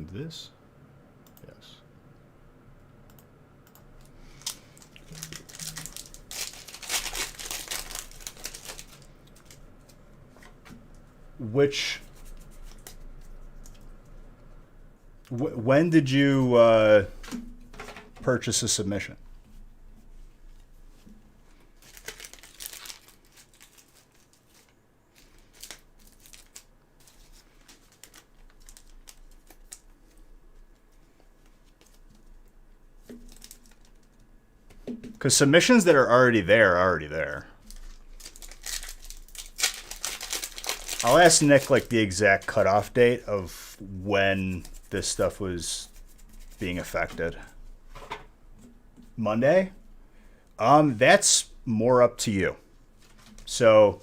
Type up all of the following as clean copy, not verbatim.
And this? Yes. When did you purchase a submission? Because submissions that are already there are already there. I'll ask Nick like the exact cutoff date of when this stuff was being affected. Monday? That's more up to you. So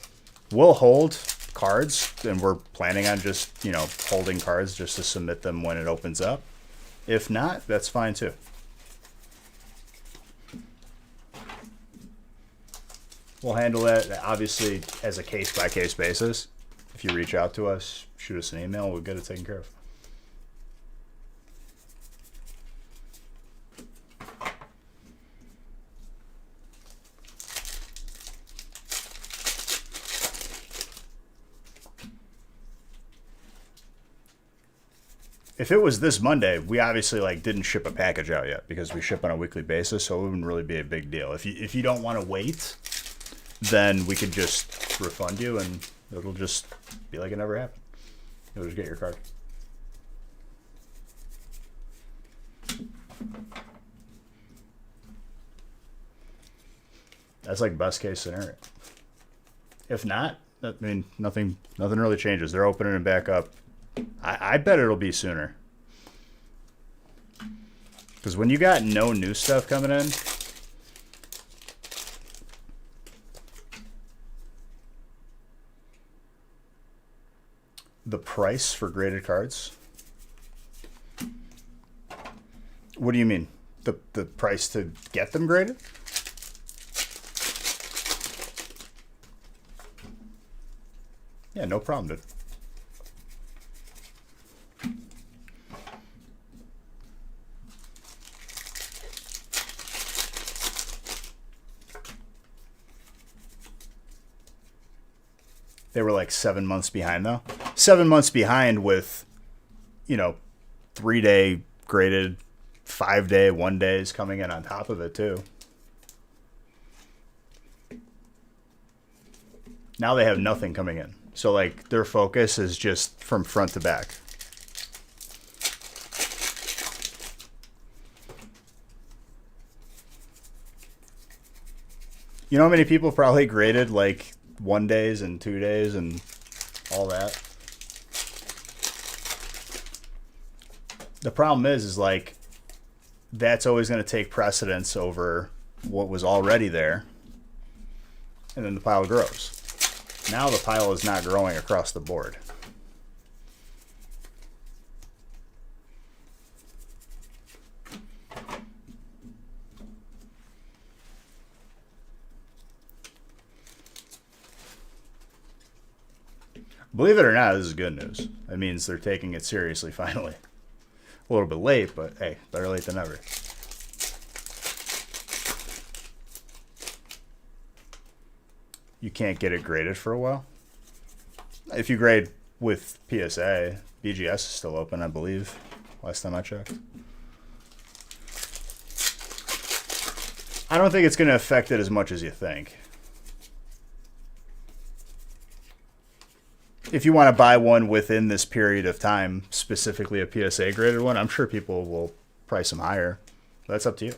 we'll hold cards, and we're planning on just, holding cards just to submit them when it opens up. If not, that's fine too. We'll handle that, obviously, as a case-by-case basis. If you reach out to us, shoot us an email, we'll get it taken care of. If it was this Monday, we obviously didn't ship a package out yet because we ship on a weekly basis, so it wouldn't really be a big deal. If you don't want to wait, then we could just refund you and it'll just be like it never happened. You'll just get your card. That's like best case scenario. If not, I mean, nothing really changes. They're opening it back up. I bet it'll be sooner. Because when you got no new stuff coming in, the price for graded cards? What do you mean? The price to get them graded? Yeah, no problem, dude. They were like 7 months behind, though. 7 months behind with, 3-day graded, 5-day, 1 days coming in on top of it, too. Now they have nothing coming in. So, their focus is just from front to back. You know how many people probably graded, 1 days and 2 days and all that? The problem is that's always going to take precedence over what was already there, and then the pile grows. Now the pile is not growing across the board. Believe it or not, this is good news. That means they're taking it seriously finally. A little bit late, but hey, better late than never. You can't get it graded for a while. If you grade with PSA, BGS is still open, I believe. Last time I checked. I don't think it's going to affect it as much as you think. If you want to buy one within this period of time, specifically a PSA graded one, I'm sure people will price them higher. That's up to you.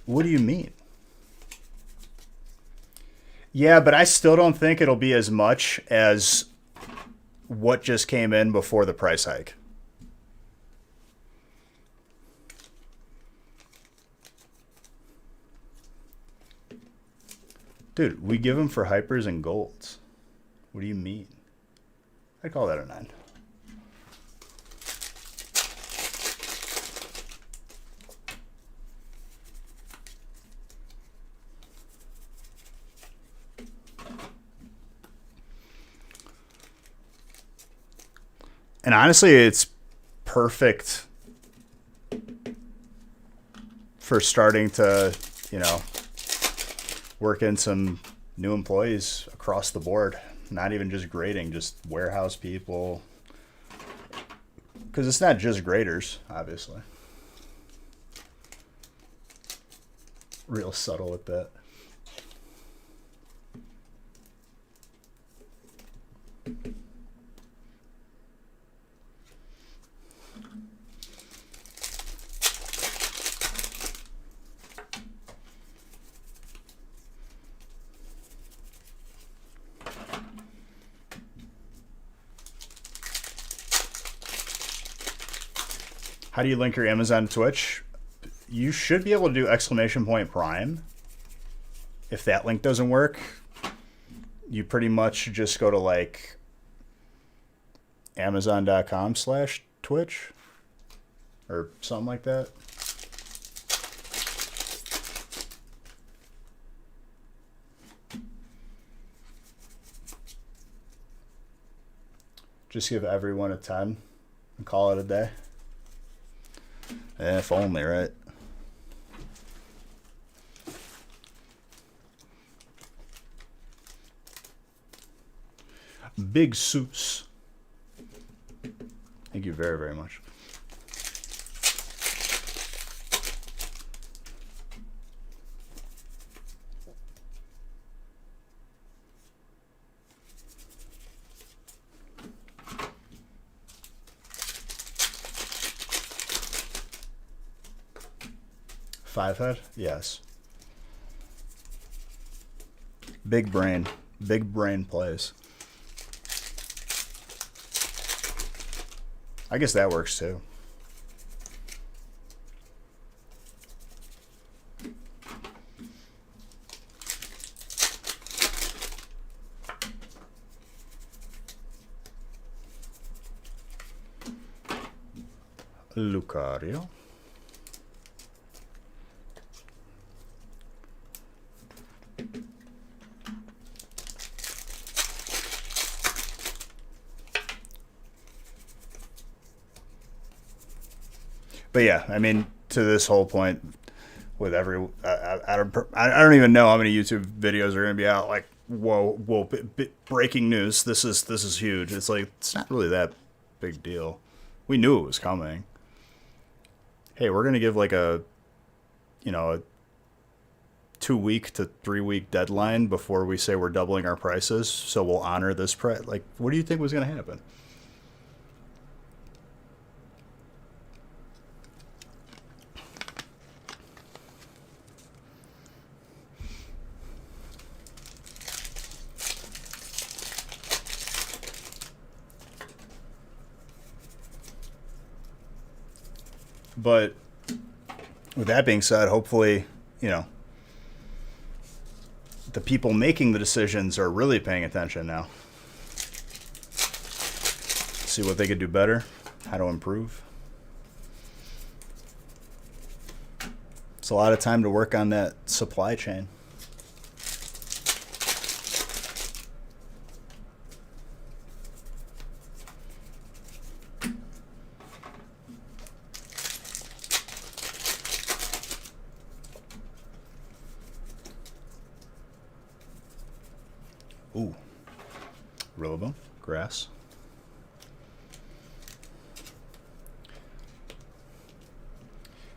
What do you mean? Yeah, but I still don't think it'll be as much as what just came in before the price hike. Dude, we give them for hypers and golds. What do you mean? I call that a 9. And honestly, it's perfect for starting to, you know, work in some new employees across the board. Not even just grading, just warehouse people. Because it's not just graders, obviously. Real subtle with that. How do you link your Amazon to Twitch? You should be able to do / Prime. If that link doesn't work, you pretty much just go to like Amazon.com/Twitch or something like that. Just give everyone a 10 and call it a day. If only, right? Big Seuss. Thank you very, very much. Five head? Yes. Big brain. Big brain plays. I guess that works too. Lucario. But yeah, I mean, to this whole point, with every, I don't even know how many YouTube videos are going to be out. Like, whoa, breaking news! This is huge. It's like it's not really that big deal. We knew it was coming. Hey, we're going to give like a 2-week to 3-week deadline before we say we're doubling our prices. So we'll honor this price. Like, what do you think was going to happen? But with that being said, hopefully, the people making the decisions are really paying attention now. See what they could do better, how to improve. It's a lot of time to work on that supply chain. Ooh, Rillaboom, grass.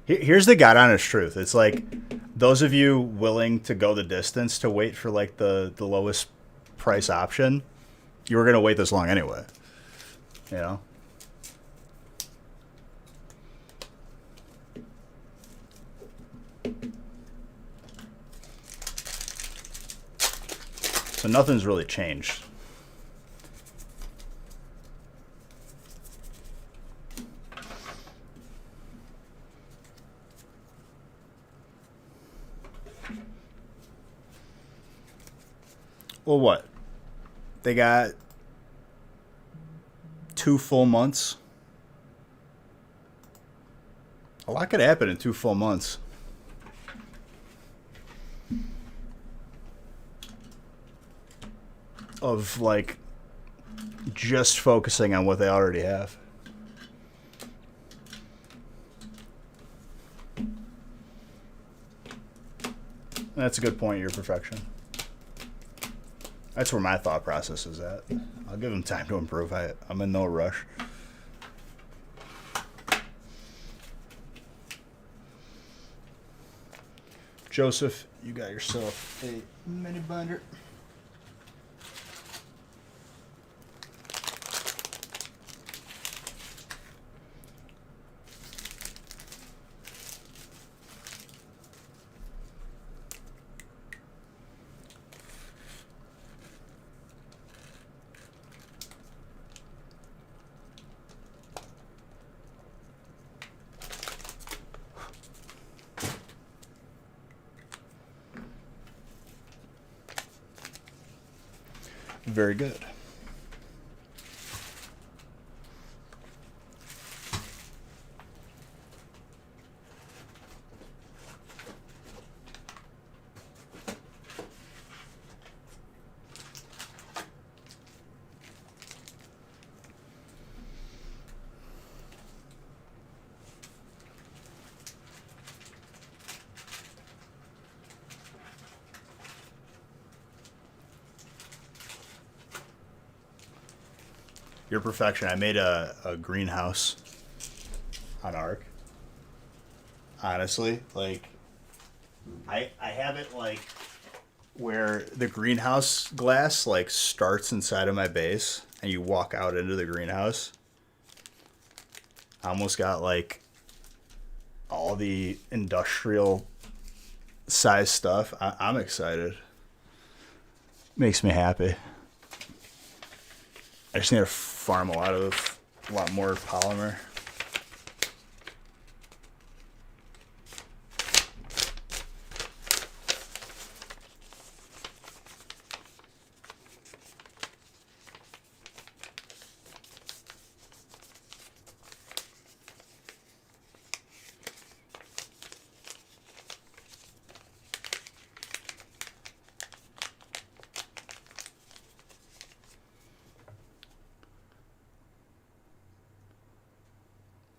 Here's the God honest truth. It's like those of you willing to go the distance to wait for like the lowest price option, you were gonna wait this long anyway. You know? So nothing's really changed. Well, what? They got 2 full months. A lot could happen in 2 full months. Of like just focusing on what they already have. That's a good point, your perfection. That's where my thought process is at. I'll give them time to improve. I'm in no rush. Joseph, you got yourself a mini binder. Very good. Your perfection. I made a greenhouse on Arc. Honestly, like I have it like where the greenhouse glass like starts inside of my base and you walk out into the greenhouse. I almost got like all the industrial size stuff. I'm excited. Makes me happy. I just need to farm a lot more polymer.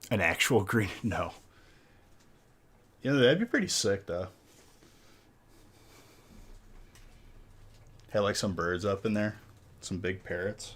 An actual green? No. You know, that'd be pretty sick, though. Had like some birds up in there. Some big parrots.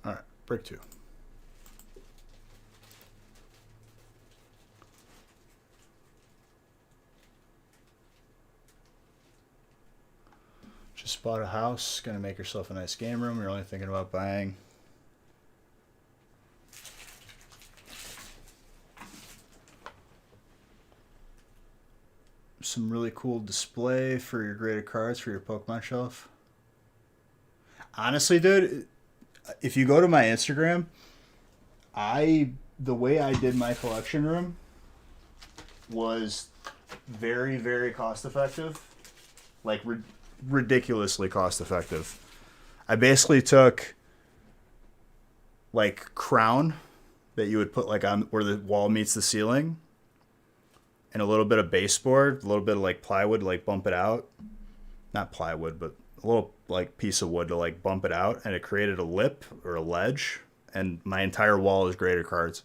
All right, break 2. Just bought a house, gonna make yourself a nice game room. You're only thinking about buying. Some really cool display for your graded cards for your Pokemon shelf. Honestly, dude, if you go to my Instagram, the way I did my collection room was very, very cost effective. Like ridiculously cost effective. I basically took like crown that you would put like on where the wall meets the ceiling, and a little bit of baseboard, a little bit of like plywood to like bump it out. Not plywood, but a little like piece of wood to like bump it out, and it created a lip or a ledge, and my entire wall is graded cards.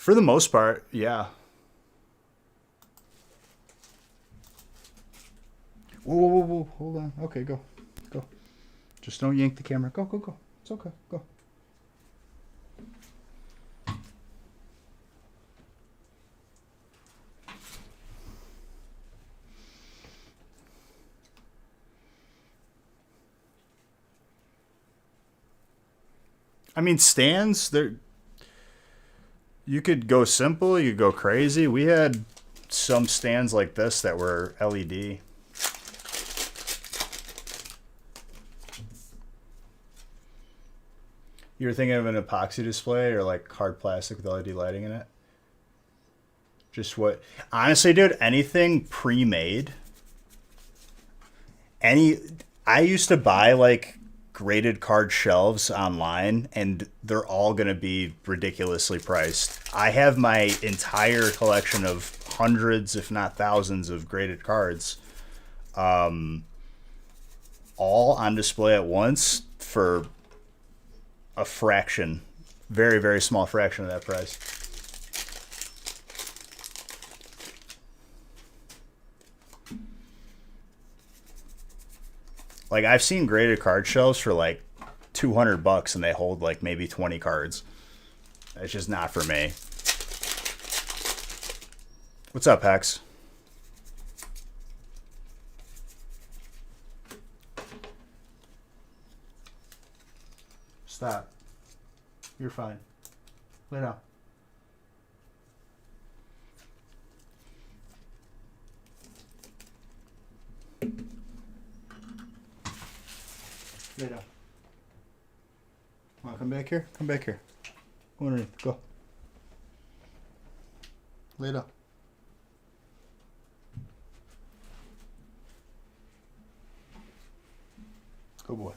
For the most part, yeah. Whoa, whoa, whoa, whoa, hold on. Okay, go. Go. Just don't yank the camera. Go, go, go. It's okay. Go. I mean, stands, they're, you could go simple, you could go crazy. We had some stands like this that were LED. You were thinking of an epoxy display or like hard plastic with LED lighting in it? Just what? Honestly, dude, anything pre-made. I used to buy like graded card shelves online, and they're all going to be ridiculously priced. I have my entire collection of hundreds, if not thousands, of graded cards, all on display at once for a fraction, very, very small fraction of that price. Like, I've seen graded card shelves for like $200 and they hold like maybe 20 cards. It's just not for me. What's up, Hex? Stop. You're fine. Lay down. Lay down. Come on, come back here. Come back here. Go underneath. Go. Lay down. Good boy.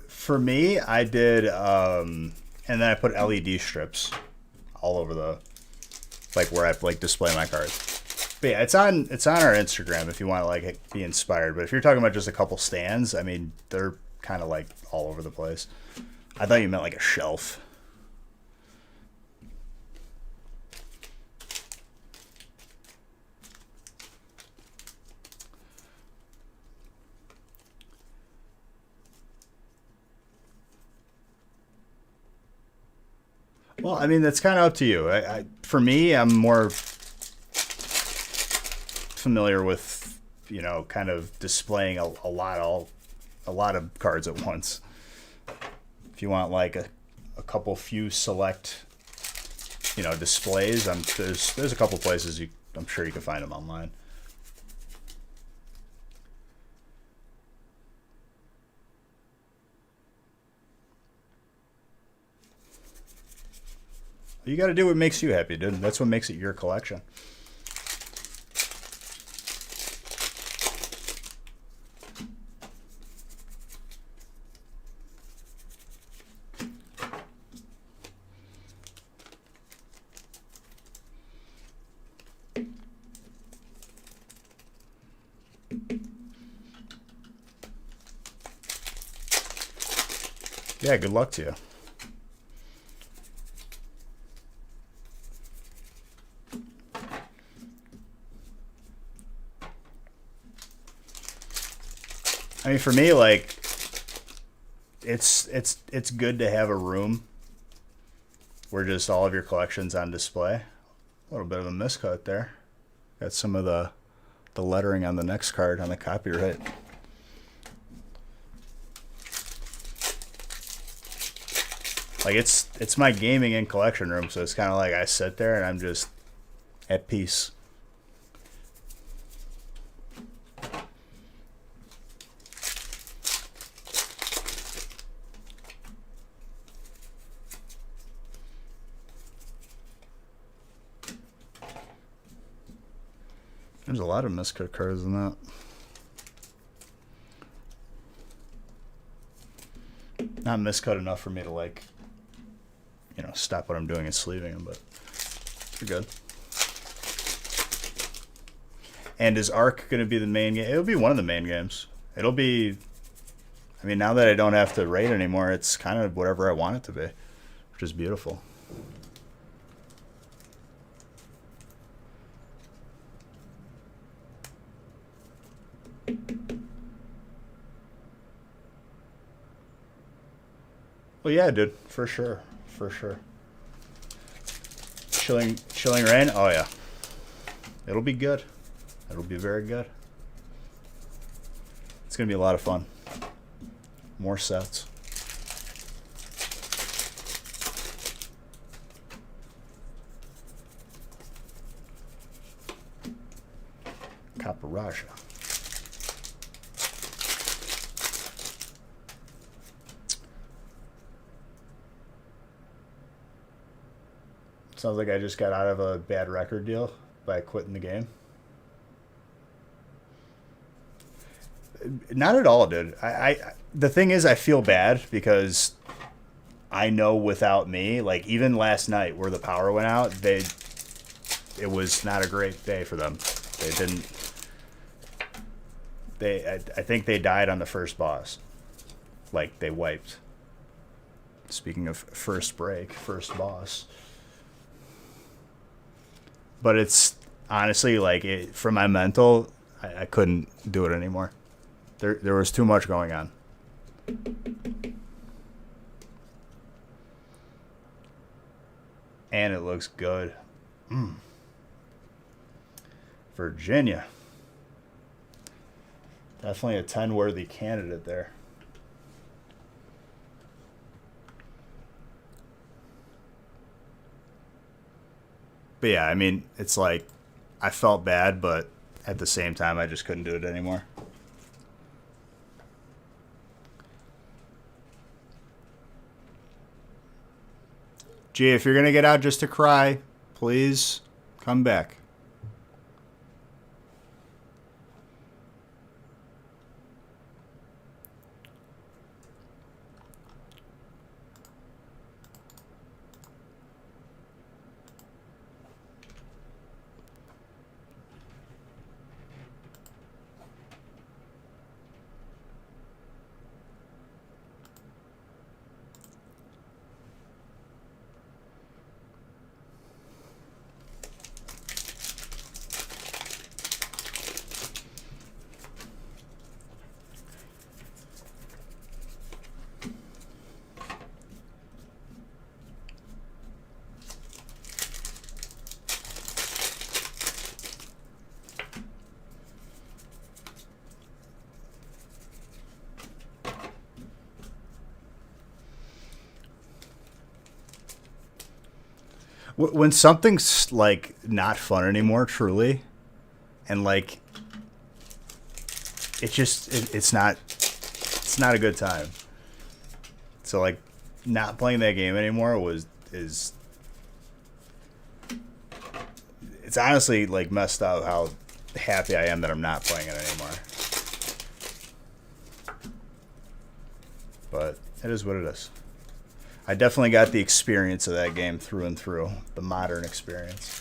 For me, I did, and then I put LED strips all over the, like where I like display my cards. But yeah, it's on our Instagram if you want to like be inspired. But if you're talking about just a couple stands, I mean, they're kind of like all over the place. I thought you meant like a shelf. Well, I mean, that's kind of up to you. For me, I'm more familiar with, kind of displaying a lot of cards at once. If you want like a couple few select, displays, there's a couple places I'm sure you can find them online. You got to do what makes you happy, dude. That's what makes it your collection. Yeah, good luck to you. I mean, for me, like, it's good to have a room where just all of your collection's on display. A little bit of a miscut there. Got some of the lettering on the next card on the copyright. Like, it's my gaming and collection room, so it's kind of like I sit there and I'm just at peace. There's a lot of miscut cards in that. Not miscut enough for me to, like, you know, stop what I'm doing and sleeving them, but they're good. And is Arc going to be the main game? It'll be one of the main games. It'll be... I mean, now that I don't have to raid anymore, it's kind of whatever I want it to be, which is beautiful. Well, yeah, dude, for sure, for sure. Chilling Rain? Oh, yeah. It'll be good. It'll be very good. It's going to be a lot of fun. More sets. Caparaja. Sounds like I just got out of a bad record deal by quitting the game. Not at all, dude. The thing is, I feel bad because I know without me, like even last night where the power went out, it was not a great day for them. They didn't. I think they died on the first boss. Like they wiped. Speaking of first break, first boss. But it's honestly like for my mental, I couldn't do it anymore. There was too much going on. And it looks good. Virginia. Definitely a 10-worthy candidate there. But yeah, I mean, it's like I felt bad, but at the same time, I just couldn't do it anymore. Gee, if you're going to get out just to cry, please come back. When something's like not fun anymore, truly, and like it's not a good time. So like not playing that game anymore is it's honestly like messed up how happy I am that I'm not playing it anymore. But it is what it is. I definitely got the experience of that game through and through, the modern experience.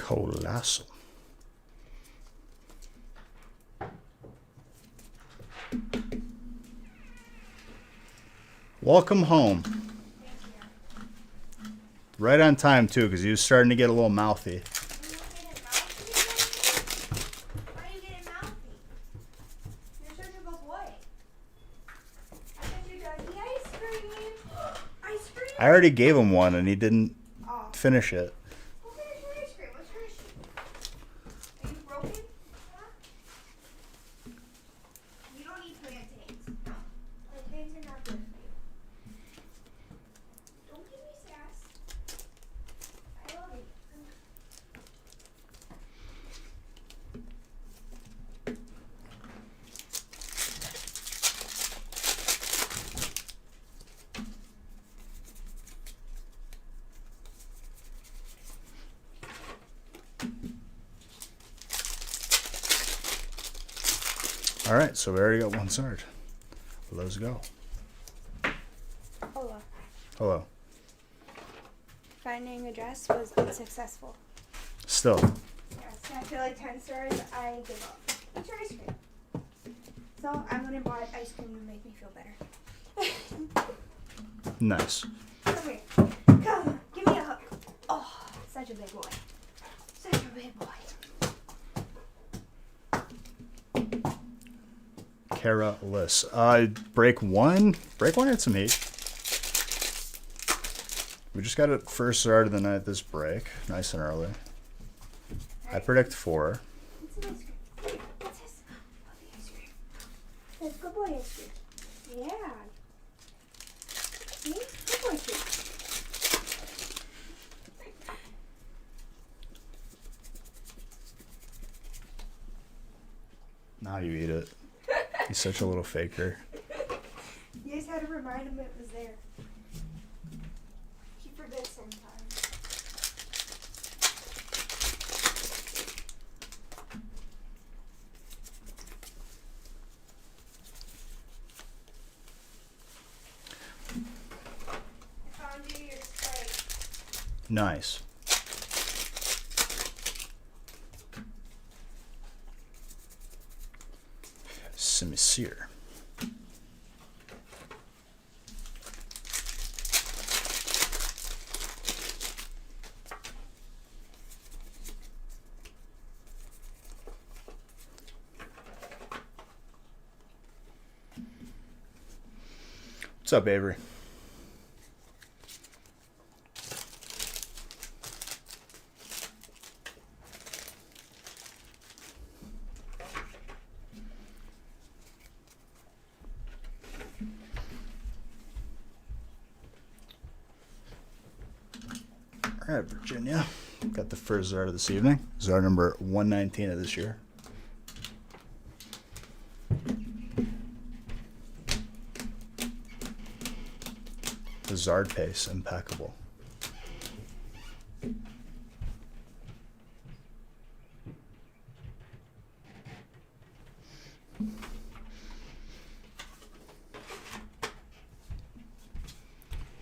Colossal. Welcome home. Right on time, too, because he was starting to get a little mouthy. Why are you getting mouthy? You're such a good boy. I thought you got the ice cream. Ice cream? I already gave him one, and he didn't finish it. Go finish your ice cream. What's your issue? Are you broken? Huh? You don't eat plantains. No. Plantains are not good for you. Don't give me sass. I love you. All right, so we already got one Zard. Let's go. Hello. Hello. Finding a dress was unsuccessful. Still. Yes, after like 10 stars, I give up. What's your ice cream? So I went and bought ice cream to make me feel better. Nice. Come here. Come, give me a hug. Oh, such a big boy. Such a big boy. Careless. Break one. Break one had some heat. We just got it first start of the night this break. Nice and early. I predict 4. What's the ice cream? What's this? Oh, the ice cream. That's good boy ice cream. Yeah. See? Good boy treat. Now you eat it. He's such a little faker. You guys had to remind him it was there. He forgets sometimes. I found you your Sprite. Nice. Sincere. What's up, Avery? All right, Virginia. Got the first Zard of this evening. Zard number 119 of this year. The Zard pace, impeccable.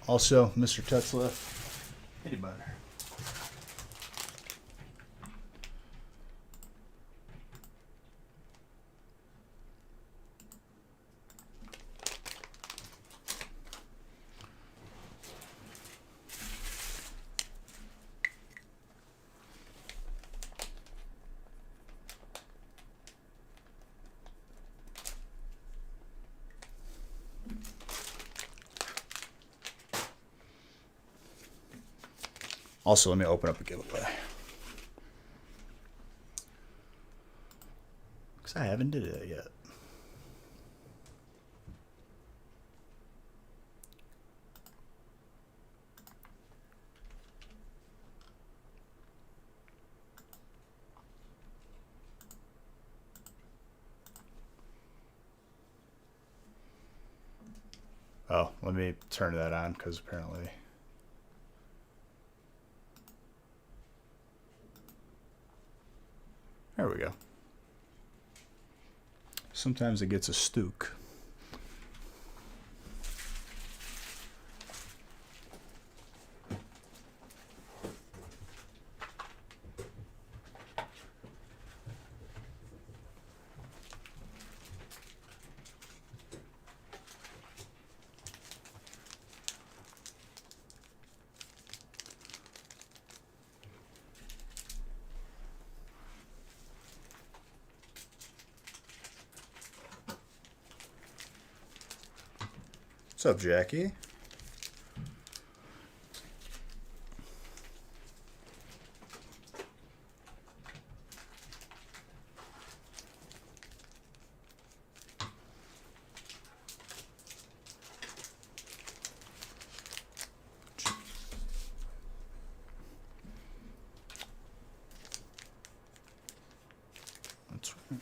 Also, Mr. Tetzlaff, Eddie Butter. Also, let me open up a giveaway. Because I haven't did it yet. Oh, let me turn that on because apparently... There we go. Sometimes it gets a stook. What's up, Jackie? That's right.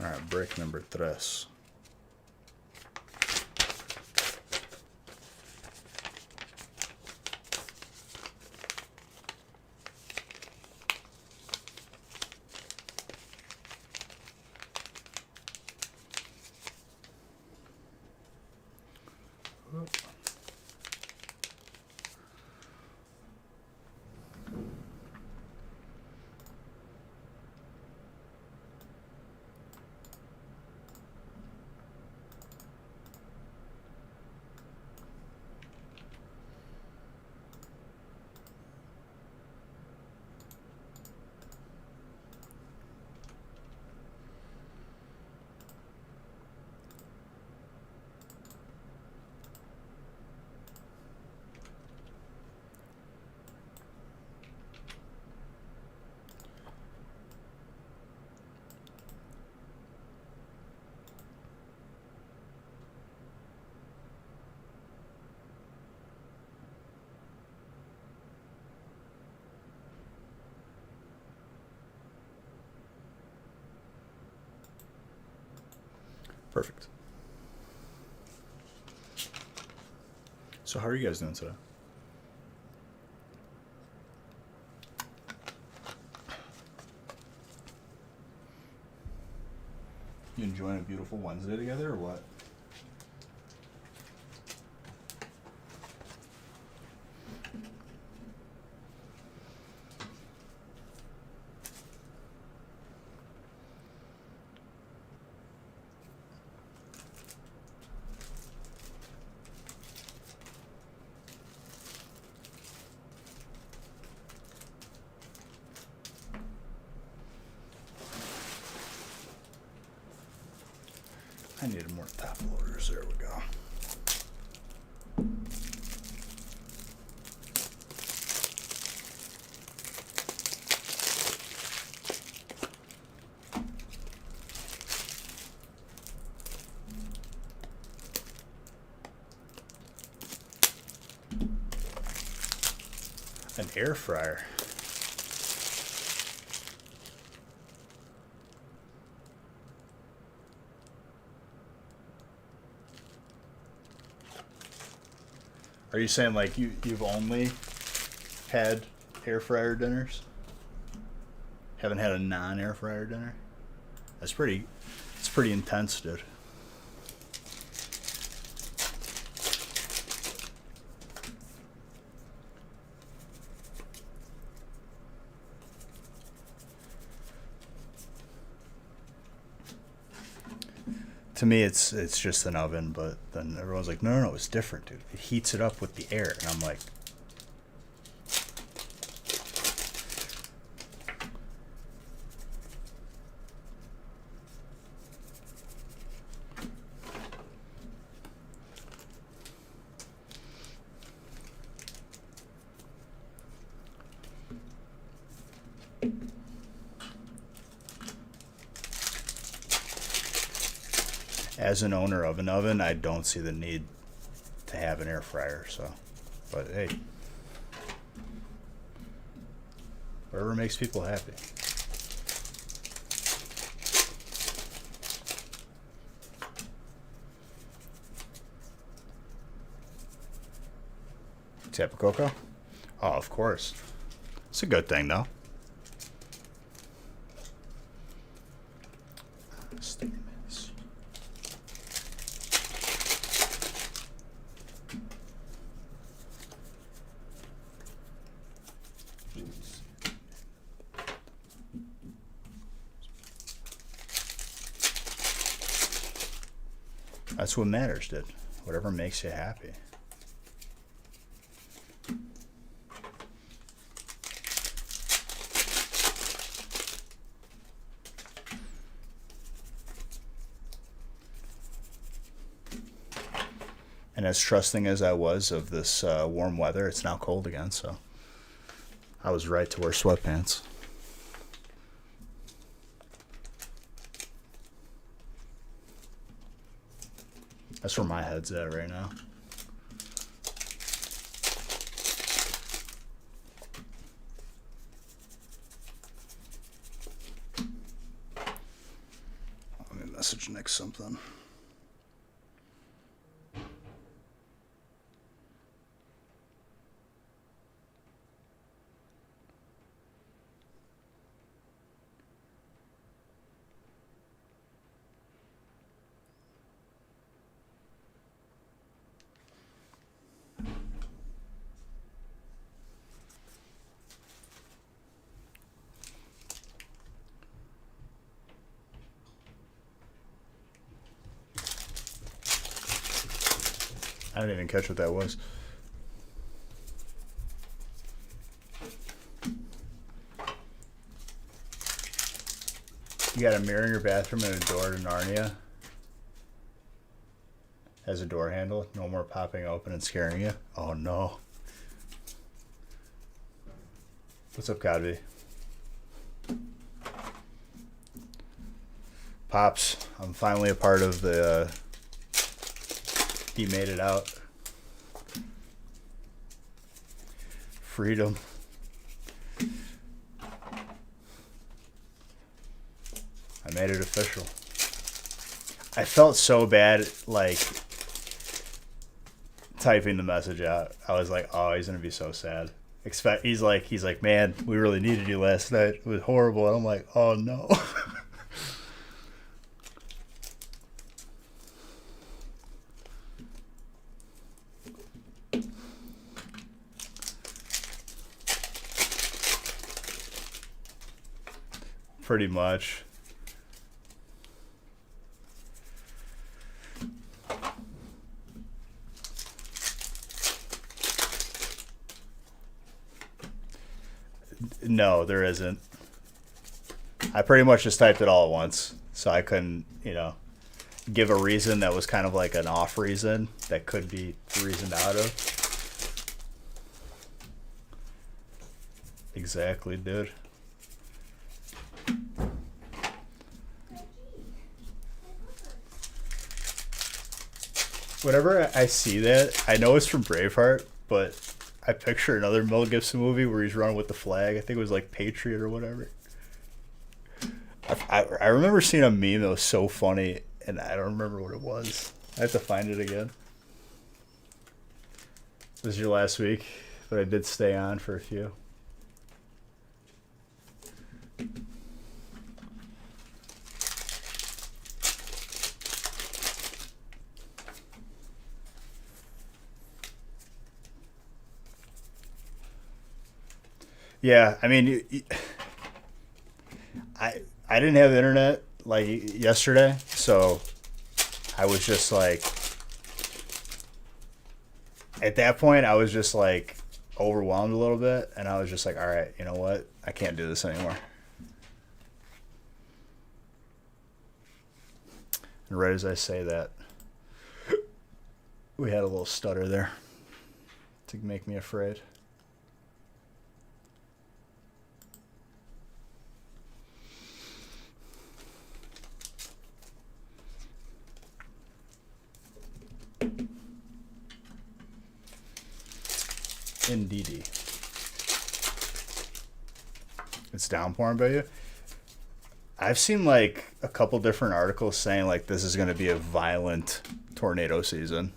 All right, break number 3. Perfect. So how are you guys doing today? You enjoying a beautiful Wednesday together or what? I needed more top loaders. There we go. An air fryer. Are you saying like you've only had air fryer dinners? Haven't had a non-air fryer dinner? It's pretty intense, dude. To me, it's just an oven, but then everyone's like, no, it's different, dude. It heats it up with the air, and I'm like, as an owner of an oven, I don't see the need to have an air fryer. So, but hey, whatever makes people happy. Tap of cocoa? Oh, of course. It's a good thing, though. That's what matters, dude. Whatever makes you happy. And as trusting as I was of this warm weather, it's now cold again, so I was right to wear sweatpants. That's where my head's at right now. Let me message Nick something. I didn't even catch what that was. You got a mirror in your bathroom and a door to Narnia. Has a door handle. No more popping open and scaring you. Oh no. What's up, Codby? Pops, I'm finally a part of the... He made it out. Freedom. I made it official. I felt so bad, like, typing the message out. I was like, oh, he's gonna be so sad. He's like, man, we really needed you last night. It was horrible. And I'm like, oh no. Pretty much. No, there isn't. I pretty much just typed it all at once, so I couldn't, give a reason that was kind of like an off reason that could be reasoned out of. Exactly, dude. Whenever I see that, I know it's from Braveheart, but I picture another Mel Gibson movie where he's running with the flag. I think it was like Patriot or whatever. I remember seeing a meme that was so funny, and I don't remember what it was. I have to find it again. This is your last week, but I did stay on for a few. Yeah, I mean, I didn't have internet like yesterday, so I was just like, at that point, I was just like overwhelmed a little bit, and I was just like, all right, you know what? I can't do this anymore. And right as I say that, we had a little stutter there to make me afraid. Indeedy. It's downpouring by you. I've seen like a couple different articles saying like this is going to be a violent tornado season.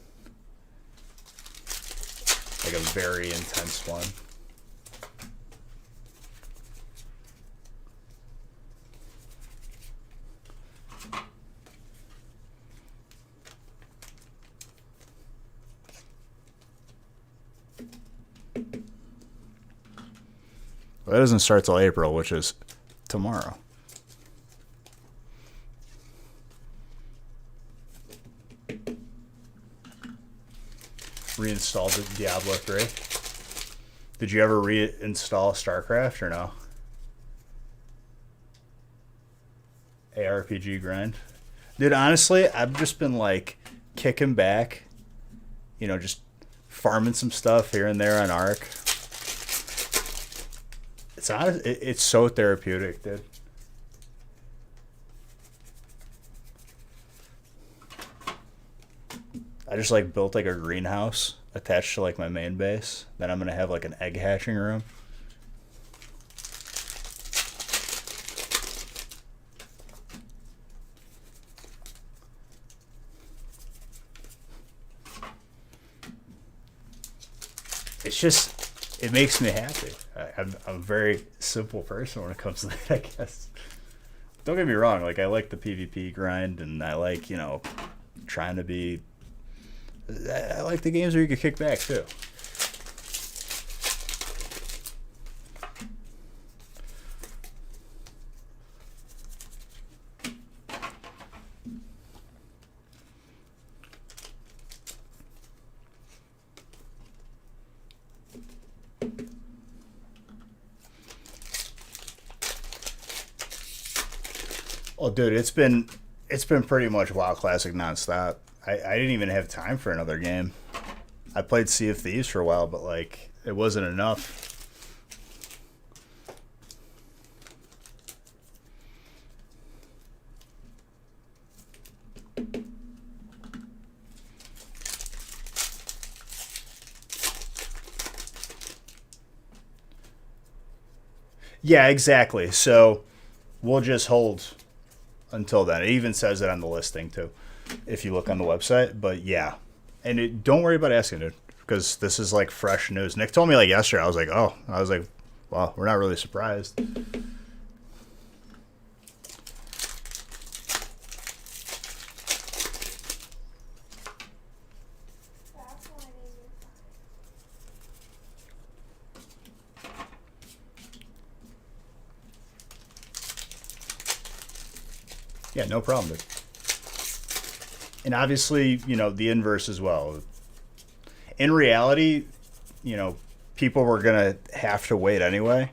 Like a very intense one. Well, it doesn't start till April, which is tomorrow. reinstalled Diablo 3. Did you ever reinstall StarCraft or no? ARPG grind. Dude, honestly, I've just been like kicking back, you know, just farming some stuff here and there on Arc. It's so therapeutic, dude. I just like built like a greenhouse attached to like my main base. Then I'm gonna have like an egg hatching room. It's just, it makes me happy. I'm a very simple person when it comes to that, I guess. Don't get me wrong, like I like the PvP grind and I like, you know, trying to be, I like the games where you can kick back too. Oh, dude, it's been pretty much WoW Classic nonstop. I didn't even have time for another game. I played Sea of Thieves for a while, but like it wasn't enough. Yeah, exactly. So we'll just hold until then. It even says it on the listing too, if you look on the website. But yeah, and don't worry about asking it because this is like fresh news. Nick told me like yesterday. I was like, well, we're not really surprised. Yeah, no problem. And obviously, you know, the inverse as well. In reality, you know, people were going to have to wait anyway.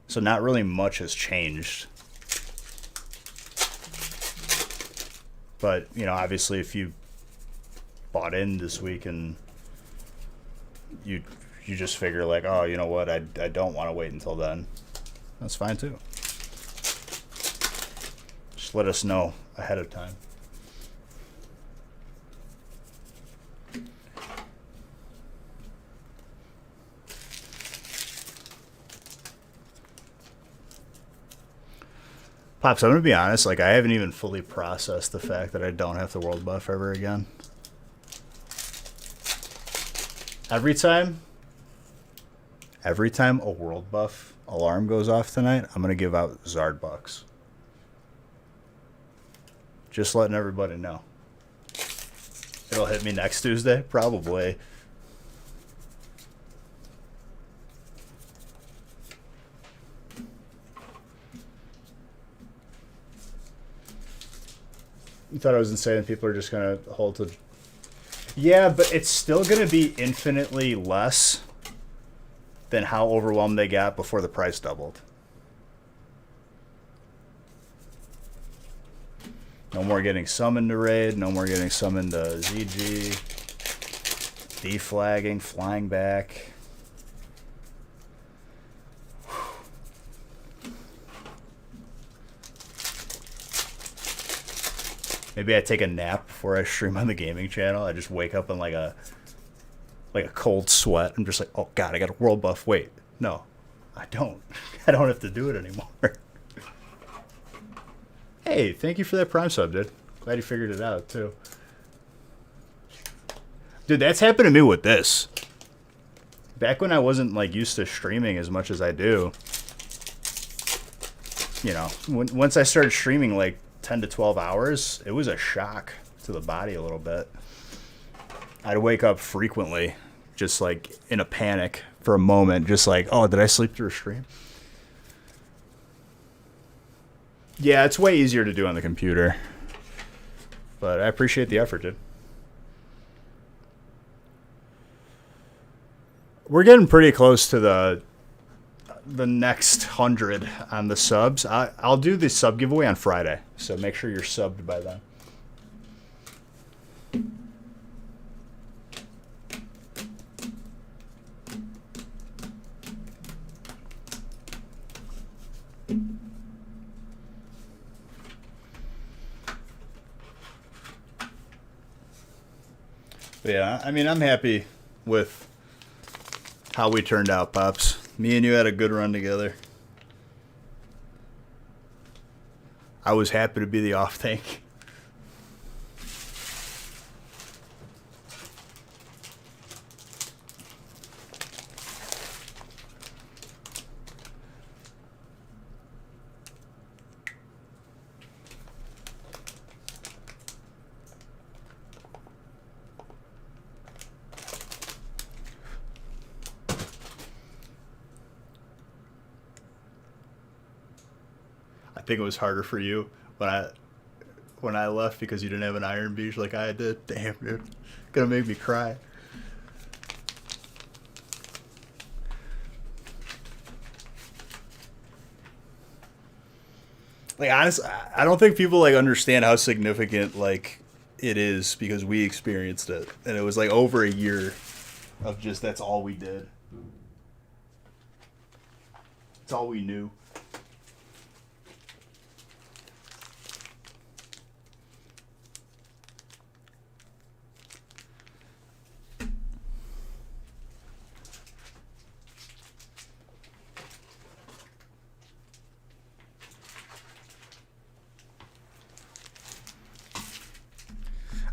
So not really much has changed. But, you know, obviously if you bought in this week and you just figure like, oh, you know what, I don't want to wait until then. That's fine too. Just let us know ahead of time. Pops, I'm going to be honest, like I haven't even fully processed the fact that I don't have to world buff ever again. Every time a world buff alarm goes off tonight, I'm going to give out Zard bucks. Just letting everybody know. It'll hit me next Tuesday, probably. You thought I was insane? People are just going to hold to... Yeah, but it's still going to be infinitely less than how overwhelmed they got before the price doubled. No more getting summoned to raid. No more getting summoned to ZG. Deflagging, flying back. Maybe I take a nap before I stream on the gaming channel. I just wake up in like a cold sweat. I'm just like, oh god, I got a world buff. Wait, no, I don't. I don't have to do it anymore. Hey, thank you for that Prime sub, dude. Glad you figured it out too. Dude, that's happened to me with this. Back when I wasn't like used to streaming as much as I do. You know, once I started streaming like 10 to 12 hours, it was a shock to the body a little bit. I'd wake up frequently, just like in a panic for a moment, just like, oh, did I sleep through a stream? Yeah, it's way easier to do on the computer. But I appreciate the effort, dude. we're getting pretty close to the next 100 on the subs. I'll do the sub giveaway on Friday, so make sure you're subbed by then. But yeah, I mean, I'm happy with how we turned out, Pops. Me and you had a good run together. I was happy to be the off tank. I think it was harder for you when I left because you didn't have an Iron Beach like I did. Damn, dude. Gonna make me cry. Like, honestly, I don't think people like understand how significant like it is because we experienced it, and it was like over a year of just that's all we did. It's all we knew.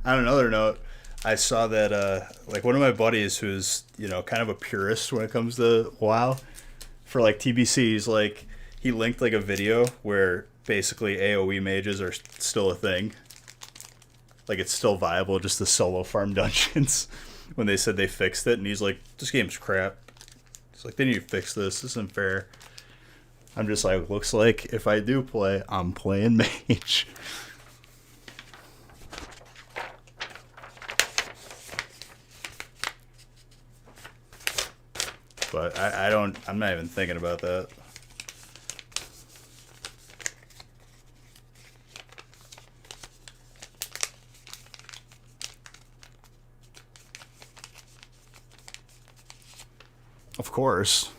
On another note, I saw that like one of my buddies who's, you know, kind of a purist when it comes to WoW, for like TBC, he's like, he linked like a video where basically AoE mages are still a thing. Like it's still viable, just the solo farm dungeons when they said they fixed it, and he's like, this game's crap. It's like, they need to fix this. This isn't fair. I'm just like, looks like if I do play, I'm playing mage. But I'm not even thinking about that. Of course.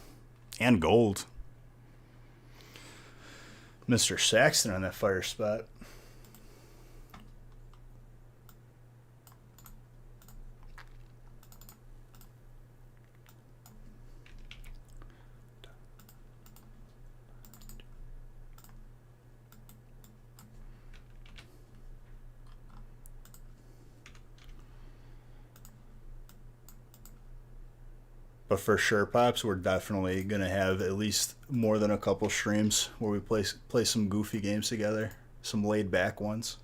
And gold. Mr. Saxton on that fire spot. But for sure, Pops, we're definitely going to have at least more than a couple streams where we play some goofy games together. Some laid-back ones.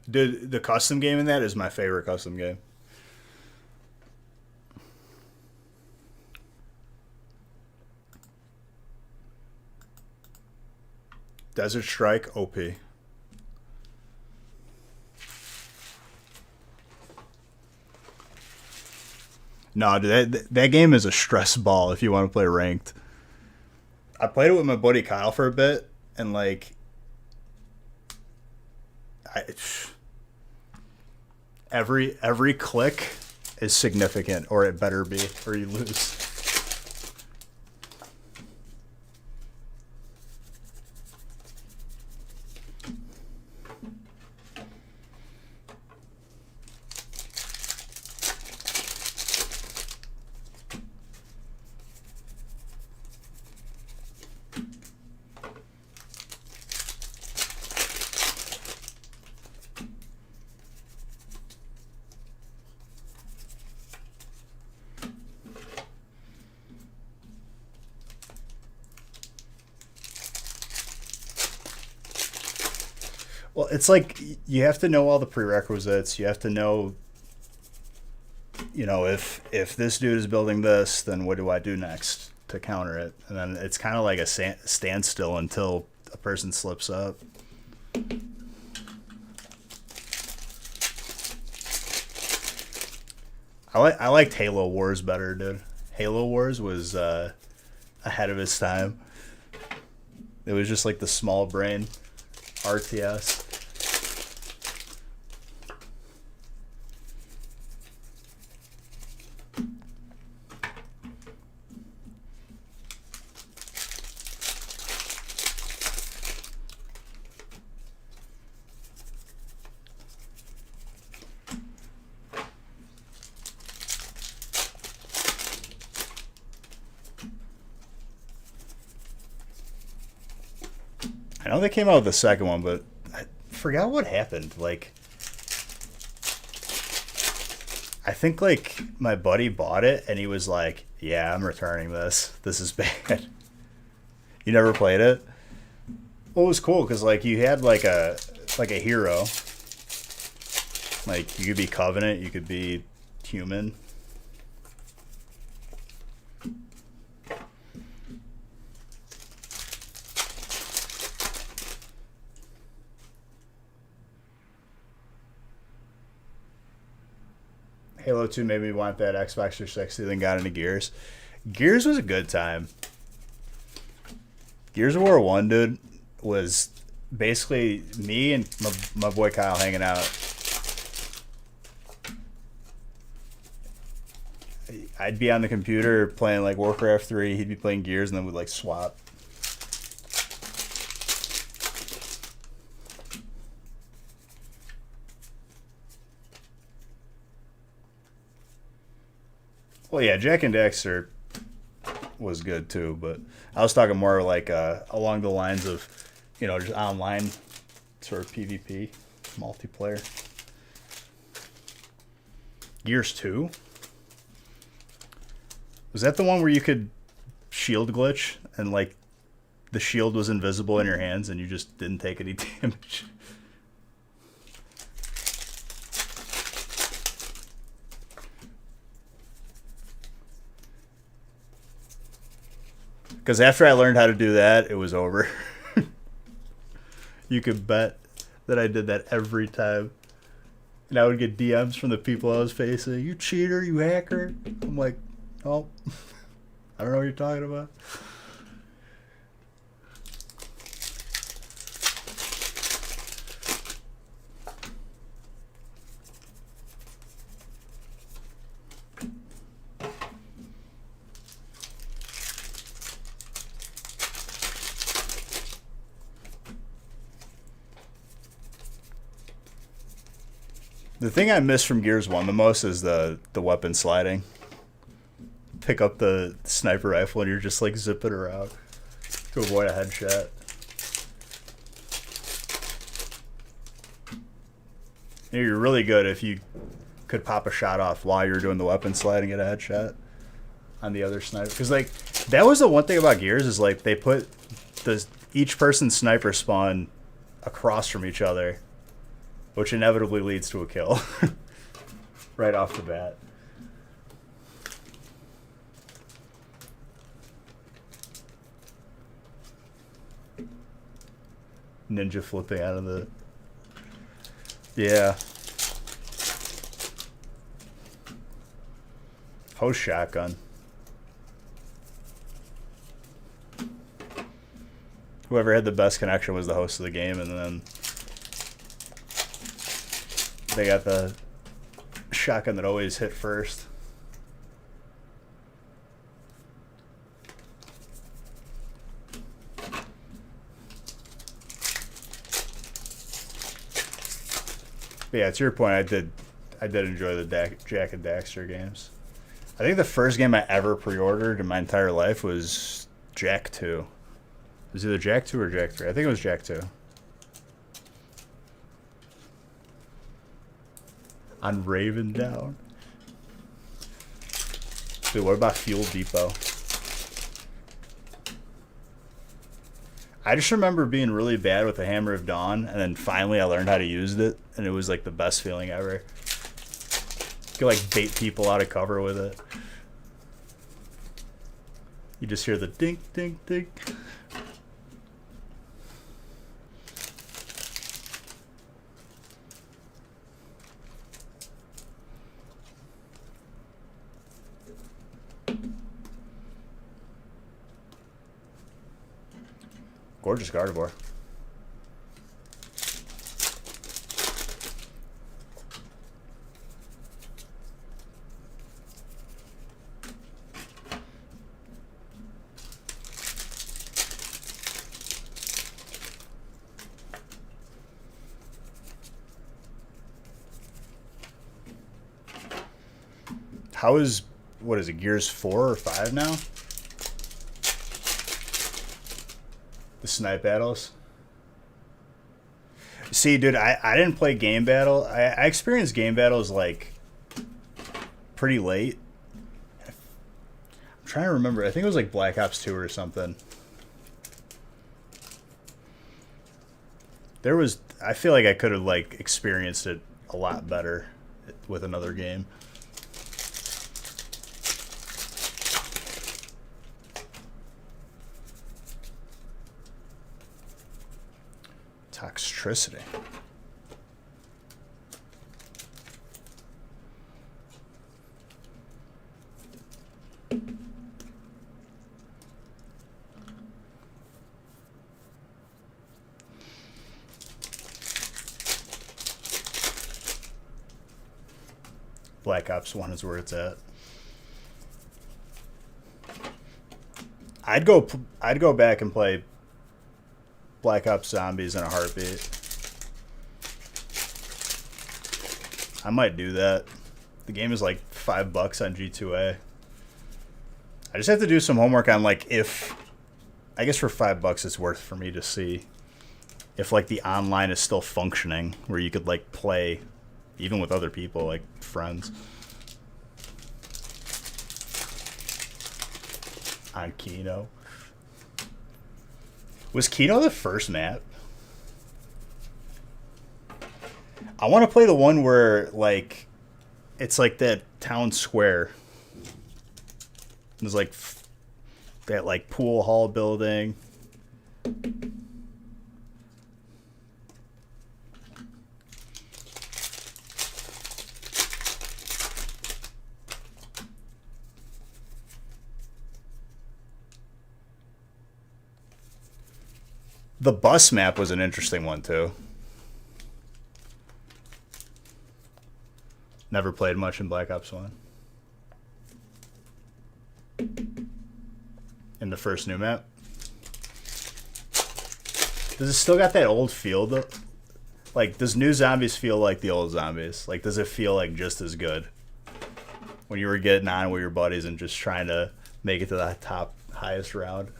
Dude, the custom game in that is my favorite custom game. Desert Strike, OP. No, dude, that game is a stress ball if you want to play ranked. I played it with my buddy Kyle for a bit, and like, every click is significant, or it better be, or you lose. Well, it's like you have to know all the prerequisites. You have to know, you know, if this dude is building this, then what do I do next to counter it, and then it's kind of like a standstill until a person slips up. I liked Halo Wars better, dude. Halo Wars was ahead of its time. It was just like the small brain RTS. I know they came out with the second one, but I forgot what happened. Like, I think like my buddy bought it and he was like, "Yeah, I'm returning this. This is bad." You never played it? Well, it was cool because like you had like a hero. Like you could be Covenant, you could be human. Halo 2 made me want that Xbox 360, then got into Gears. Gears was a good time. Gears of War 1, dude, was basically me and my boy Kyle hanging out. I'd be on the computer playing like Warcraft 3, he'd be playing Gears, and then we'd like swap. Well, yeah, Jack and Daxter was good too, but I was talking more like along the lines of, you know, just online sort of PvP multiplayer. Gears 2? Was that the one where you could shield glitch and like the shield was invisible in your hands and you just didn't take any damage? Because after I learned how to do that, it was over. You could bet that I did that every time. And I would get DMs from the people I was facing. "You cheater, you hacker." I'm like, "Oh, I don't know what you're talking about." The thing I miss from Gears 1 the most is the weapon sliding. Pick up the sniper rifle and you're just like zipping around to avoid a headshot. You're really good if you could pop a shot off while you're doing the weapon slide and get a headshot on the other sniper. Because like that was the one thing about Gears is like they put each person's sniper spawn across from each other, which inevitably leads to a kill right off the bat. Ninja flipping out of the... Yeah. Host shotgun. Whoever had the best connection was the host of the game, and then they got the shotgun that always hit first. But yeah, to your point, I did enjoy the Jack and Daxter games. I think the first game I ever pre-ordered in my entire life was Jack 2. It was either Jack 2 or Jack 3. I think it was Jack 2. On Raven Down. Dude, what about Fuel Depot? I just remember being really bad with the Hammer of Dawn, and then finally I learned how to use it, and it was like the best feeling ever. You could like bait people out of cover with it. You just hear the dink, dink, dink. Gorgeous Gardevoir. How is, what is it, Gears 4 or 5 now? The snipe battles. See, dude, I didn't play game battle. I experienced game battles like pretty late. I'm trying to remember. I think it was like Black Ops 2 or something. There was, I feel like I could have like experienced it a lot better with another game. Toxtricity. Black Ops 1 is where it's at. I'd go back and play Black Ops Zombies in a heartbeat. I might do that. The game is like $5 on G2A. I just have to do some homework on like if, I guess for $5 it's worth for me to see if like the online is still functioning where you could like play even with other people, like friends. On Kino. Was Kino the first map? I want to play the one where, like, it's like that town square. There's, like, that, like, pool hall building. The bus map was an interesting one, too. Never played much in Black Ops 1. In the first new map. Does it still got that old feel, though? Like, does new zombies feel like the old zombies? Like, does it feel like just as good? When you were getting on with your buddies and just trying to make it to the top, highest round?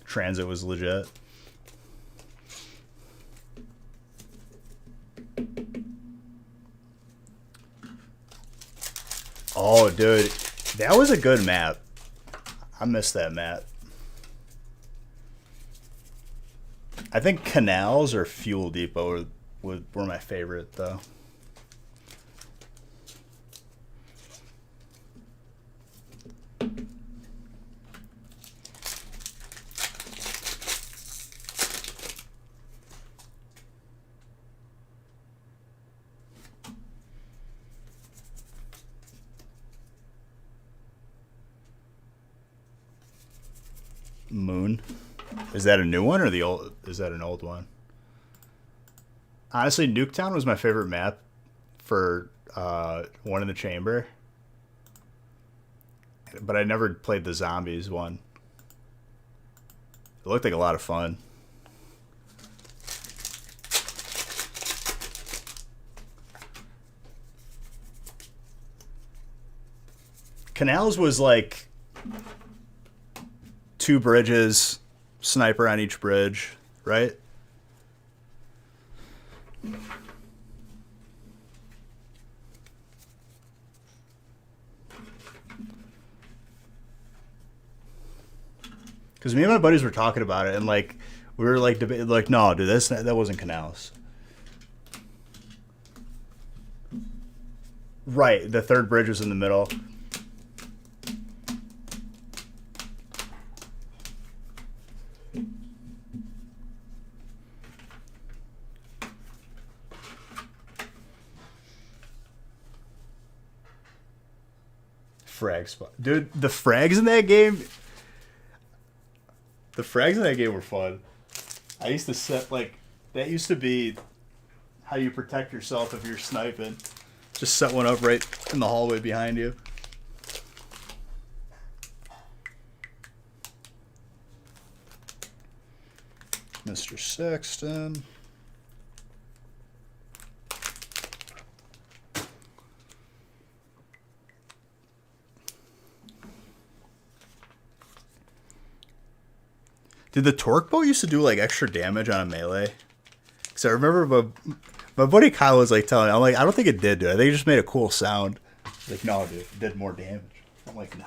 Transit was legit. Oh, dude. That was a good map. I missed that map. I think Canals or Fuel Depot were my favorite, though. Moon. Is that a new one or the old? Is that an old one? Honestly, Nuketown was my favorite map for One in the Chamber. But I never played the Zombies one. It looked like a lot of fun. Canals was like 2 bridges, sniper on each bridge, right? Because me and my buddies were talking about it, and like we were like debating, like, no, dude, that wasn't Canals. Right, the third bridge was in the middle. Frag spot, dude. The frags in that game. The frags in that game were fun. I used to set like that. Used to be how you protect yourself if you're sniping. Just set one up right in the hallway behind you. Mr. Sexton. Did the torque bow used to do like extra damage on a melee? Because I remember my buddy Kyle was like telling me, I'm like, I don't think it did, dude. I think it just made a cool sound. Like, no, dude, it did more damage. I'm like, nah.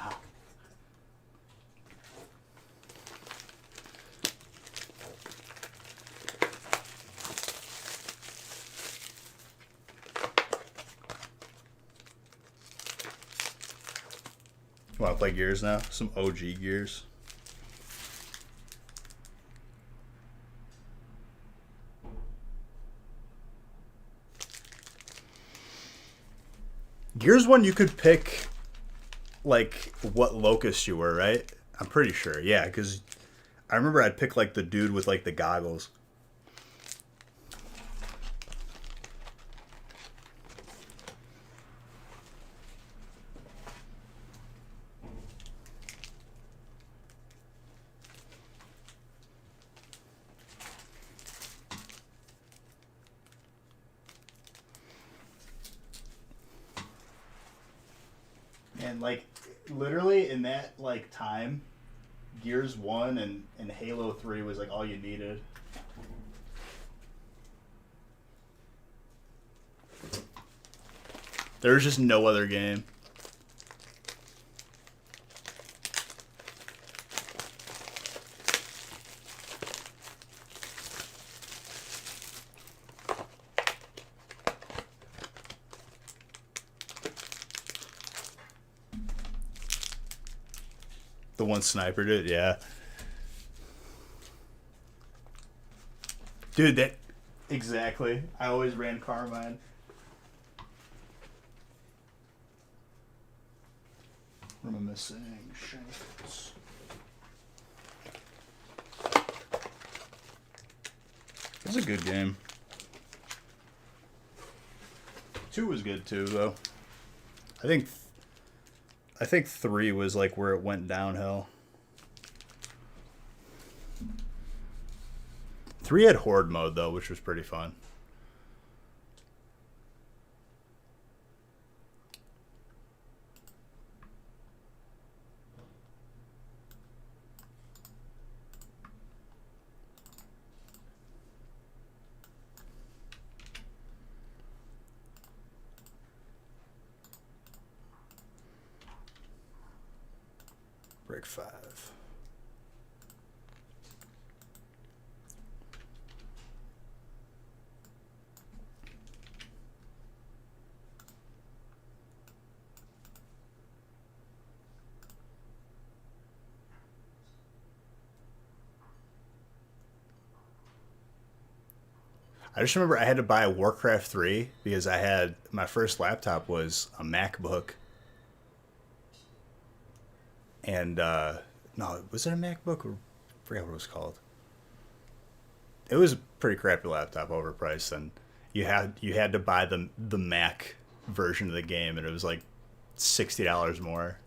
You want to play Gears now? Some OG Gears. Gears 1, you could pick, like, what locust you were, right? I'm pretty sure, yeah, because I remember I'd pick, like, the dude with, like, the goggles. And, like, literally in that, like, time, Gears 1 and Halo 3 was, like, all you needed. There was just no other game. The one sniper did, yeah. Dude, that... Exactly. I always ran Carmine. What am I missing? Shanks. It was a good game. 2 was good too, though. I think 3 was like where it went downhill. 3 had horde mode though, which was pretty fun. Break 5. I just remember I had to buy Warcraft 3 because I had my first laptop was a MacBook. And no, was it a MacBook? Or, I forget what it was called. It was a pretty crappy laptop, overpriced, and you had to buy the Mac version of the game, and it was like $60 more.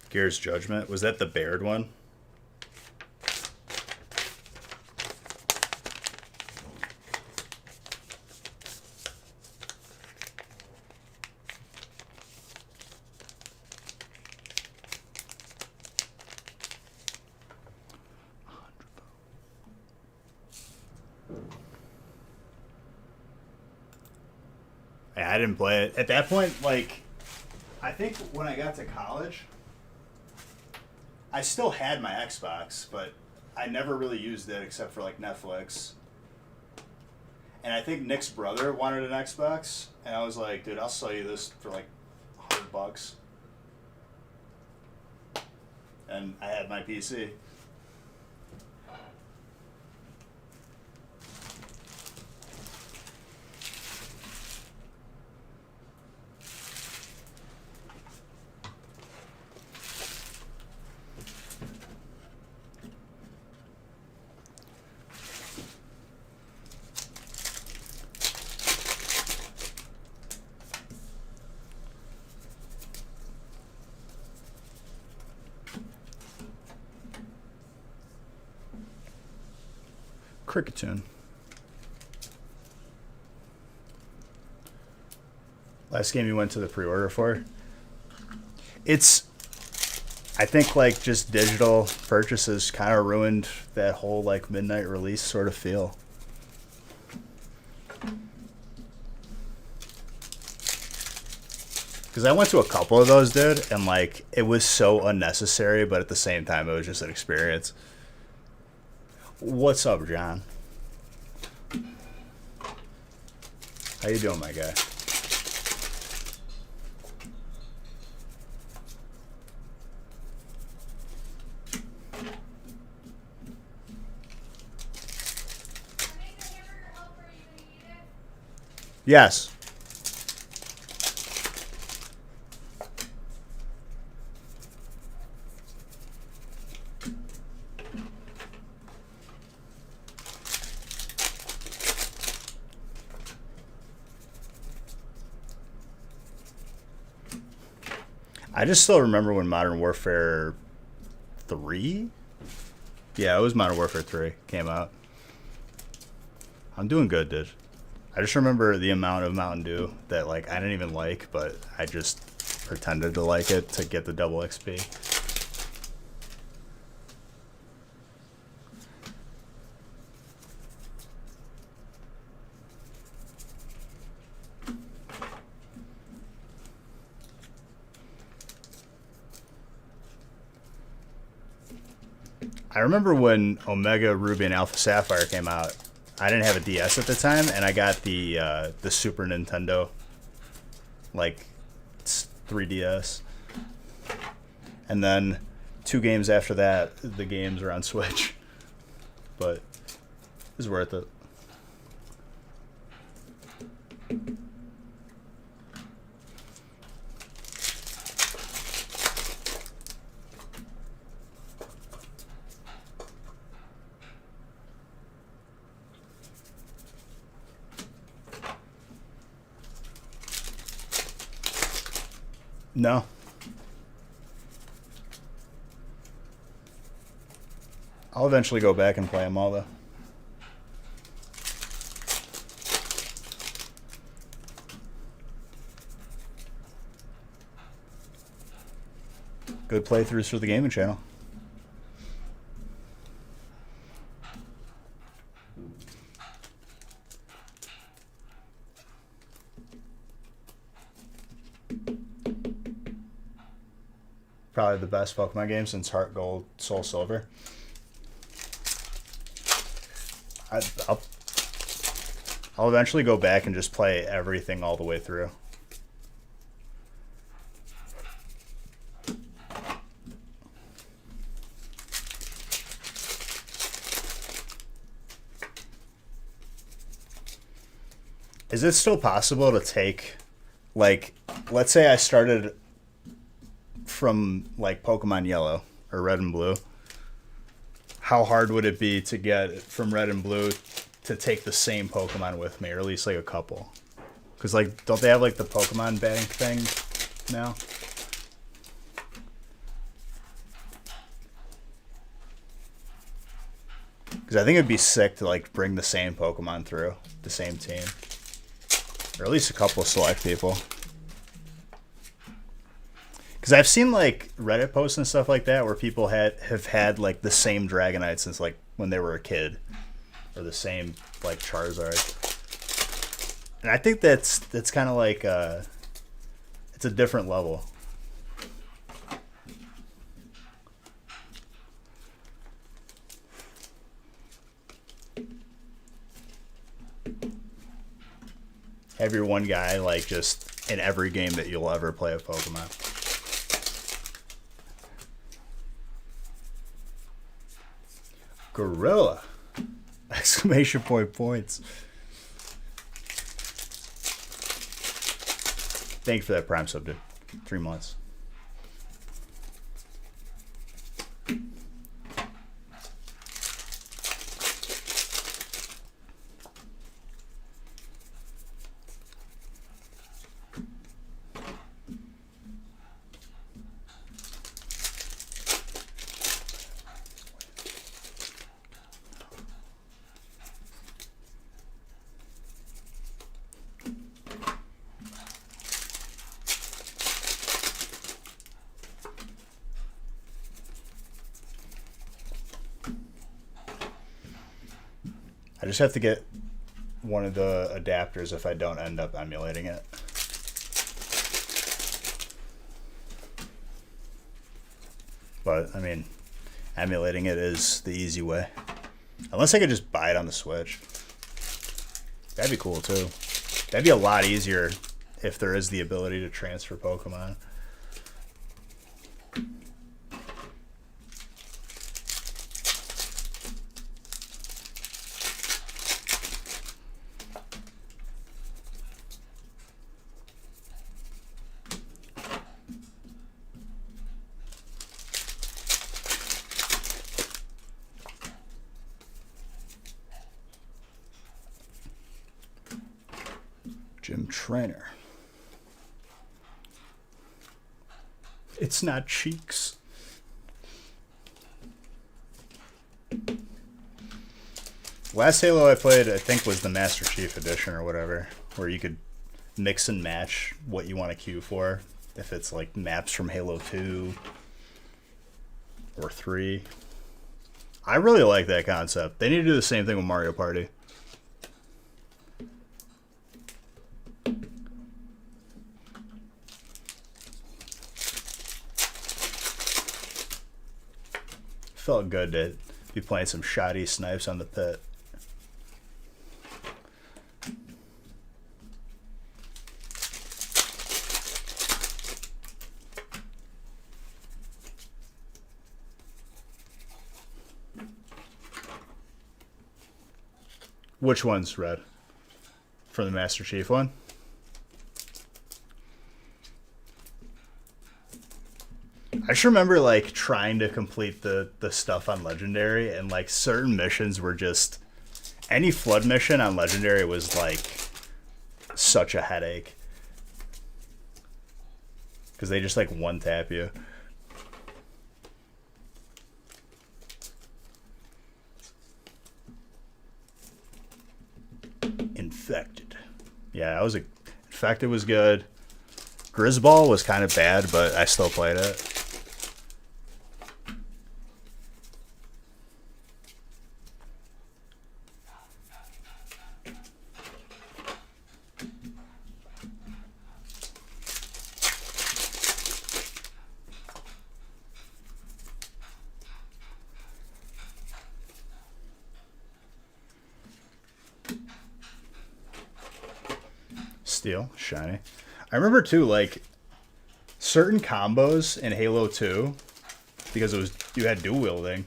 Gears Judgment, was that the Baird one? I didn't play it. At that point, like, I think when I got to college, I still had my Xbox, but I never really used it except for, like, Netflix. And I think Nick's brother wanted an Xbox, and I was like, dude, I'll sell you this for, like, $100. And I had my PC. Cricket tune. Last game you went to the pre-order for? It's, I think, like, just digital purchases kind of ruined that whole, like, midnight release sort of feel. Because I went to a couple of those, dude, and, like, it was so unnecessary, but at the same time, it was just an experience. What's up, John? How you doing, my guy? Yes. I just still remember when Modern Warfare 3? Yeah, it was Modern Warfare 3 came out. I'm doing good, dude. I just remember the amount of Mountain Dew that, like, I didn't even like, but I just pretended to like it to get the double XP. I remember when Omega Ruby and Alpha Sapphire came out. I didn't have a DS at the time, and I got the Super Nintendo, like, 3DS. And then 2 games after that, the games were on Switch. But it was worth it. No. I'll eventually go back and play them all, though. Good playthroughs for the gaming channel. Probably the best Pokemon game since Heart Gold, Soul Silver. I'll eventually go back and just play everything all the way through. Is it still possible to take, like, let's say I started from, like, Pokemon Yellow or Red and Blue, how hard would it be to get from Red and Blue to take the same Pokemon with me, or at least, like, a couple? Because, like, don't they have, like, the Pokemon bank thing now? Because I think it'd be sick to, like, bring the same Pokemon through, the same team. Or at least a couple of select people. Because I've seen, like, Reddit posts and stuff like that where people have had, like, the same Dragonite since, like, when they were a kid. Or the same, like, Charizard. And I think that's kind of like it's a different level. Have your one guy like just in every game that you'll ever play of Pokemon. Gorilla! Exclamation point points. Thank you for that Prime sub, dude. 3 months. I just have to get one of the adapters if I don't end up emulating it. But, I mean, emulating it is the easy way. Unless I could just buy it on the Switch. That'd be cool, too. That'd be a lot easier if there is the ability to transfer Pokemon. Gym trainer. It's not cheeks. Last Halo I played, I think, was the Master Chief Edition or whatever, where you could mix and match what you want to queue for. If it's like maps from Halo 2 or 3. I really like that concept. They need to do the same thing with Mario Party. Felt good to be playing some shoddy snipes on the pit. Which one's red? For the Master Chief one? I just remember like trying to complete the stuff on Legendary, and like certain missions were just, any flood mission on Legendary was like such a headache because they just like one tap you. Infected. Yeah, Infected was good. Grizzball was kind of bad, but I still played it. Steel, shiny. I remember too, like certain combos in Halo 2, because you had dual wielding.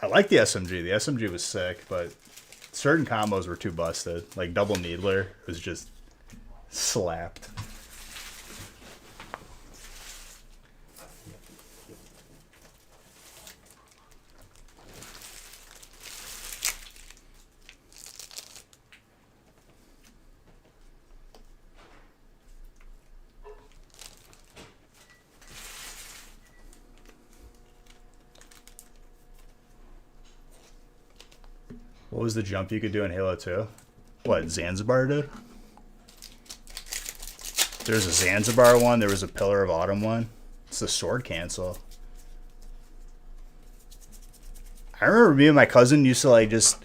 I like the SMG. The SMG was sick, but certain combos were too busted. Like double needler was just slapped. What was the jump you could do in Halo 2? What, Zanzibar did? There was a Zanzibar one. There was a Pillar of Autumn one. It's the sword cancel. I remember me and my cousin used to like just...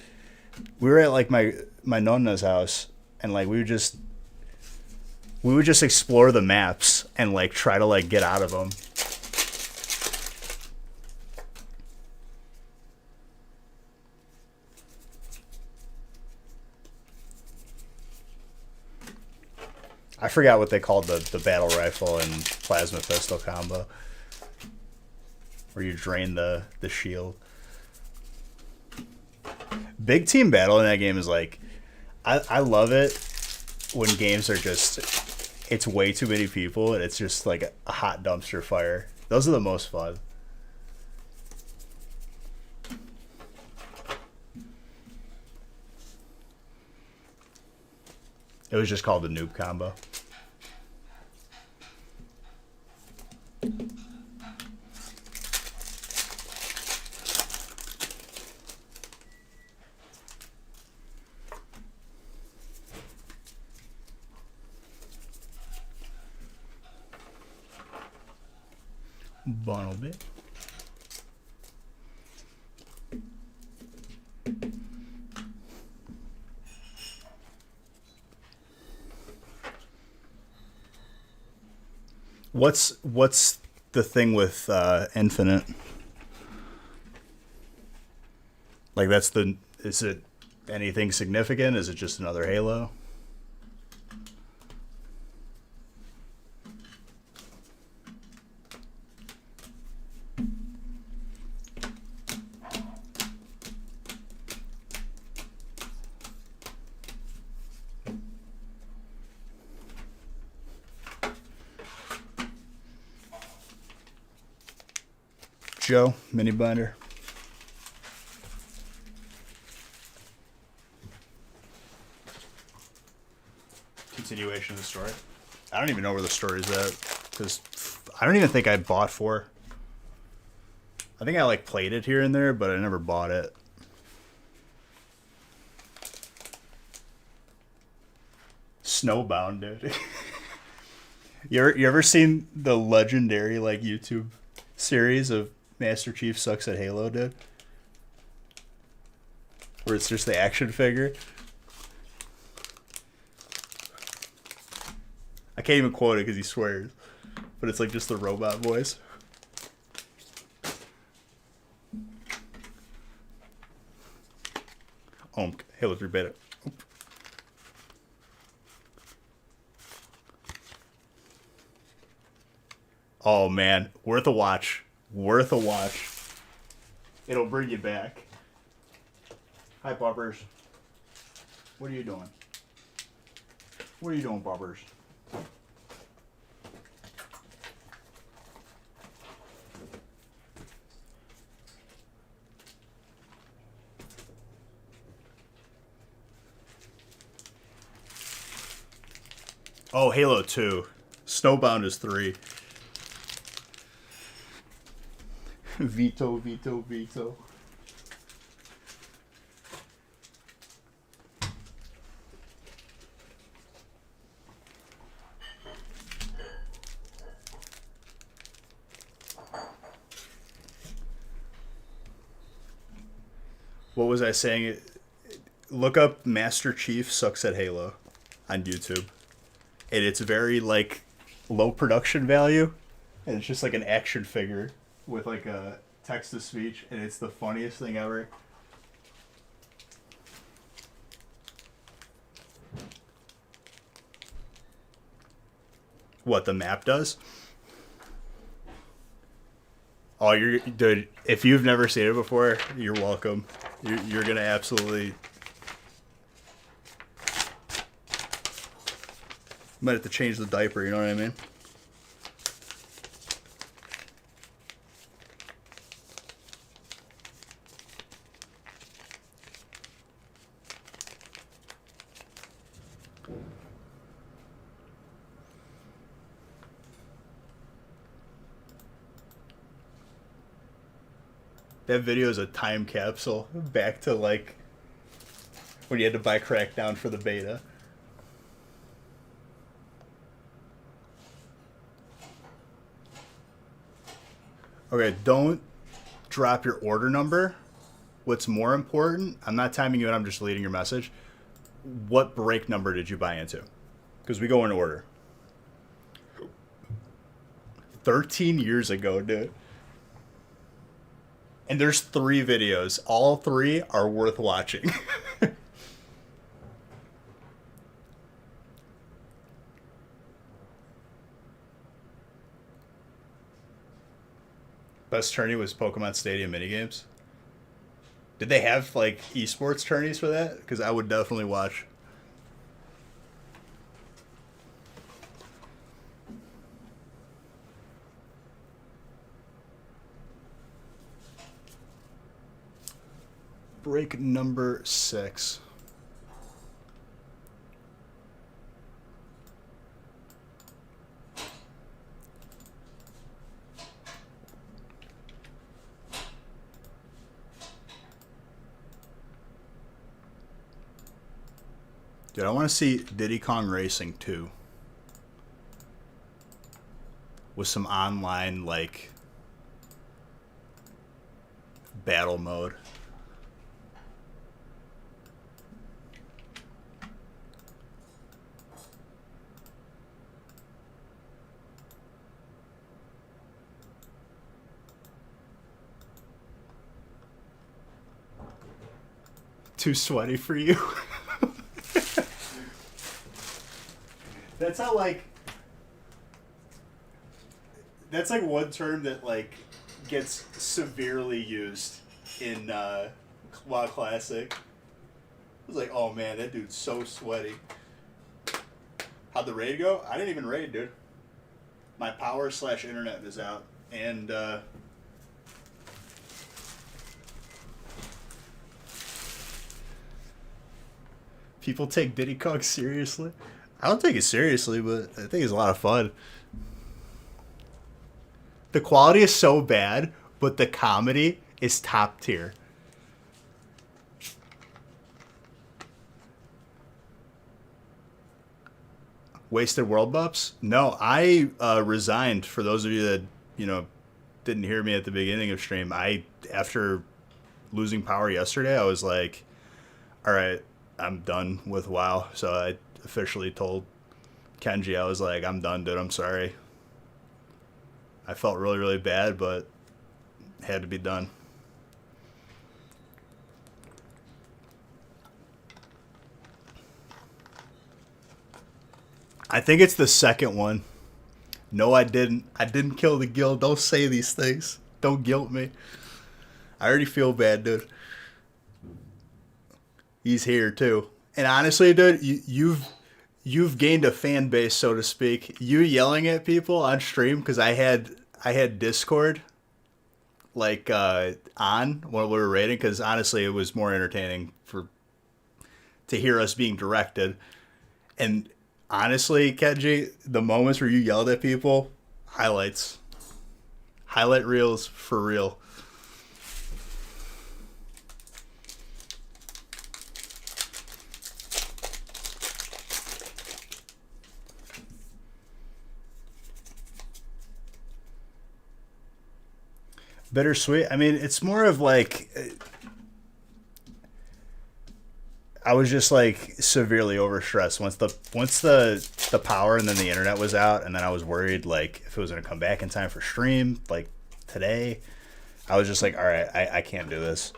We were at like my nonna's house, and like we would just explore the maps and like try to like get out of them. I forgot what they called the battle rifle and plasma pistol combo, where you drain the shield. Big team battle in that game is like, I love it when games are just, it's way too many people and it's just like a hot dumpster fire. Those are the most fun. It was just called the noob combo. Bonnell. What's the thing with Infinite? Like is it anything significant? Is it just another Halo? Joe, mini binder. Continuation of the story. I don't even know where the story's at, because I don't even think I bought 4. I think I like played it here and there, but I never bought it. Snowbound, dude. You ever seen the legendary like YouTube series of Master Chief Sucks at Halo, dude? Where it's just the action figure. I can't even quote it because he swears, but it's like just the robot voice. Halo 3 beta. Oh man, worth a watch. Worth a watch. It'll bring you back. Hi, Bubbers. What are you doing? What are you doing, Bubbers? Oh, Halo 2. Snowbound is 3. Veto. What was I saying? Look up Master Chief Sucks at Halo on YouTube. And it's very, like, low production value. And it's just like an action figure with, like, a text-to-speech. And it's the funniest thing ever. What the map does? Oh, dude, if you've never seen it before, you're welcome. You're going to absolutely... Might have to change the diaper, you know what I mean? That video is a time capsule back to, like, when you had to buy Crackdown for the beta. Okay, don't drop your order number. What's more important, I'm not timing you and I'm just deleting your message. what break number did you buy into? Because we go in order. 13 years ago, dude. And there's 3 videos. All 3 are worth watching. Best tourney was Pokemon Stadium minigames. Did they have like esports tourneys for that? Because I would definitely watch. Break number 6. Dude, I want to see Diddy Kong Racing 2 with some online, like, battle mode. Too sweaty for you? That's how, like, that's like one term that like gets severely used in WoW Classic. I was like, oh man, that dude's so sweaty. How'd the raid go? I didn't even raid, dude. My power/internet is out, and people take Diddy Kong seriously. I don't take it seriously, but I think it's a lot of fun. The quality is so bad, but the comedy is top tier. Wasted world buffs? No, I resigned. For those of you that didn't hear me at the beginning of stream, after losing power yesterday, I was like, all right, I'm done with WoW. So I officially told Kenji, I was like, I'm done, dude. I'm sorry. I felt really, really bad, but it had to be done. I think it's the second one. No, I didn't. I didn't kill the guild. Don't say these things. Don't guilt me. I already feel bad, dude. He's here too. And honestly, dude, you've gained a fan base, so to speak. You yelling at people on stream, because I had Discord like on when we were raiding, because honestly, it was more entertaining to hear us being directed. And honestly, Kenji, the moments where you yelled at people, highlight reels for real. Bittersweet. I mean, it's more of like, I was just like severely overstressed once the power and then the internet was out, and then I was worried like if it was gonna come back in time for stream like today. I was just like, all right, I can't do this.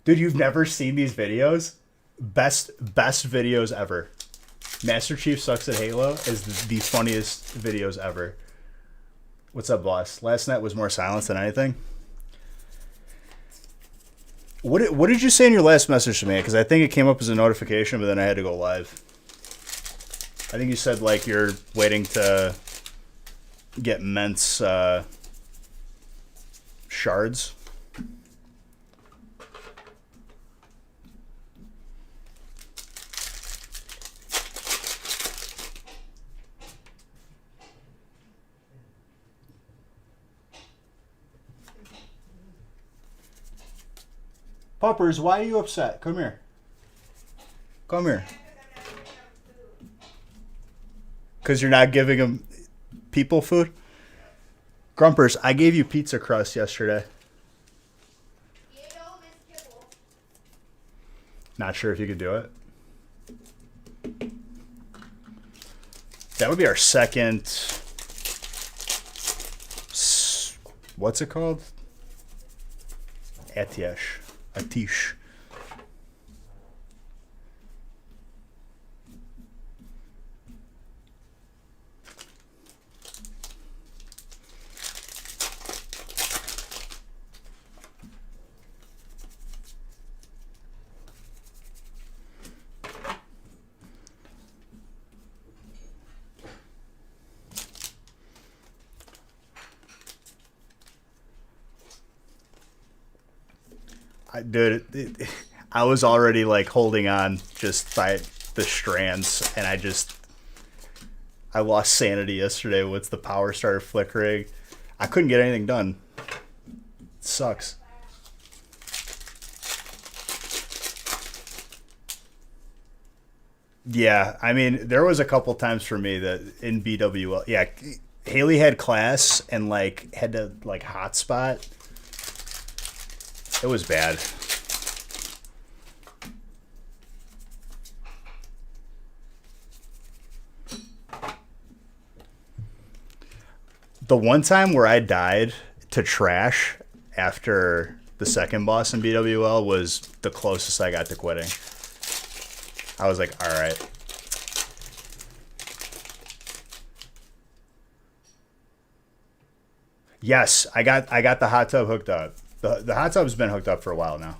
Dude, you've never seen these videos? Best videos ever. Master Chief Sucks at Halo is the funniest videos ever. What's up, boss? Last night was more silence than anything. What did you say in your last message to me? Because I think it came up as a notification, but then I had to go live. I think you said like you're waiting to get Ment's shards. Puppers, why are you upset? Come here. Come here. Because you're not giving them people food? Grumpers, I gave you pizza crust yesterday. You don't Not sure if you could do it. That would be our second. What's it called? Atish. Atish. Dude, I was already like holding on just by the strands, and I lost sanity yesterday once the power started flickering. I couldn't get anything done. It sucks. Yeah, I mean, there was a couple times for me that in BWL, yeah, Haley had class and like had to like hotspot. It was bad. The one time where I died to trash after the second boss in BWL was the closest I got to quitting. I was like, all right. Yes, I got the hot tub hooked up. The hot tub's been hooked up for a while now.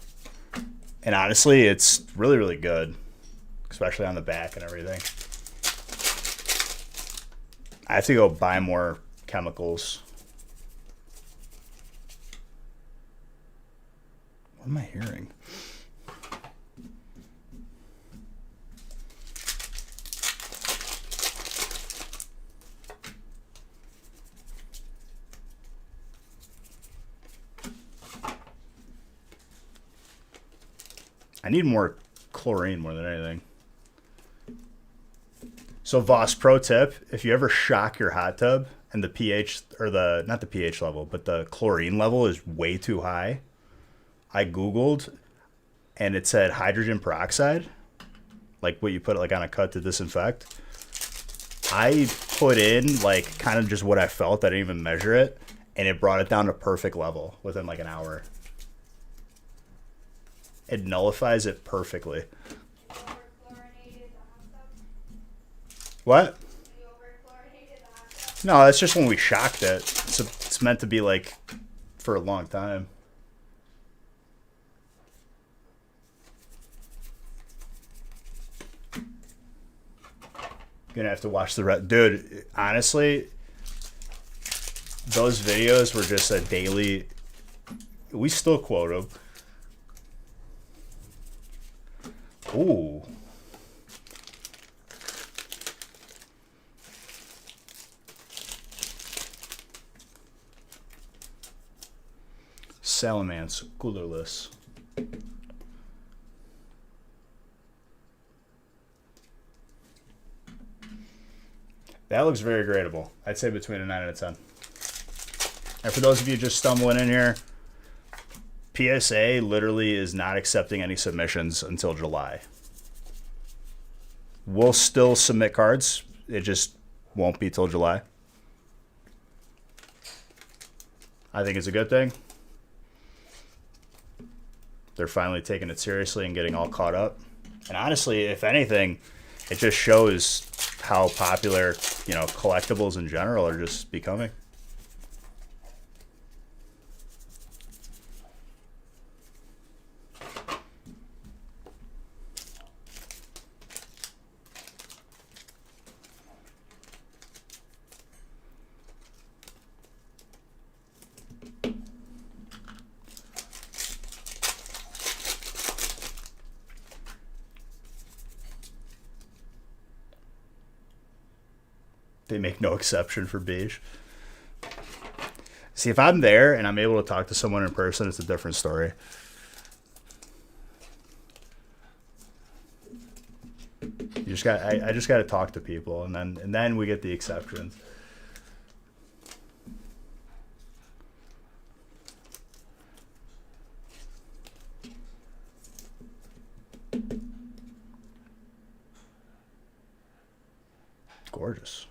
And honestly, it's really, really good. Especially on the back and everything. I have to go buy more chemicals. What am I hearing? I need more chlorine more than anything. So Voss, pro tip, if you ever shock your hot tub and the pH, or the, not the pH level, but the chlorine level is way too high, I Googled and it said hydrogen peroxide, like what you put like on a cut to disinfect. I put in like kind of just what I felt. I didn't even measure it, and it brought it down to perfect level within like an hour. It nullifies it perfectly. What? No, that's just when we shocked it. It's meant to be like for a long time. Gonna have to watch the rest. Dude, honestly, those videos were just a daily. We still quote them. Ooh. Salamance, coolerless. That looks very gradable. I'd say between a 9 and a 10. And for those of you just stumbling in here, PSA literally is not accepting any submissions until July. We'll still submit cards. It just won't be till July. I think it's a good thing. They're finally taking it seriously and getting all caught up. And honestly, if anything, it just shows how popular, you know, collectibles in general are just becoming. They make no exception for beige. See, if I'm there and I'm able to talk to someone in person, it's a different story. You just got, I just got to talk to people, and then we get the exceptions. gorgeous.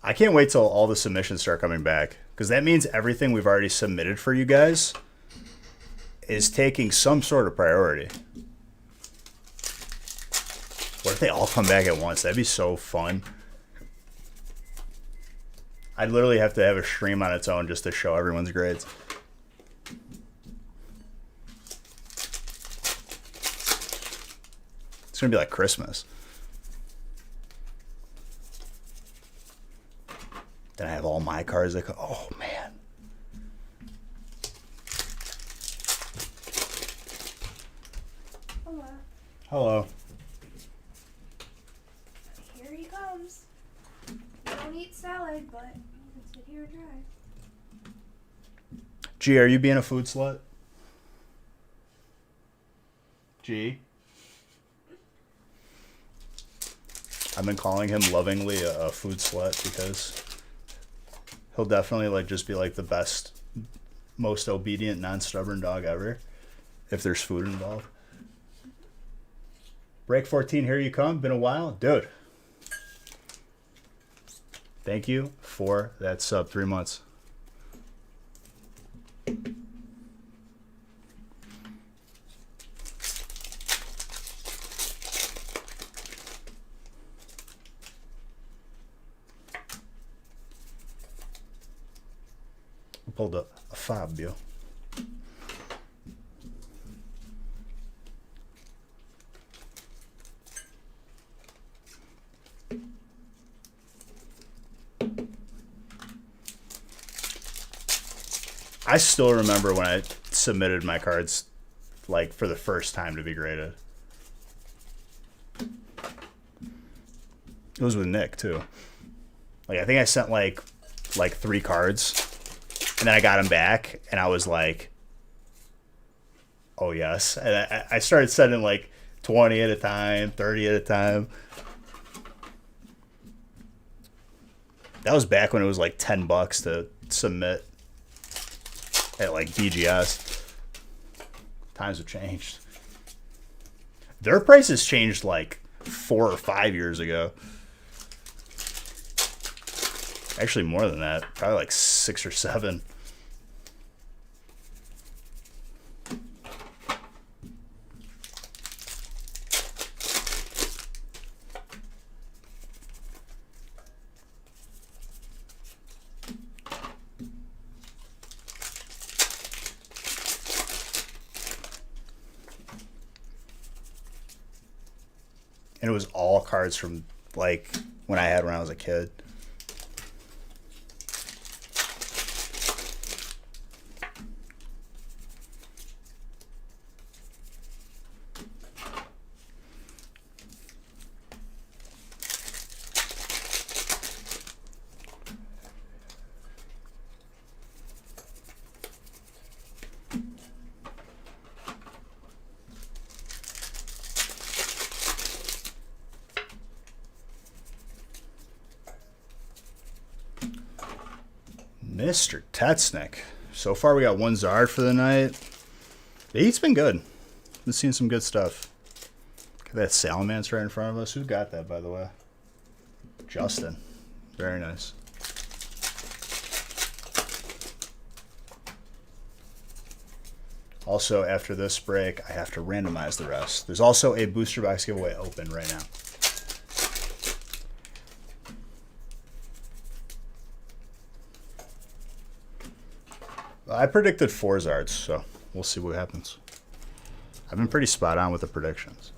I can't wait till all the submissions start coming back, because that means everything we've already submitted for you guys is taking some sort of priority. What if they all come back at once? That'd be so fun. I'd literally have to have a stream on its own just to show everyone's grades. It's gonna be like Christmas. Then I have all my cards that go, oh man. Hello. Hello. Here he comes. You don't eat salad, but you can sit here and try. G, are you being a food slut? G? I've been calling him lovingly a food slut because he'll definitely like just be like the best, most obedient, non-stubborn dog ever if there's food involved. Break 14, here you come. Been a while. Dude. Thank you for that sub. 3 months. I pulled a Fabio. I still remember when I submitted my cards, like, for the first time to be graded. It was with Nick, too. Like, I think I sent, like 3 cards, and then I got them back, and I was like, oh, yes. And I started sending, like, 20 at a time, 30 at a time. That was back when it was, like, $10 to submit at like BGS. Times have changed. Their prices changed like 4 or 5 years ago. Actually more than that. Probably like 6 or 7. And it was all cards from like when I was a kid. Mr. Tetsnick. So far we got 1 Zard for the night. The heat's been good. Been seeing some good stuff. Got that Salamence right in front of us. Who got that, by the way? Justin. Very nice. Also, after this break, I have to randomize the rest. There's also a booster box giveaway open right now. I predicted 4 Zards, so we'll see what happens. I've been pretty spot on with the predictions.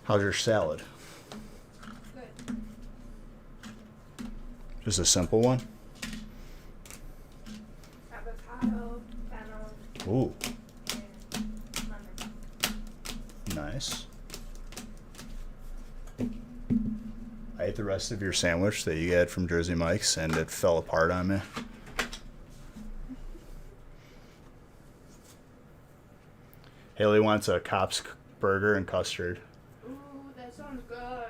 How's your salad? Just a simple one? Avocado, fennel, Ooh, and lemon. nice. I ate the rest of your sandwich that you had from Jersey Mike's, and it fell apart on me. Haley wants a Cop's burger and custard. Ooh, that sounds good.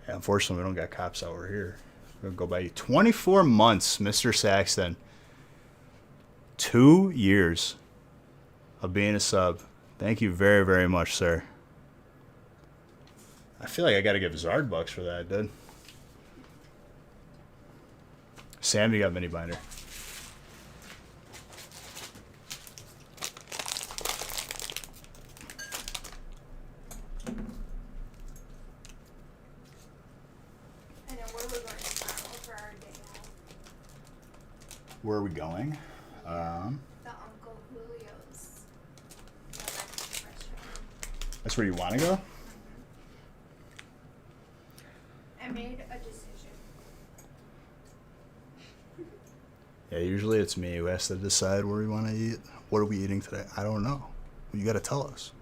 Yeah, unfortunately, we don't got Cops over here. We'll go by 24 months, Mr. Saxton. 2 years of being a sub. Thank you very, very much, sir. I feel like I got to give Zard bucks for that, dude. Sam, you got mini binder. I know where we're going tomorrow for our day out. Where are we going? The Uncle Julio's Mexican restaurant. That's where you want to go? I made a decision. Yeah, usually it's me who has to decide where we want to eat. What are we eating today? I don't know. You got to tell us.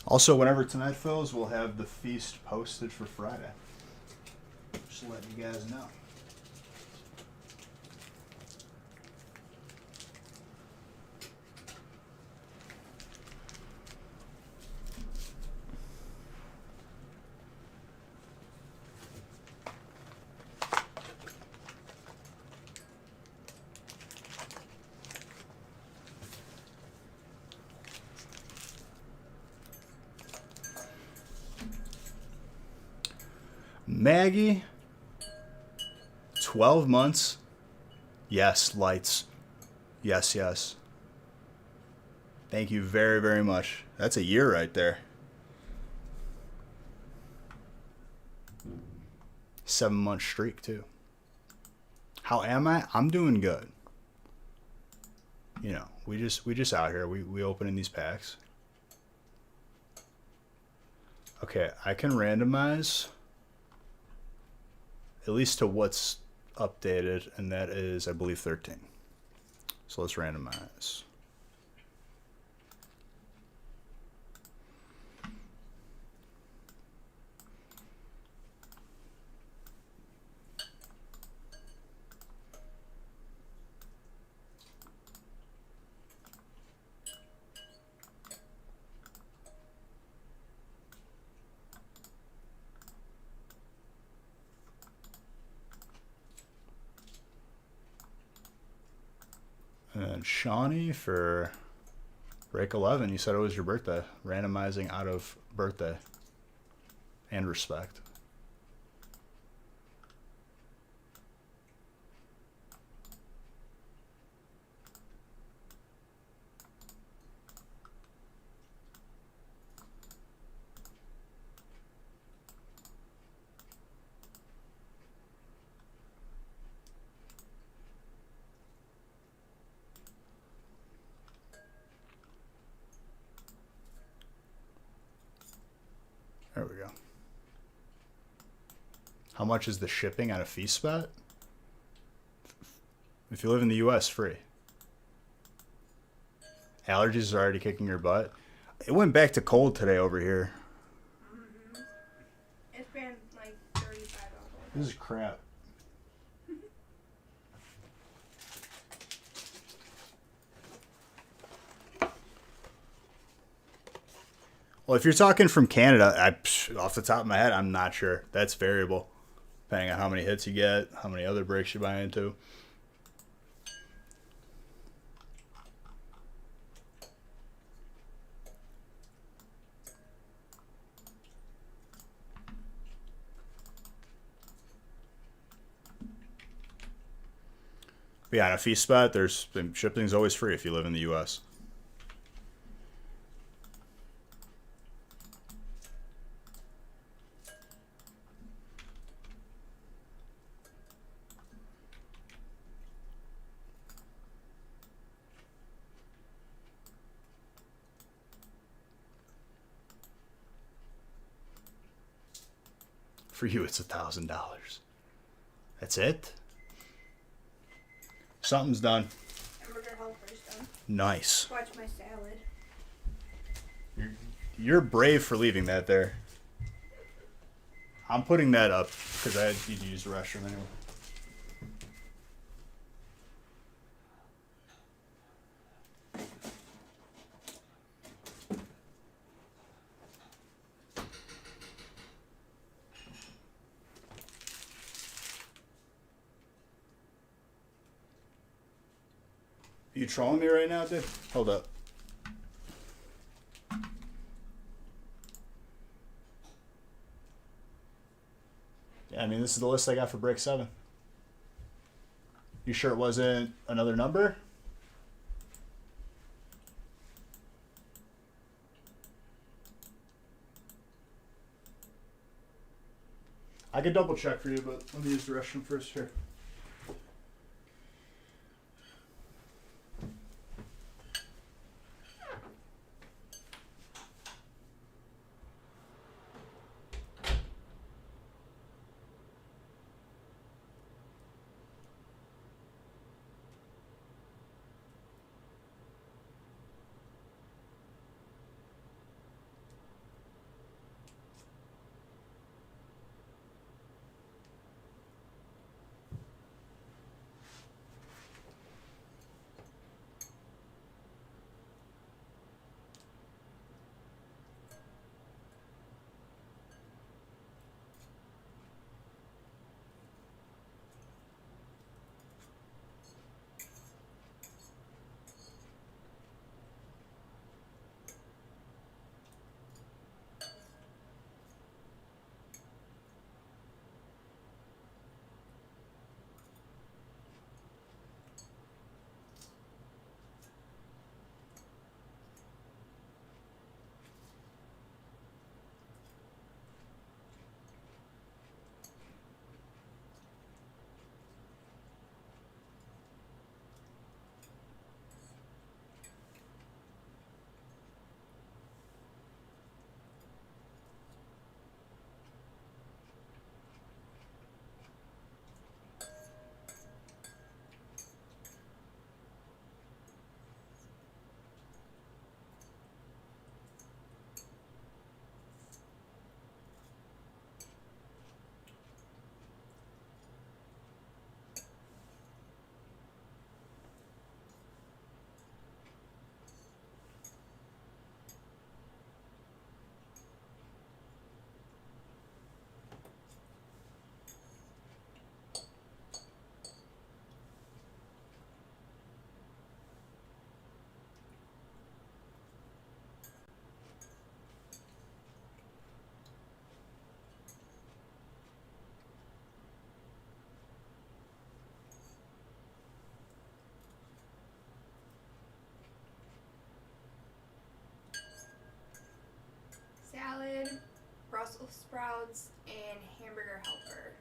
Also, whenever tonight fills, we'll have the feast posted for Friday. Just letting you guys know. Maggie, 12 months. Yes, lights. Yes, yes. Thank you very, very much. That's a year right there. 7-month streak, too. How am I? I'm doing good. You know, we just out here. We opening these packs. Okay, I can randomize at least to what's updated, and that is, I believe, 13. So let's randomize. And Shawnee for break 11, you said it was your birthday. Randomizing out of birthday and respect. There we go. How much is the shipping on a feast spot? If you live in the U.S., free. Allergies are already kicking your butt. It went back to cold today over here. Mm-hmm. It's been like 35 all day. This is crap. Well, if you're talking from Canada, off the top of my head, I'm not sure. That's variable, depending on how many hits you get, how many other breaks you buy into. But yeah, on a feast spot, shipping's always free if you live in the U.S. For you, it's $1,000. That's it? Something's done. Hamburger helper's done. Nice. Watch my salad. You're brave for leaving that there. I'm putting that up because I need to use the restroom anyway. You trolling me right now, dude? Hold up. Yeah, I mean, this is the list I got for break 7. You sure it wasn't another number? I could double check for you, but let me use the restroom first here. Salad, Brussels sprouts, and hamburger helper.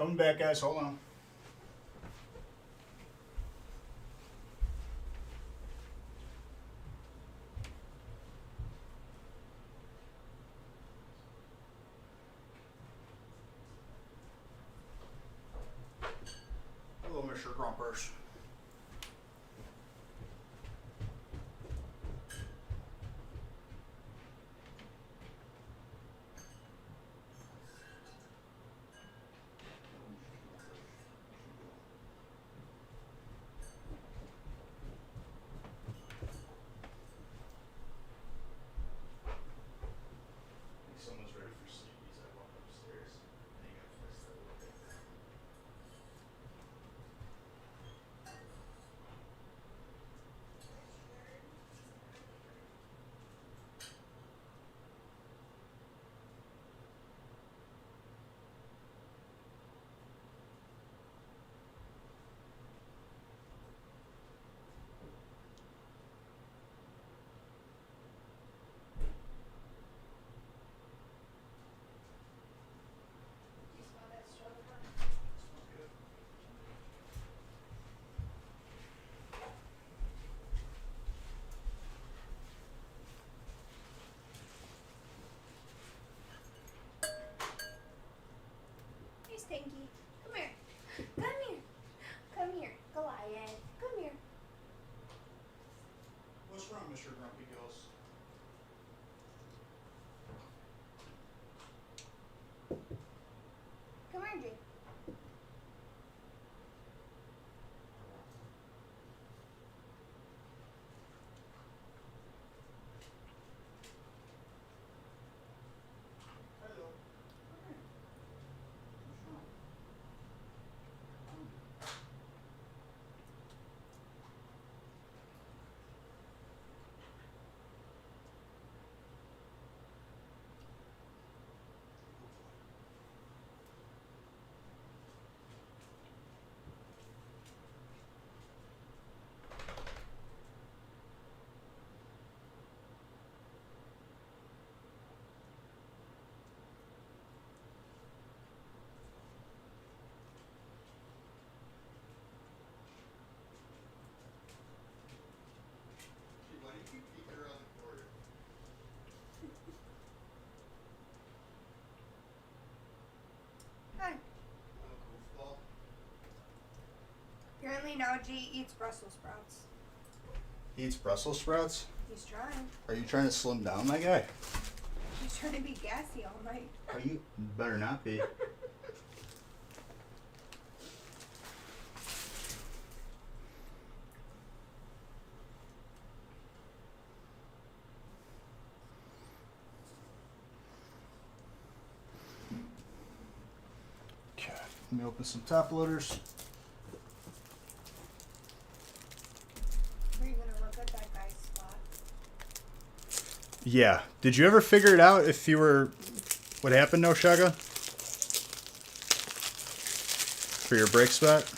Coming back, guys. Hold on. Hello, Mr. Grumpers. Someone's ready for sleepies. I walk upstairs. Hang out for this little bit. You smell that stroganoff? Smells good. Hey, Stinky. Come here. Come here. Come here. Goliath. Come here. What's wrong, Mr. Grumpy Gills? Come here, Jake. Hello. Why do you keep peeking around the corner? Hi. Little goofball. Apparently now Jay eats Brussels sprouts. He eats Brussels sprouts? He's trying. Are you trying to slim down, my guy? He's trying to be gassy all night. Are you? Better not be. Okay, let me open some top loaders. Are you gonna look at that guy's spot? Yeah. Did you ever figure it out if you were... What happened, No Shaga? For your brake spot?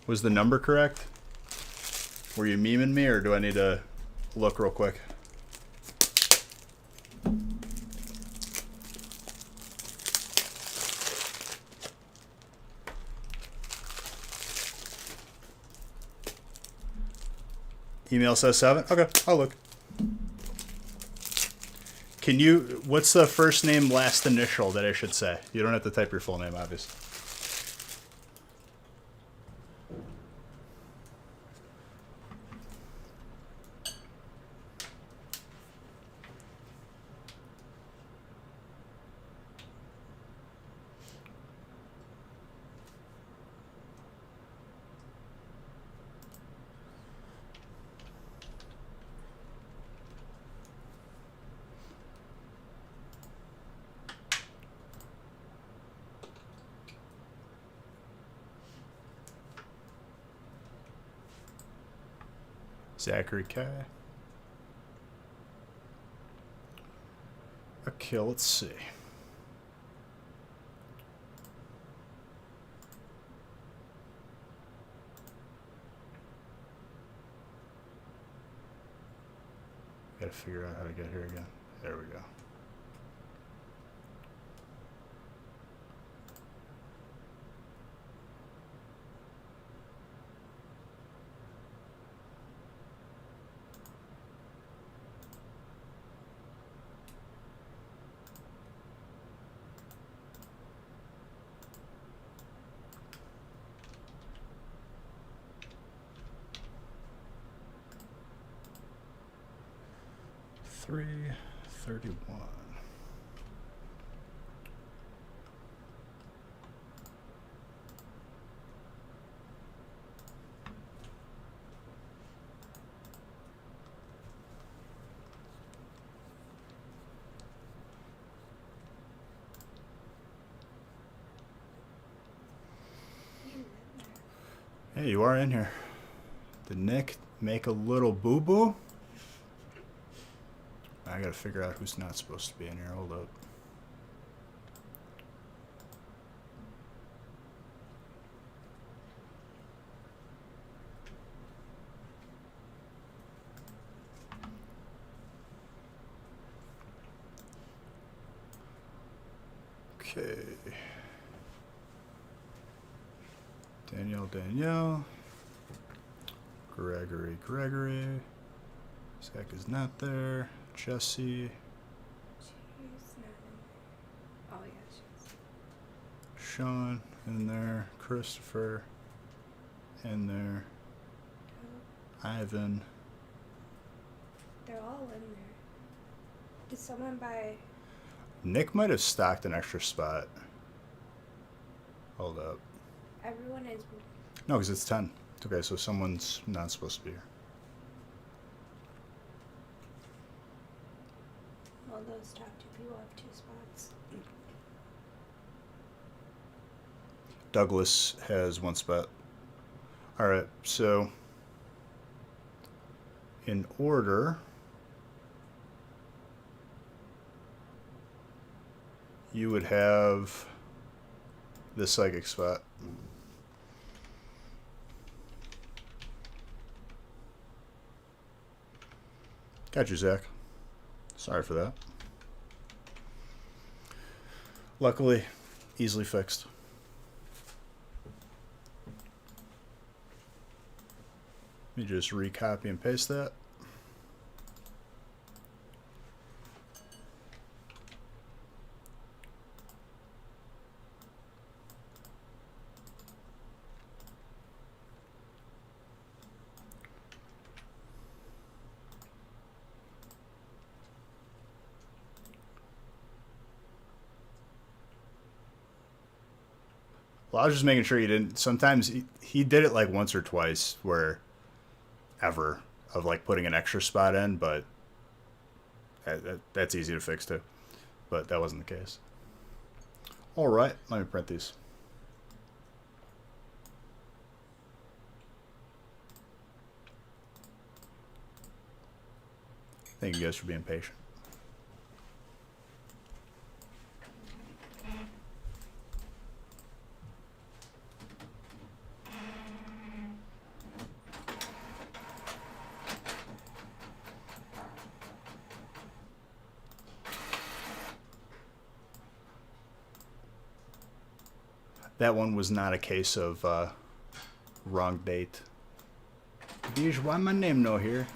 Was the number correct? Were you memeing me, or do I need to look real quick? Email says 7? Okay, I'll look. Can you... What's the first name, last initial that I should say? You don't have to type your full name, obviously. Zachary K. Okay, let's see. Gotta figure out how to get here again. There we go. 331. Hey, you are in here. Did Nick make a little boo-boo? I gotta figure out who's not supposed to be in here. Hold up. Okay. Danielle. Gregory. Zach is not there. Jesse. She's not in there. Oh, yeah, she is. Sean in there. Christopher in there. Oh, Ivan. they're all in there. Did someone buy... Nick might have stocked an extra spot. Hold up. Everyone is... No, because it's 10. Okay, so someone's not supposed to be here. Well, those top two people have 2 spots. Douglas has 1 spot. Alright, so in order, you would have the psychic spot. Got you, Zach. Sorry for that. Luckily, easily fixed. Let me just recopy and paste that. Well, I was just making sure you didn't. Sometimes he did it like once or twice, where ever of like putting an extra spot in, but that's easy to fix too. But that wasn't the case. All right, let me print these. Thank you guys for being patient. That one was not a case of wrong date. Bijou, why my name no here?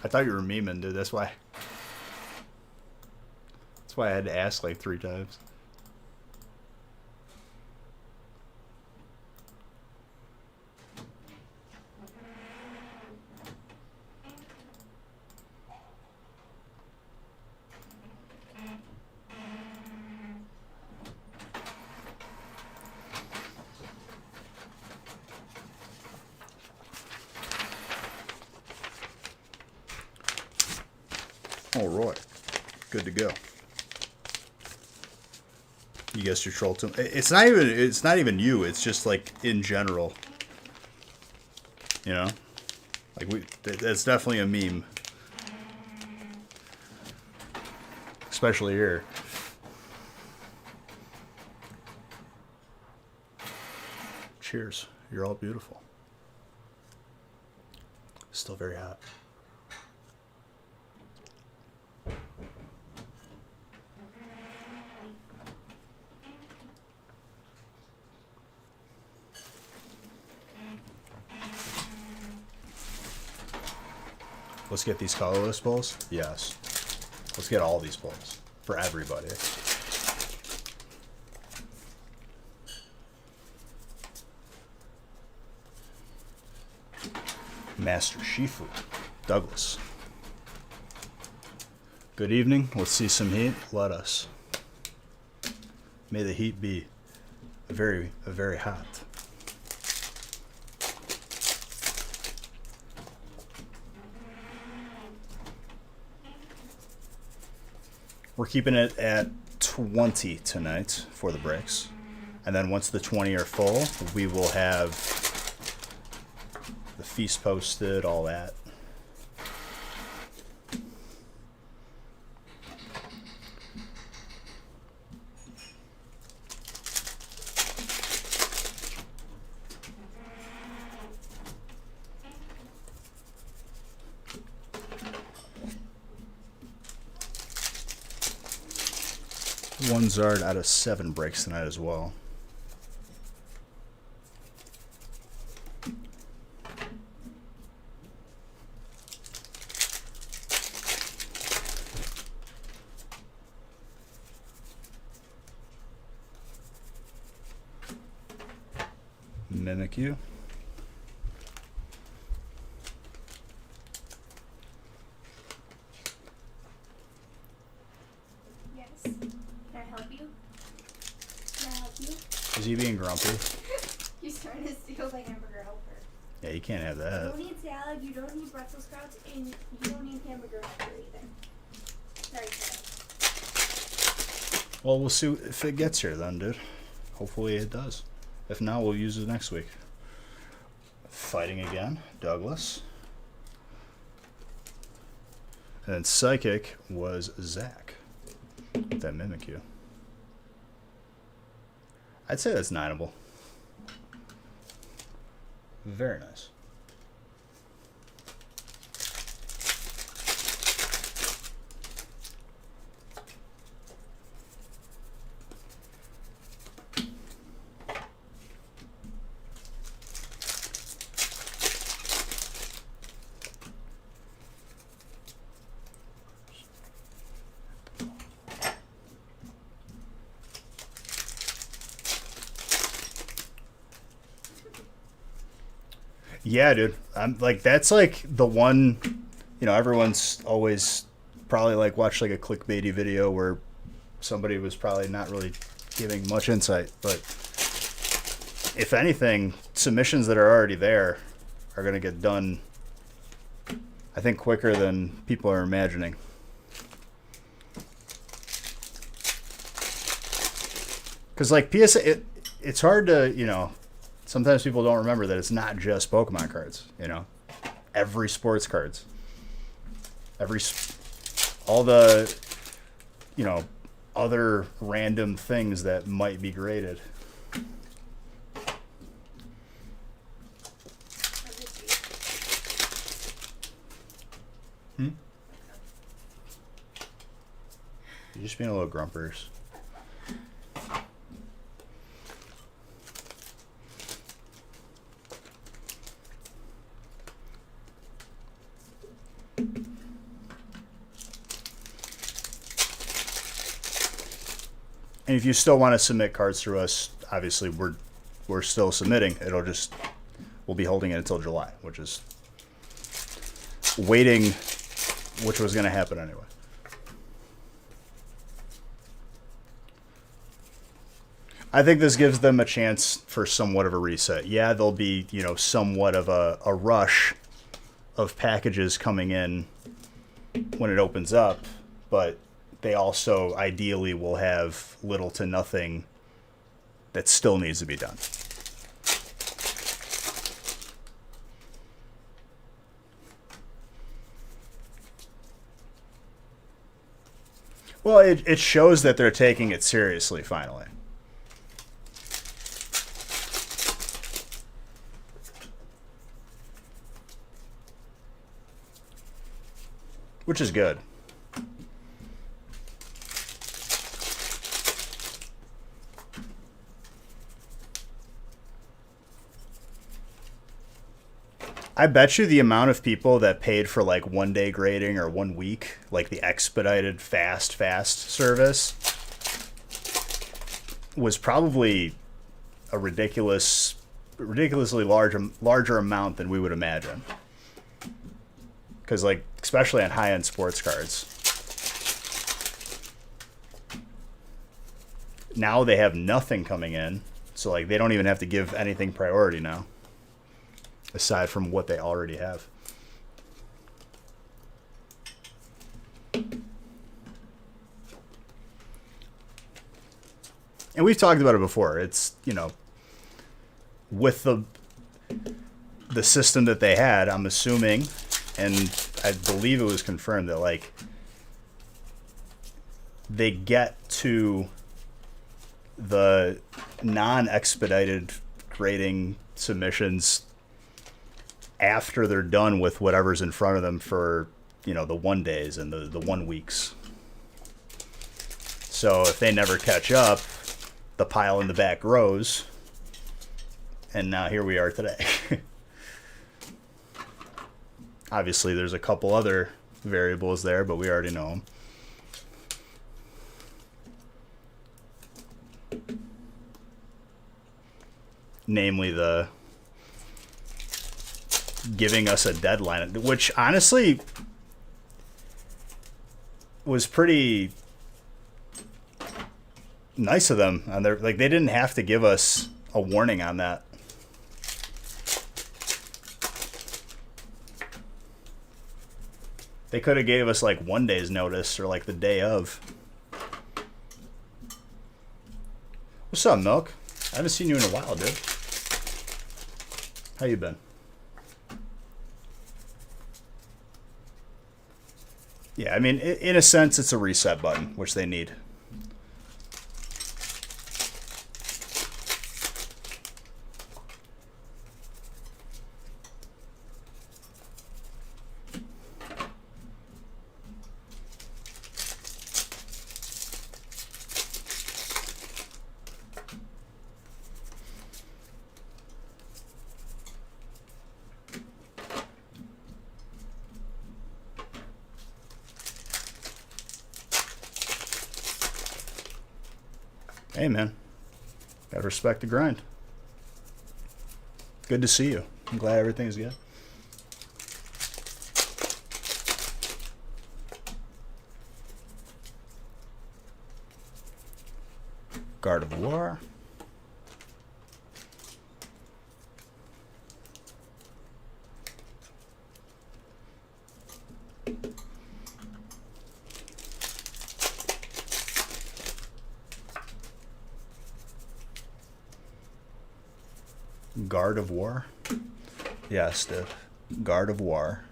I thought you were memeing, dude. That's why. That's why I had to ask like 3 times. All right, good to go. You guessed your troll too. It's not even you. It's just like in general. You know, like that's definitely a meme, especially here. Cheers. You're all beautiful. Still very hot. Let's get these colorless bowls. Yes. Let's get all these bowls for everybody. Master Shifu. Douglas. Good evening. Let's see some heat. Let us. May the heat be very hot. We're keeping it at 20 tonight for the breaks. And then once the 20 are full, we will have the feast posted, all that. One Zard out of 7 breaks tonight as well. Mimic you. Yes. Can I help you? Can I help you? Is he being grumpy? He's trying to steal the hamburger helper. Yeah, you can't have You that. don't need salad, you don't need Brussels sprouts, and you don't need hamburger helper either. Sorry, Sarah. Well, we'll see if it gets here then, dude. Hopefully it does. If not, we'll use it next week. Fighting again, Douglas. And then Psychic was Zach. That Mimic you. I'd say that's 9-able. Very nice. Yeah, dude. I'm like, that's like the one, you know, everyone's always probably like watched like a clickbaity video where somebody was probably not really giving much insight, but if anything, submissions that are already there are going to get done, I think, quicker than people are imagining. Because like PSA, it's hard to, you know, sometimes people don't remember that it's not just Pokemon cards, you know. Every sports cards. All the, you know, other random things that might be graded. You're just being a little grumpers. And if you still want to submit cards through us, obviously we're still submitting. We'll be holding it until July, which is waiting, which was going to happen anyway. I think this gives them a chance for somewhat of a reset. Yeah, there'll be, you know, somewhat of a rush of packages coming in when it opens up, but they also ideally will have little to nothing that still needs to be done. Well, it shows that they're taking it seriously, finally. Which is good. I bet you the amount of people that paid for like 1 day grading or 1 week, like the expedited fast service, was probably a ridiculously larger amount than we would imagine. Because like, especially on high-end sports cards. now they have nothing coming in. So, like, they don't even have to give anything priority now, aside from what they already have. And we've talked about it before. It's, you know, with the system that they had, I'm assuming, and I believe it was confirmed that, like, they get to the non-expedited grading submissions after they're done with whatever's in front of them for, you know, the 1 days and the 1 weeks. So if they never catch up, the pile in the back grows, and now here we are today. Obviously, there's a couple other variables there, but we already know them. Namely, the giving us a deadline, which honestly was pretty nice of them. And they're like, they didn't have to give us a warning on that. They could have gave us like 1 day's notice or like the day of. What's up, Milk? I haven't seen you in a while, dude. How you been? Yeah, I mean, in a sense, it's a reset button, which they need. Hey, man. Gotta respect the grind. Good to see you. I'm glad everything's good. Guard of War. Guard of War? Yes, the Guard of War.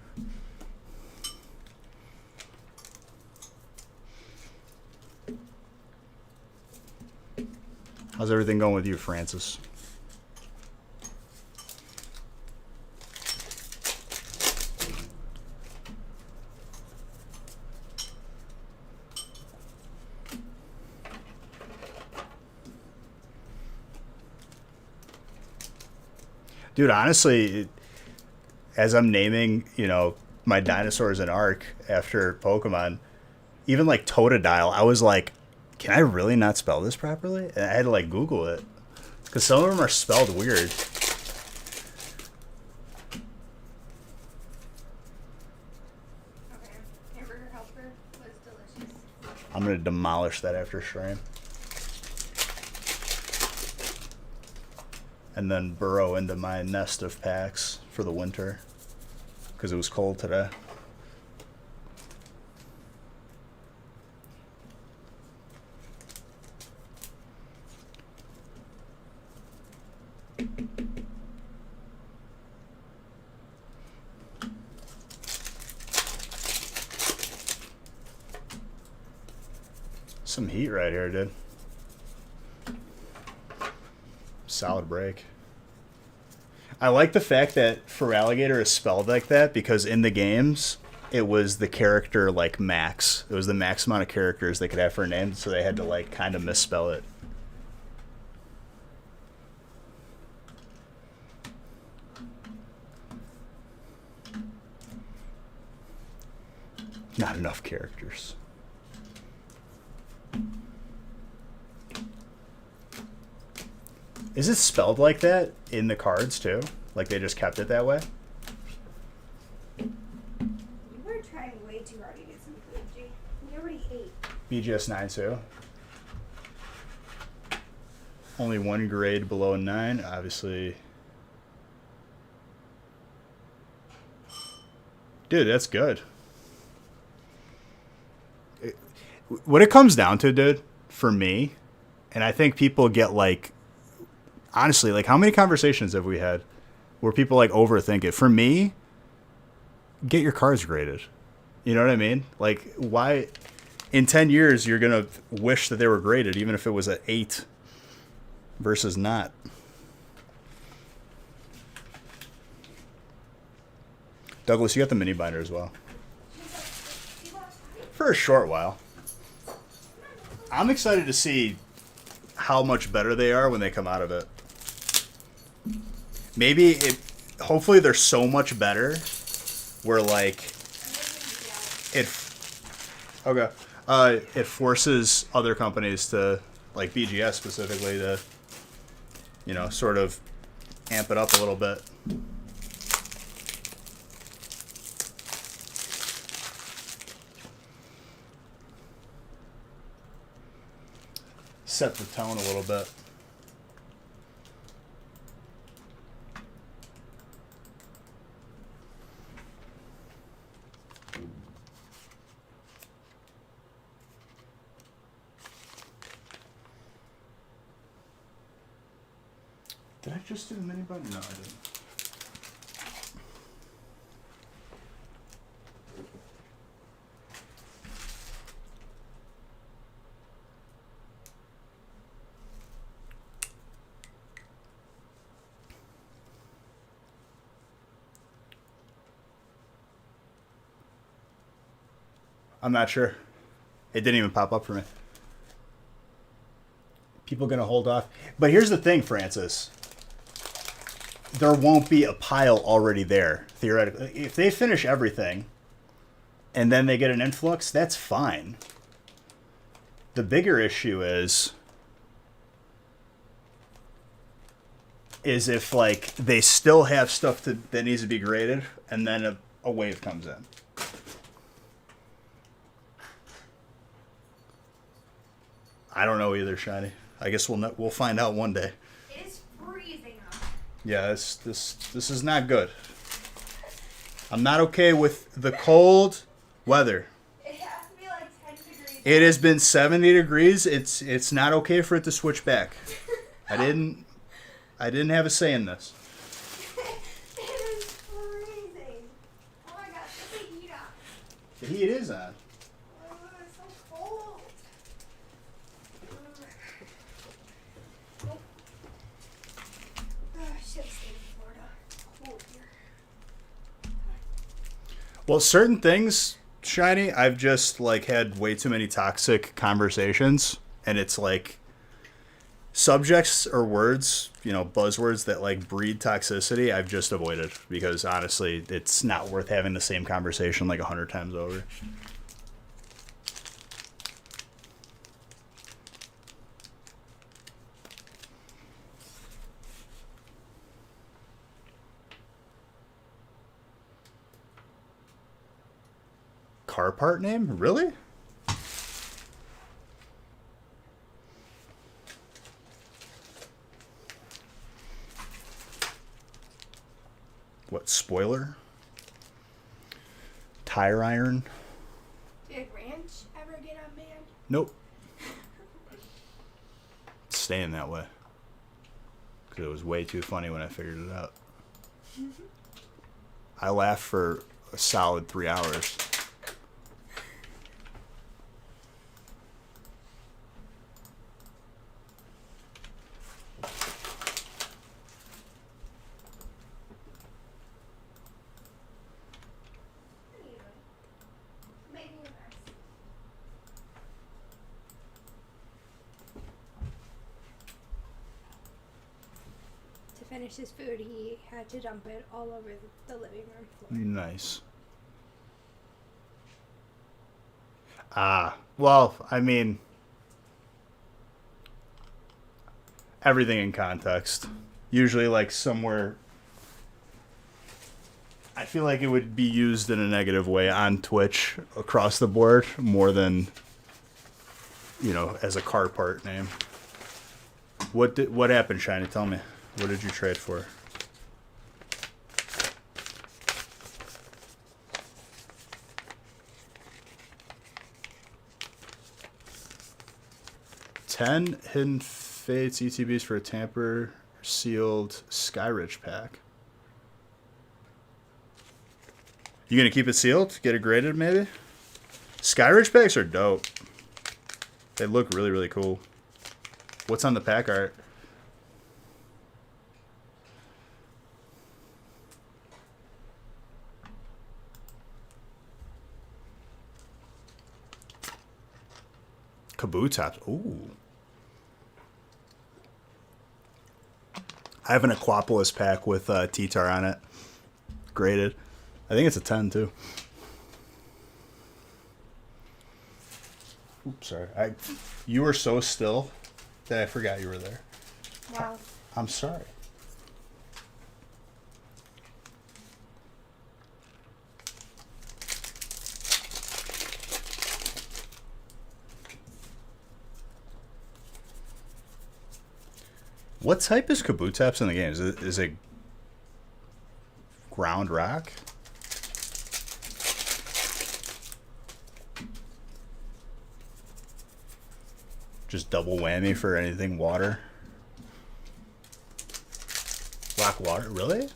How's everything going with you, Francis? Dude, honestly, as I'm naming, you know, my dinosaurs in Ark after Pokemon, even like Totodile, I was like, can I really not spell this properly? And I had to like Google it, because some of them are spelled weird. Okay, hamburger helper was delicious. I'm going to demolish that after stream. And then burrow into my nest of packs for the winter, because it was cold today. Some heat right here, dude. Solid break. I like the fact that Feraligatr is spelled like that, because in the games it was the character like max. It was the max amount of characters they could have for a name, so they had to like kind of misspell it. Not enough characters. Is it spelled like that in the cards too? Like they just kept it that way? You were trying way too hard to get some food, G. You already ate. BGS 9 too. Only one grade below 9, obviously. Dude, that's good. What it comes down to, dude, for me, and I think people get like, honestly, like how many conversations have we had where people like overthink it? For me, get your cars graded. You know what I mean? Like, why in 10 years you're going to wish that they were graded, even if it was an 8 versus not. Douglas, you got the mini binder as well. For a short while. I'm excited to see how much better they are when they come out of it. Hopefully they're so much better where like it forces other companies to, like BGS specifically, to, you know, sort of amp it up a little bit. Set the tone a little bit. Did I just do the mini button? No, I didn't. I'm not sure. It didn't even pop up for me. People gonna hold off. But here's the thing, Francis. There won't be a pile already there, theoretically. If they finish everything and then they get an influx, that's fine. The bigger issue is if like they still have stuff that needs to be graded and then a wave comes in. I don't know either, Shiny. I guess we'll find out one day. It is freezing out. Yeah, this is not good. I'm not okay with the cold weather. It has to be like 10 degrees. It has been 70 degrees. It's not okay for it to switch back. I didn't have a say in this. It is freezing. Oh my gosh, put the heat on. The heat is on. Oh, it's so cold. Oh, I should have stayed in Florida. Cold here. Well, certain things, Shiny, I've just like had way too many toxic conversations, and it's like subjects or words, you know, buzzwords that like breed toxicity, I've just avoided because honestly, it's not worth having the same conversation like 100 times over. Car part name? Really? What, spoiler? Tire iron? Did Ranch ever get unbanned? Nope. It's staying that way. Because it was way too funny when I figured it out. I laughed for a solid 3 hours. Making a mess. To finish his food, he had to dump it all over the living room floor. Nice. Well, I mean, everything in context. Usually, like, somewhere, I feel like it would be used in a negative way on Twitch across the board more than, you know, as a car part name. What happened, Shiny? Tell me. What did you trade for? Ten Hidden Fates ETBs for a tamper sealed Skyrich pack. You gonna keep it sealed? Get it graded maybe? Skyrich packs are dope. They look really, really cool. What's on the pack art? Kabutops. Ooh. I have an Aquapolis pack with T-Tar on it. Graded. I think it's a 10 too. Oops, sorry. You were so still that I forgot you were there. Wow. I'm sorry. What type is Kabutops in the game? Is it ground rock? Just double whammy for anything water. Rock water, really?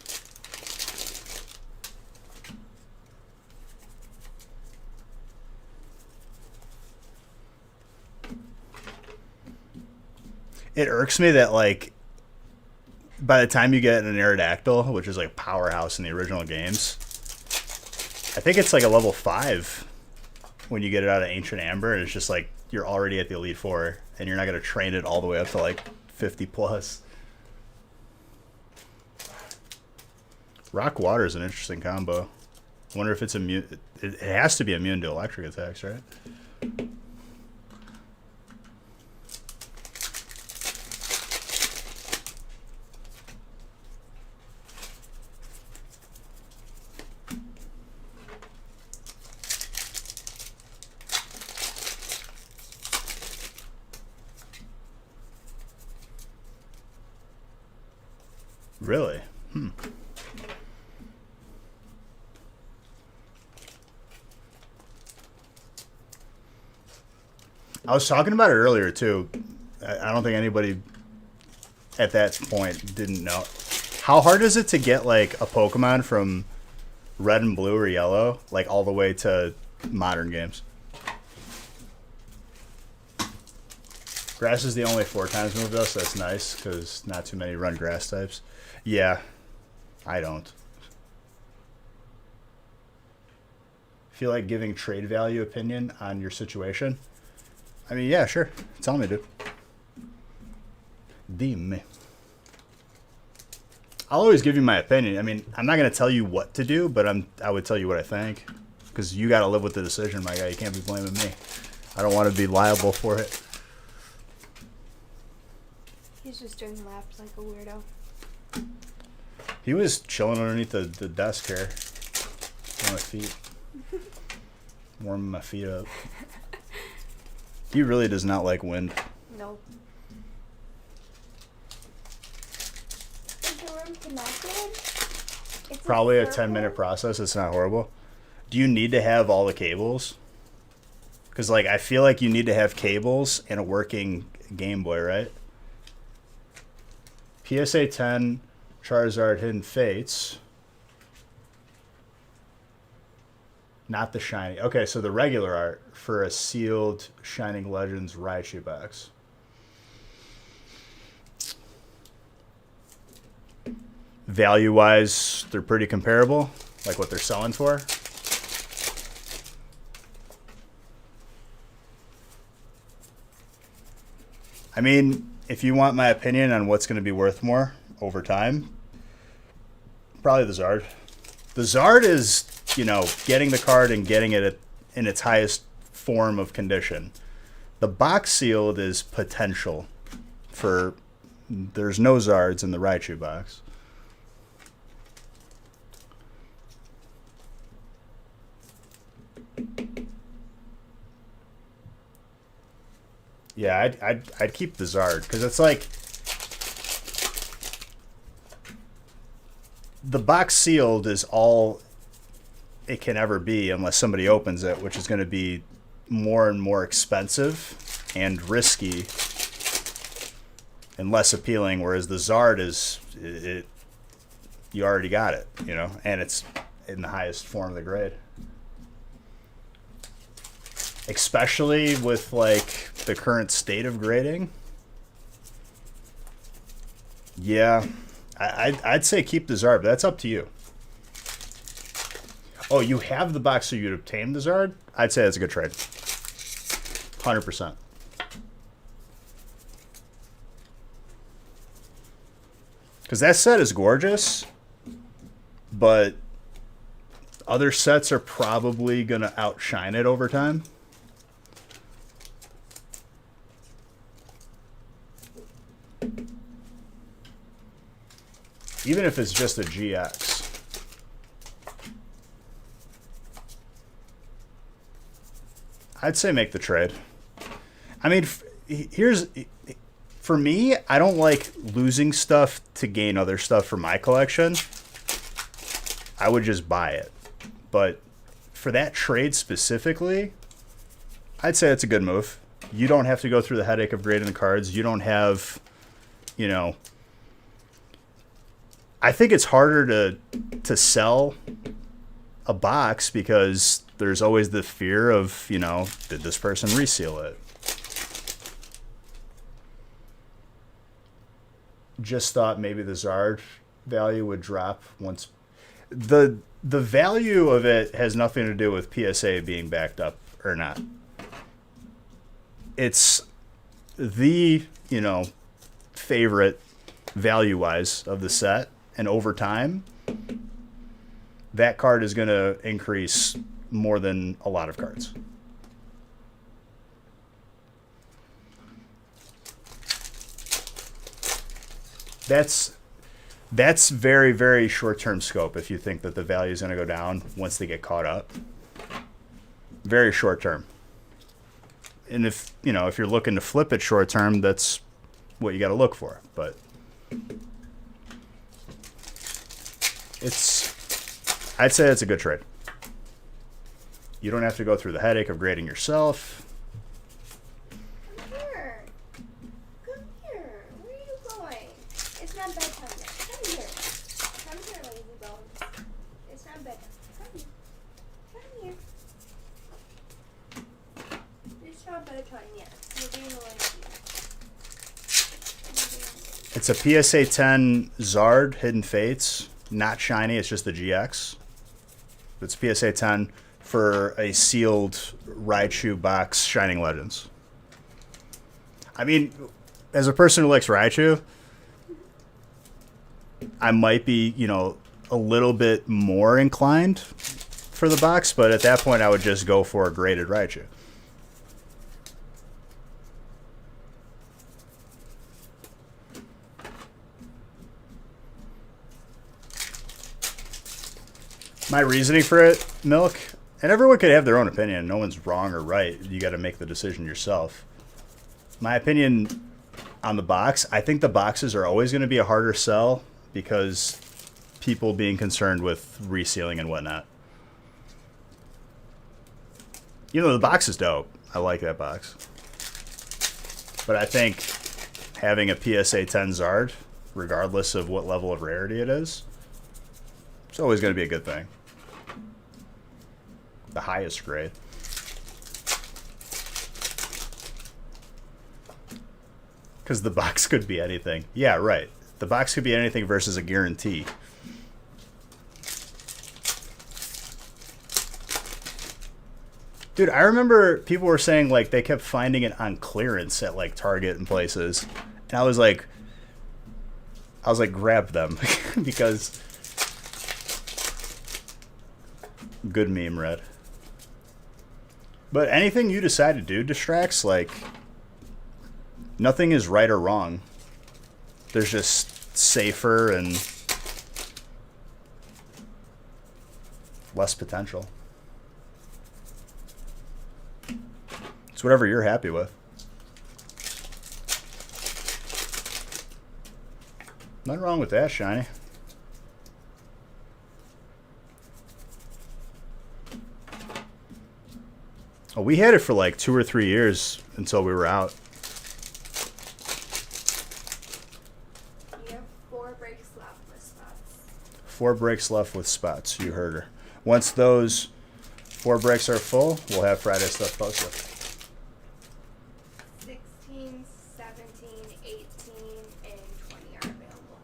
It irks me that, like, by the time you get an Aerodactyl, which is like powerhouse in the original games, I think it's like a level 5 when you get it out of Ancient Amber, and it's just like you're already at the Elite Four, and you're not going to train it all the way up to like 50 plus. Rock Water is an interesting combo. Wonder if it's immune. It has to be immune to electric attacks, right? Really? I was talking about it earlier too. I don't think anybody at that point didn't know. How hard is it to get like a Pokemon from red and blue or yellow, like all the way to modern games? Grass is the only 4 times move though, so that's nice because not too many run grass types. Yeah, I don't. Feel like giving trade value opinion on your situation? I mean, yeah, sure. Tell me, dude. Dime. I'll always give you my opinion. I mean, I'm not going to tell you what to do, but I would tell you what I think. Because you got to live with the decision, my guy. You can't be blaming me. I don't want to be liable for it. He's just doing laps like a weirdo. He was chilling underneath the desk here. On my feet. Warming my feet up. He really does not like wind. Nope. Is the room connected? It's Probably a circle? 10-minute process. It's not horrible. Do you need to have all the cables? Because, like, I feel like you need to have cables and a working Game Boy, right? PSA 10, Charizard, Hidden Fates. Not the shiny. Okay, so the regular art for a sealed Shining Legends Raichu box. Value-wise, they're pretty comparable, like what they're selling for. I mean, if you want my opinion on what's going to be worth more over time, probably the Zard. The Zard is, you know, getting the card and getting it in its highest form of condition. The box sealed is potential for... There's no Zards in the Raichu box. Yeah, I'd keep the Zard because it's like the box sealed is all it can ever be unless somebody opens it, which is going to be more and more expensive and risky and less appealing, whereas the Zard is you already got it, you know, and it's in the highest form of the grade. Especially with like the current state of grading. Yeah, I'd say keep the Zard, but that's up to you. Oh, you have the box so you'd obtain the Zard? I'd say that's a good trade. 100%. Because that set is gorgeous, but other sets are probably going to outshine it over time. Even if it's just a GX. I'd say make the trade. I mean, for me, I don't like losing stuff to gain other stuff for my collection. I would just buy it. But for that trade specifically, I'd say it's a good move. You don't have to go through the headache of grading the cards. You don't have, you know... I think it's harder to sell a box because there's always the fear of, you know, did this person reseal it? Just thought maybe the Zard value would drop once. The value of it has nothing to do with PSA being backed up or not. It's the, you know, favorite value-wise of the set. And over time, that card is going to increase more than a lot of cards. That's very, very short-term scope if you think that the value is going to go down once they get caught up. Very short-term. And if, you know, if you're looking to flip it short-term, that's what you got to look for. But I'd say it's a good trade. You don't have to go through the headache of grading yourself. Come here. Come here. Where are you going? It's not bedtime yet. Come here. Come here, lazy bones. It's not bedtime. Come here. Come here. It's not bedtime yet. You're being lazy. It's a PSA 10 Zard Hidden Fates. Not shiny, it's just the GX. It's PSA 10 for a sealed Raichu box Shining Legends. I mean, as a person who likes Raichu, I might be, you know, a little bit more inclined for the box, but at that point I would just go for a graded Raichu. My reasoning for it, Milk, and everyone could have their own opinion. No one's wrong or right. You got to make the decision yourself. My opinion on the box, I think the boxes are always going to be a harder sell because people being concerned with resealing and whatnot. You know, the box is dope. I like that box. But I think having a PSA 10 Zard, regardless of what level of rarity it is, it's always going to be a good thing. The highest grade. Because the box could be anything. Yeah, right. The box could be anything versus a guarantee. Dude, I remember people were saying like they kept finding it on clearance at like Target and places. And I was like, grab them. Because good meme, Red. But anything you decide to do, Distracts, like, nothing is right or wrong. There's just safer and less potential. It's whatever you're happy with. Nothing wrong with that, Shiny. Oh, we had it for like 2 or 3 years until we were out. You have 4 breaks left with spots. 4 breaks left with spots. You heard her. Once those 4 breaks are full, we'll have Friday stuff posted. 16, 17, 18, and 20 are available.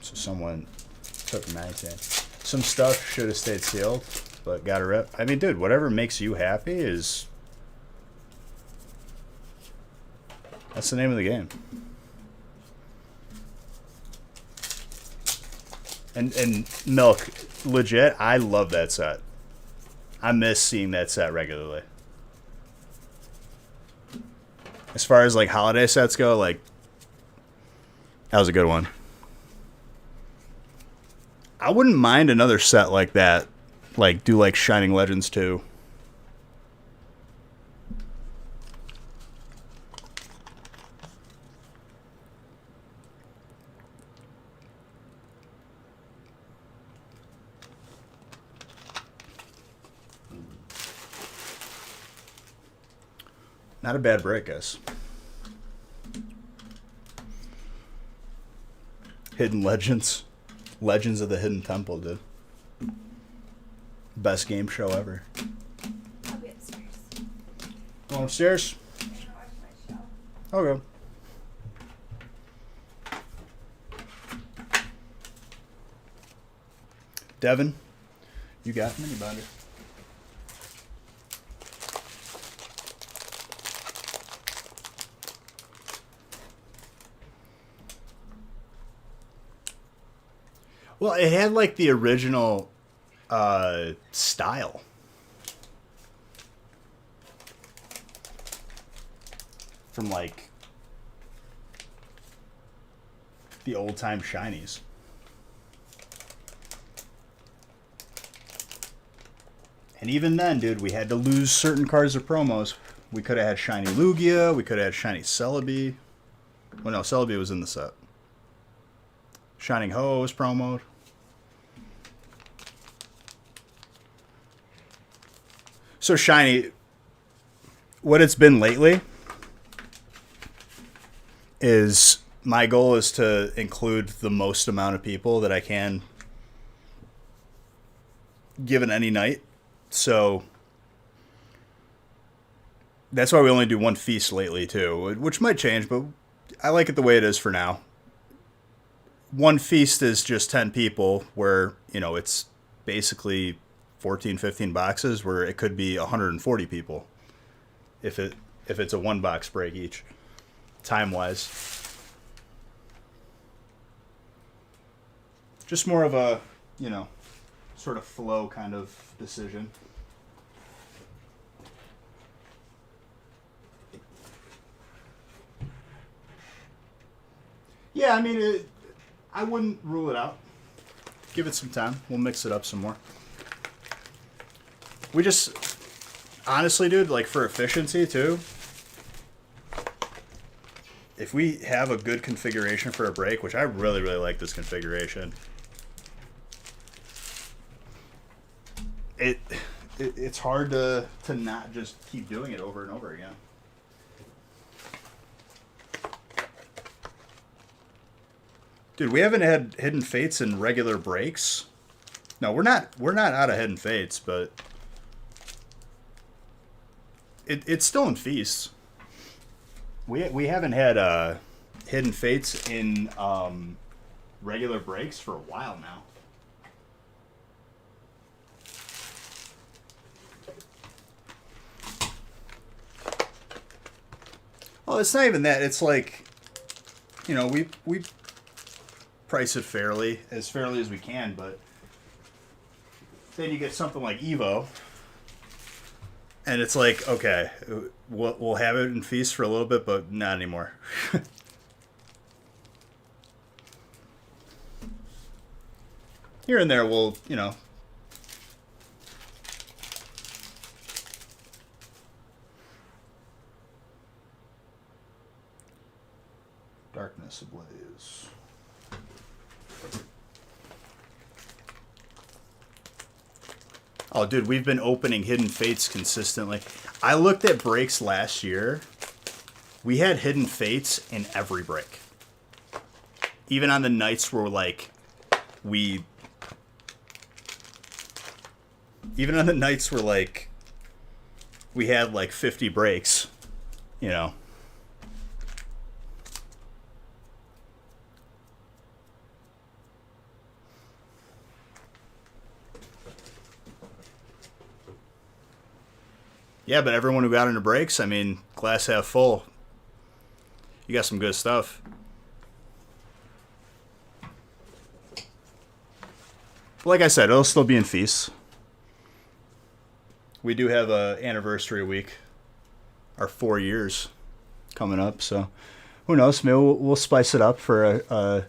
So someone took 19. Some stuff should have stayed sealed, but got a rip. I mean, dude, whatever makes you happy is... That's the name of the game. And Milk, legit, I love that set. I miss seeing that set regularly. As far as like holiday sets go, like that was a good one. I wouldn't mind another set like that. Like do like Shining Legends 2. Not a bad break, guys. Hidden Legends. Legends of the Hidden Temple, dude. Best game show ever. I'll be upstairs. Going upstairs? I'm gonna watch my show. Okay. Devin, you got mini binder. Well, it had like the original style. From like the old time shinies. And even then, dude, we had to lose certain cards or promos. We could have had shiny Lugia. We could have had shiny Celebi. Well, no, Celebi was in the set. Shining Ho was promoed. So shiny, what it's been lately is my goal is to include the most amount of people that I can given any night. So that's why we only do one feast lately too, which might change, but I like it the way it is for now. One feast is just 10 people where, you know, it's basically 14, 15 boxes where it could be 140 people if it's a 1 box break each, time-wise. Just more of a, you know, sort of flow kind of decision. Yeah, I mean, I wouldn't rule it out. Give it some time. We'll mix it up some more. We just, honestly, dude, like for efficiency too, if we have a good configuration for a break, which I really, really like this configuration, it's hard to not just keep doing it over and over again. Dude, we haven't had Hidden Fates in regular breaks. No, we're not out of Hidden Fates, but it's still in feasts. We haven't had Hidden Fates in regular breaks for a while now. Well, it's not even that. It's like, you know, we price it fairly as we can, but then you get something like Evo, and it's like, okay, we'll have it in feast for a little bit, but not anymore. Here and there, we'll, you know, Darkness Ablaze. Oh, dude, we've been opening Hidden Fates consistently. I looked at breaks last year. We had Hidden Fates in every break. Even on the nights where, like, we... Even on the nights where, like, we had, like, 50 breaks, you know. Yeah, but everyone who got into breaks, I mean, glass half full. You got some good stuff. But like I said, it'll still be in feasts. We do have a anniversary week, our 4 years coming up. So who knows? Maybe we'll spice it up for a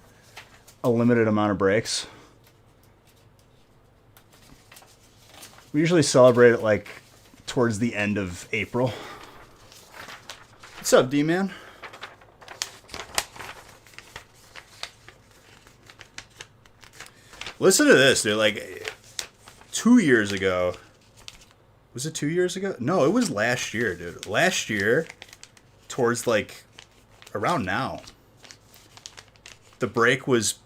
limited amount of breaks. We usually celebrate it like towards the end of April. What's up, D-Man? Listen to this, dude. Like, 2 years ago. Was it 2 years ago? No, it was last year, dude. Last year, towards, like, around now. The break was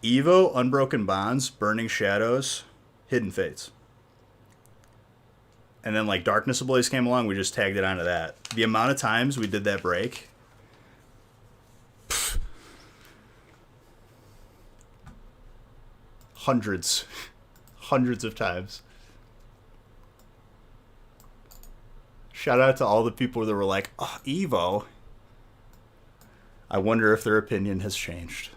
Evo, Unbroken Bonds, Burning Shadows, Hidden Fates. And then, like, Darkness Ablaze came along, we just tagged it onto that. The amount of times we did that break... Hundreds of times. Shout out to all the people that were like, oh, Evo. I wonder if their opinion has changed.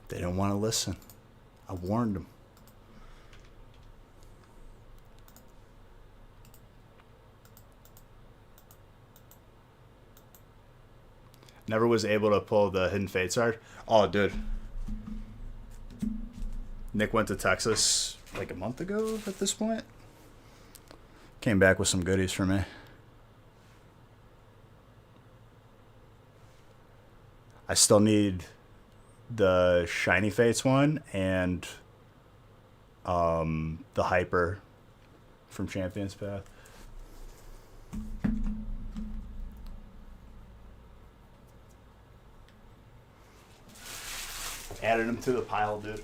They didn't want to listen. I warned them. Never was able to pull the Hidden Fates card. Oh, dude. Nick went to Texas like a month ago at this point. Came back with some goodies for me. I still need the Shiny Fates one and the Hyper from Champions Path. Added them to the pile, dude.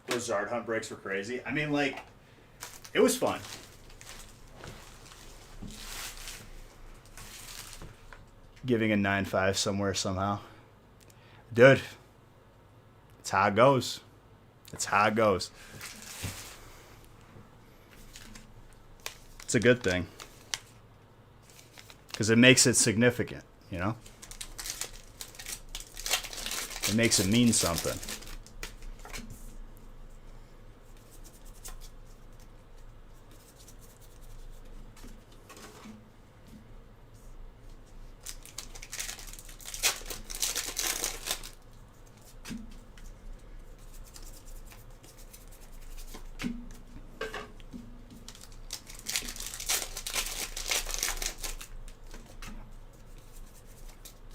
Those Zard Hunt breaks were crazy. I mean, like, it was fun. Giving a 9-5 somewhere somehow. Dude, it's how it goes. It's how it goes. It's a good thing. Because it makes it significant, you know? It makes it mean something.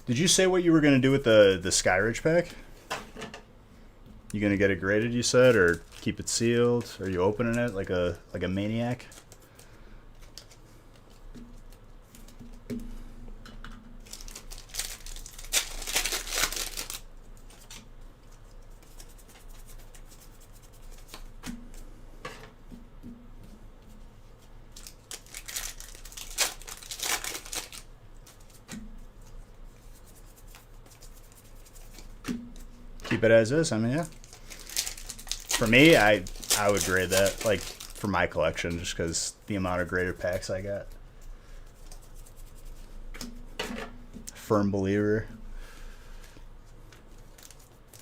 Did you say what you were going to do with the Skyridge pack? You going to get it graded, you said, or keep it sealed? Are you opening it like a maniac? Keep it as is. I mean, yeah. For me, I would grade that, like, for my collection, just because the amount of graded packs I got. Firm believer.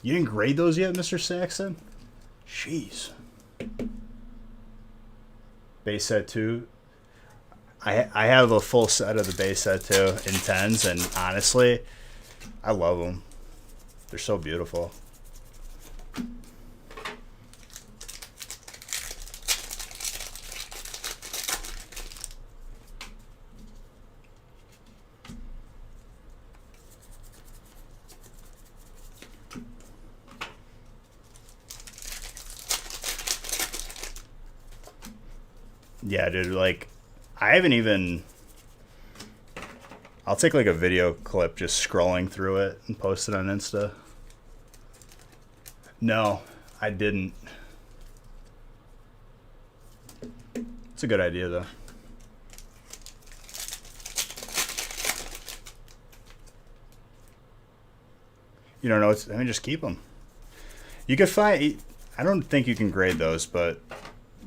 You didn't grade those yet, Mr. Saxon? Jeez. Base set 2. I have a full set of the base set too in 10s, and honestly, I love them. They're so beautiful. Yeah, dude, like, I haven't even... I'll take, like, a video clip just scrolling through it and post it on Insta. No, I didn't. It's a good idea, though. You don't know what's... I mean, just keep them. You could find... I don't think you can grade those, but...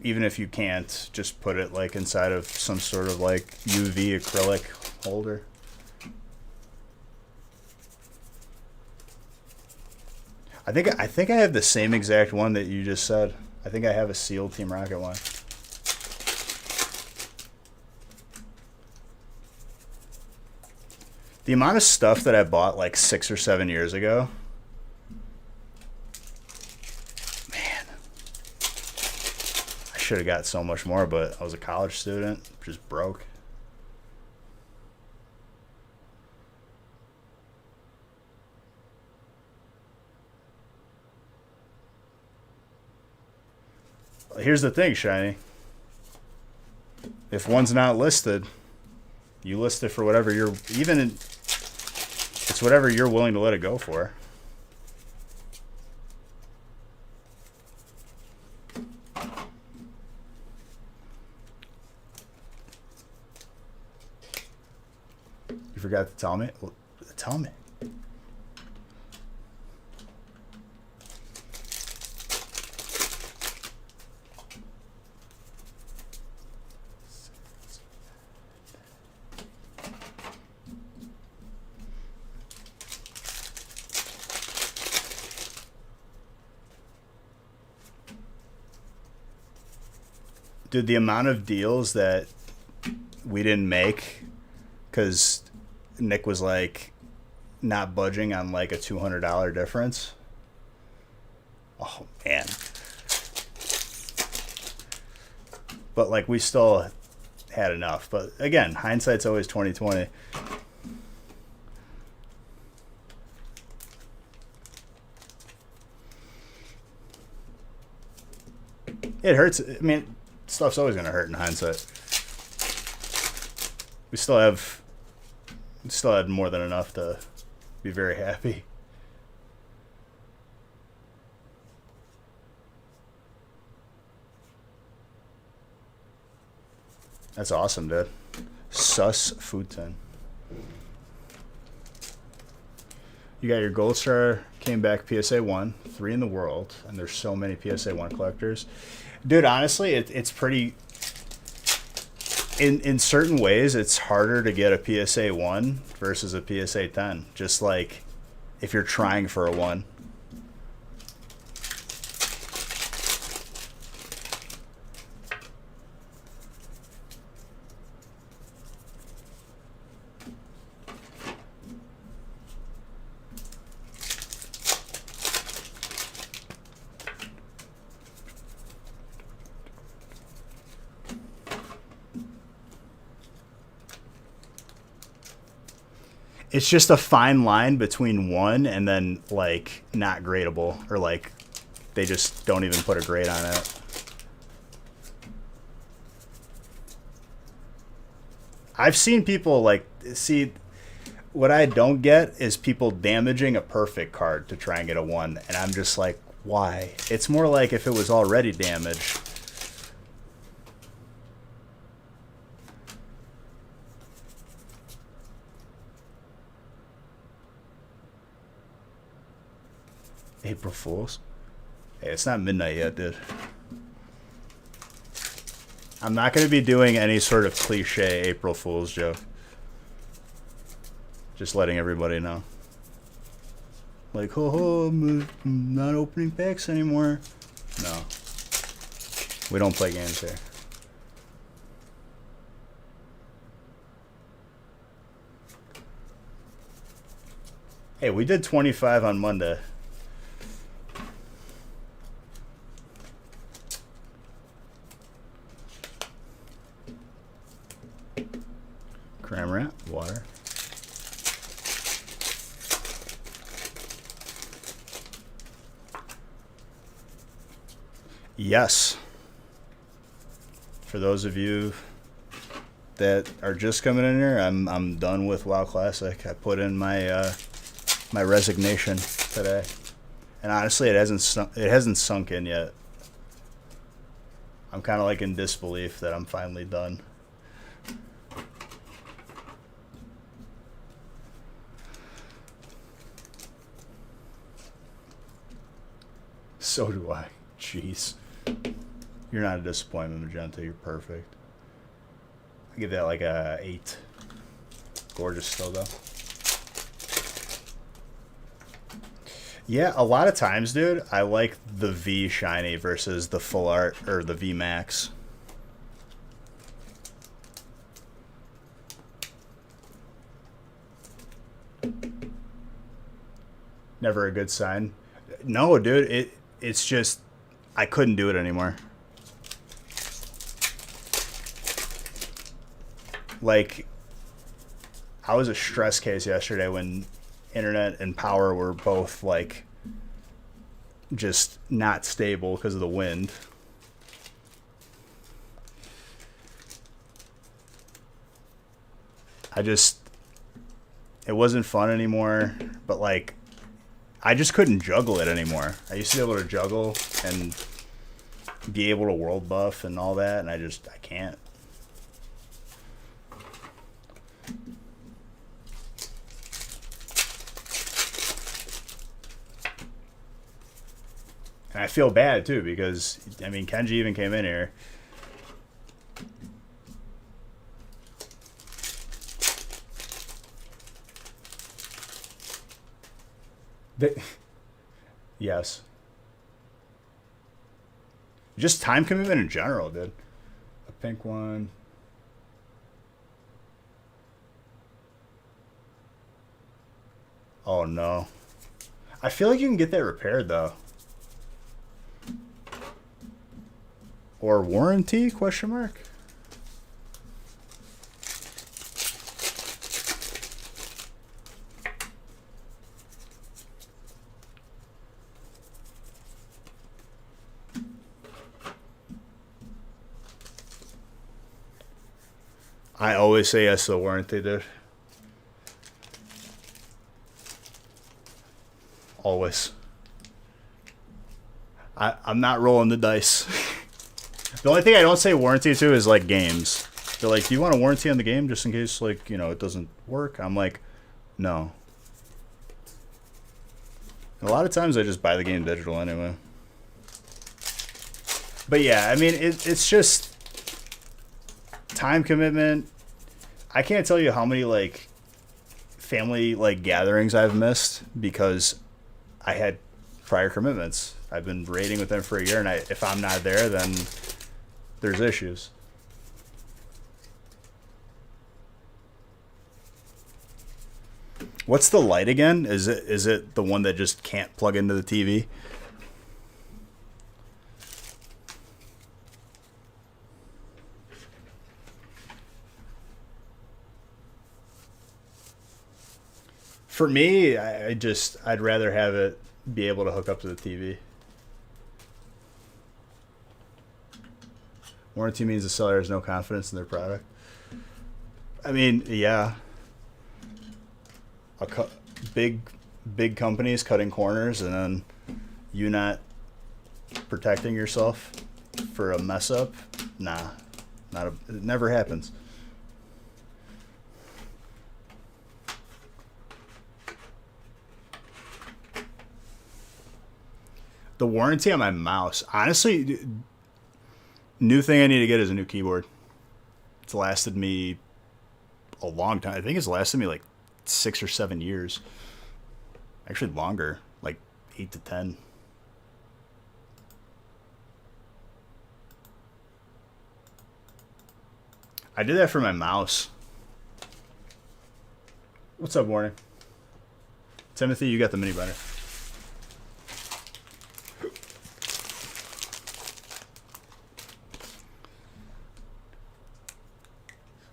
Even if you can't, just put it like inside of some sort of like UV acrylic holder. I think I have the same exact one that you just said. I think I have a sealed Team Rocket one. The amount of stuff that I bought like 6 or 7 years ago. Should have got so much more, but I was a college student, just broke. Here's the thing, Shiny. If one's not listed, you list it for whatever you're, it's whatever you're willing to let it go for. You forgot to tell me? Well, tell me. Dude, the amount of deals that we didn't make because Nick was like not budging on like a $200 difference. Oh man. But like we still had enough. But again, hindsight's always 20/20. It hurts. I mean, stuff's always gonna hurt in hindsight. We still had more than enough to be very happy. That's awesome, dude. Sus Food 10. You got your Gold Star, came back PSA 1, 3 in the world, and there's so many PSA 1 collectors. Dude, honestly, it's pretty... In certain ways, it's harder to get a PSA 1 versus a PSA 10. Just like if you're trying for a 1. It's just a fine line between 1 and then like not gradable, or like they just don't even put a grade on it. I've seen people like, see, what I don't get is people damaging a perfect card to try and get a 1, and I'm just like, why? It's more like if it was already damaged. April Fools? Hey, it's not midnight yet, dude. I'm not going to be doing any sort of cliche April Fool's joke. Just letting everybody know. Like, ho, I'm not opening packs anymore. No. We don't play games here. Hey, we did 25 on Monday. Cram water. Yes. For those of you that are just coming in here, I'm done with WoW Classic. I put in my my resignation today, and honestly, it hasn't sunk in yet. I'm kind of like in disbelief that I'm finally done. So do I. Jeez. You're not a disappointment, Magenta. You're perfect. I give that like a 8. Gorgeous still, though. Yeah, a lot of times, dude, I like the V shiny versus the full art or the V Max. Never a good sign. No, dude, it's just I couldn't do it anymore. Like, I was a stress case yesterday when internet and power were both like just not stable because of the wind. It wasn't fun anymore, but like I just couldn't juggle it anymore. I used to be able to juggle and be able to world buff and all that, and I can't. And I feel bad too because I mean Kenji even came in here. Yes. Just time commitment in general, dude. A pink one. Oh no. I feel like you can get that repaired though. Or warranty? Question mark. I always say yes to the warranty, dude. Always. I'm not rolling the dice. The only thing I don't say warranty to is like games. They're like, do you want a warranty on the game just in case like, it doesn't work? I'm like, no. And a lot of times I just buy the game digital anyway. But yeah, I mean, it's just time commitment. I can't tell you how many like family like gatherings I've missed because I had prior commitments. I've been raiding with them for a year, and if I'm not there, then there's issues. What's the light again? Is it the one that just can't plug into the TV? For me, I'd rather have it be able to hook up to the TV. Warranty means the seller has no confidence in their product. I mean, yeah. Big companies cutting corners and then you not protecting yourself for a mess up. Nah, it never happens. The warranty on my mouse, honestly, new thing I need to get is a new keyboard. It's lasted me a long time. I think it's lasted me like 6 or 7 years. Actually longer, like 8 to 10. I did that for my mouse. What's up, Warren? Timothy, you got the mini binder.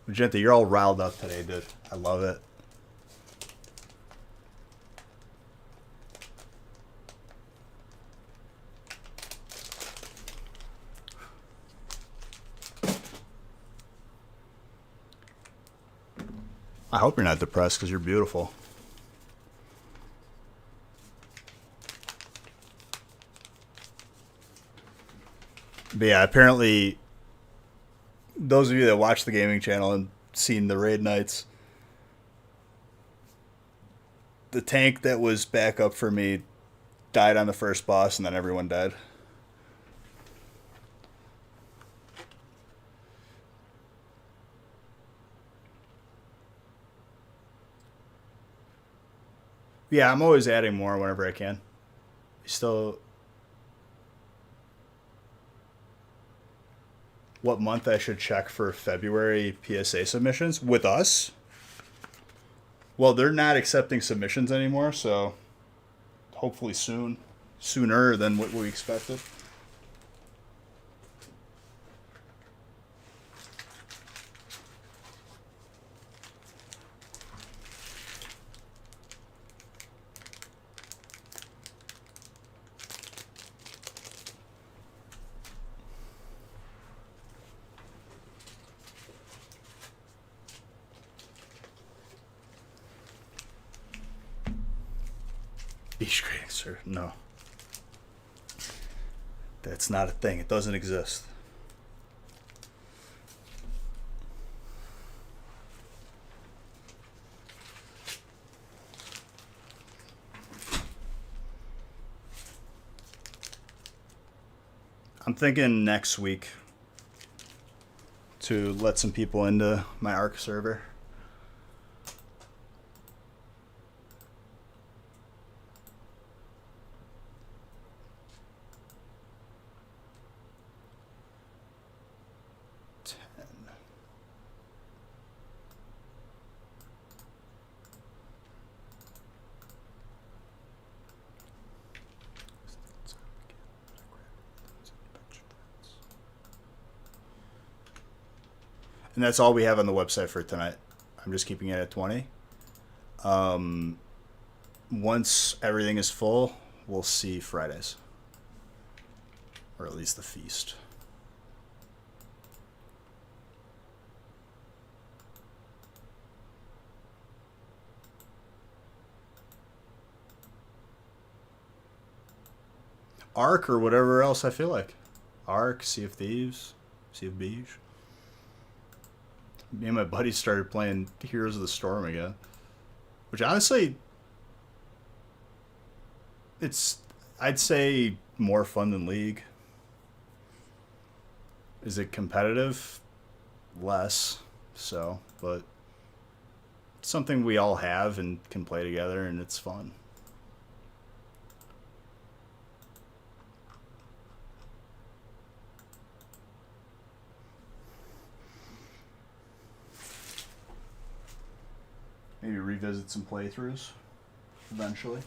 Magenta, you're all riled up today, dude. I love it. I hope you're not depressed because you're beautiful. But yeah, apparently, those of you that watch the gaming channel and seen the raid nights, the tank that was backup for me died on the first boss, and then everyone died. Yeah, I'm always adding more whenever I can. Still, what month I should check for February PSA submissions with us? Well, they're not accepting submissions anymore, so hopefully sooner than what we expected. Beach grading, sir. No. That's not a thing. It doesn't exist. I'm thinking next week to let some people into my ARC server. And that's all we have on the website for tonight. I'm just keeping it at 20. Once everything is full, we'll see Fridays. Or at least the feast. Ark or whatever else I feel like. Ark, Sea of Thieves, Sea of Beige. Me and my buddies started playing Heroes of the Storm again. Which honestly, it's, I'd say, more fun than League. Is it competitive? Less. So, but it's something we all have and can play together, and it's fun. Maybe revisit some playthroughs eventually.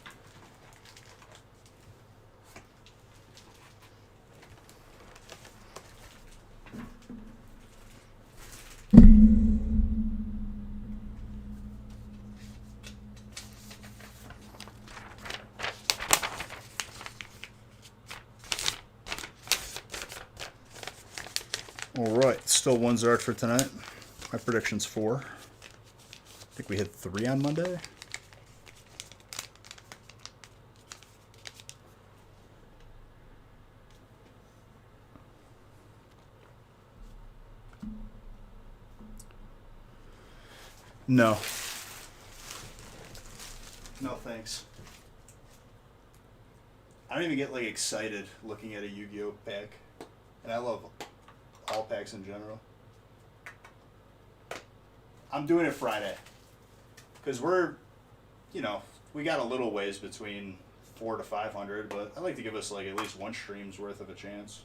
All right, still 1 Zard for tonight. My prediction's 4. I think we hit 3 on Monday. No. No thanks. I don't even get like excited looking at a Yu-Gi-Oh pack. And I love all packs in general. I'm doing it Friday. Because we're, you know, we got a little ways between 400 to 500, but I like to give us like at least one stream's worth of a chance.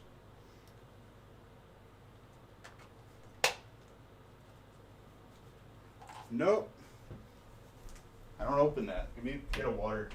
Nope. I don't open that. Give me a water.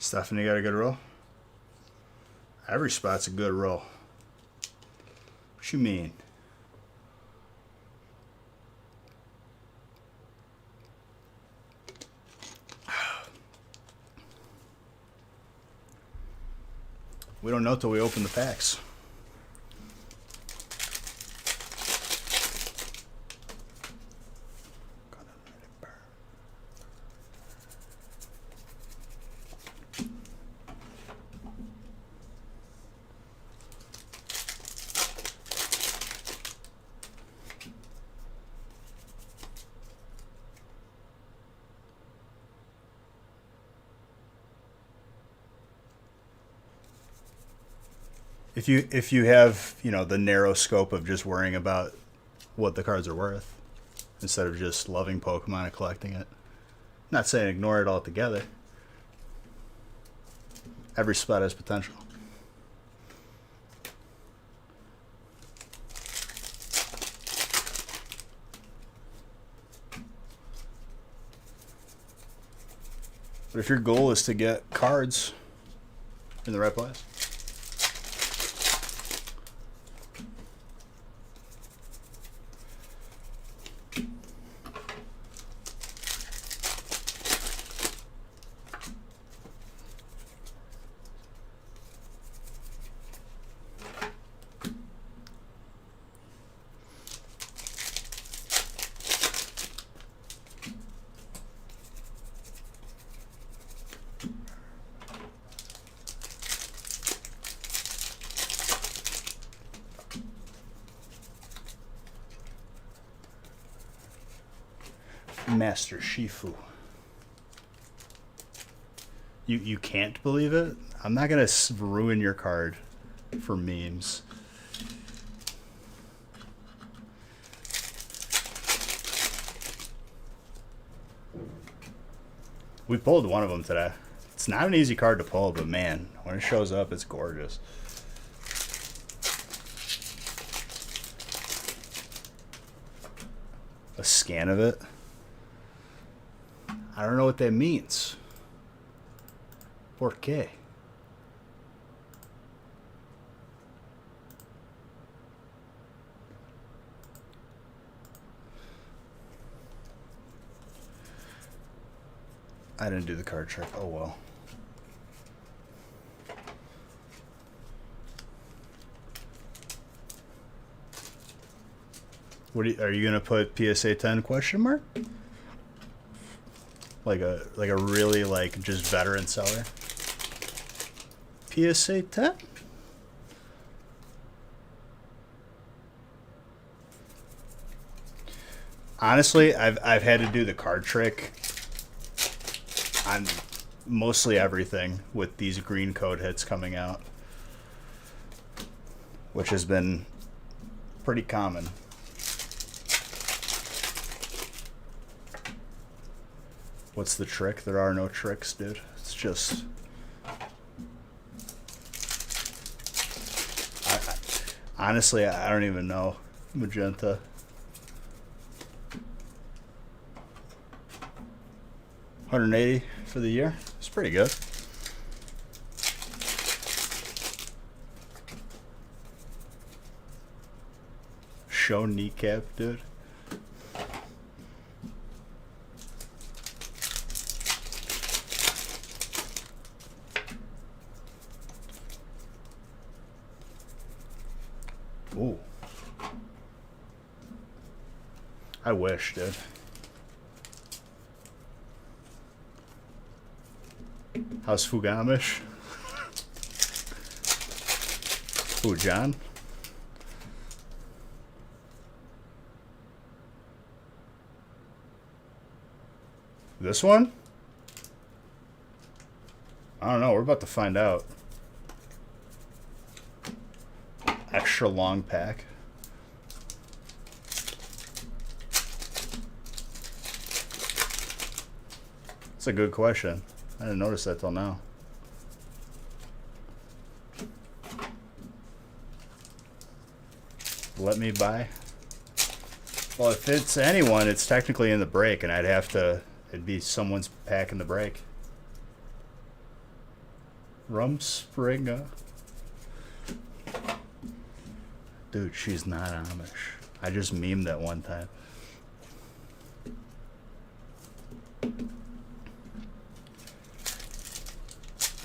Stephanie got a good roll? Every spot's a good roll. What you mean? We don't know till we open the packs. If you have, you know, the narrow scope of just worrying about what the cards are worth instead of just loving Pokemon and collecting it. Not saying ignore it altogether. Every spot has potential. But if your goal is to get cards in the right place, Master Shifu. You can't believe it? I'm not gonna ruin your card for memes. We pulled one of them today. It's not an easy card to pull, but man, when it shows up, it's gorgeous. A scan of it. I don't know what that means. ¿Por qué? I didn't do the card trick. Oh well. What are you gonna put PSA 10 question mark? Like a really like just veteran seller. PSA 10? Honestly, I've had to do the card trick on mostly everything with these green code hits coming out, which has been pretty common. What's the trick? There are no tricks, dude. It's just... honestly, I don't even know. Magenta. $180 for the year. It's pretty good. Show kneecap, dude. Ooh. I wish, dude. How's Fugamish? Ooh, John? This one? I don't know. We're about to find out. Extra long pack. That's a good question. I didn't notice that till now. Let me buy. Well, if it's anyone, it's technically in the break, and I'd have to. It'd be someone's pack in the break. Rumspringa. Dude, she's not Amish. I just memed that one time.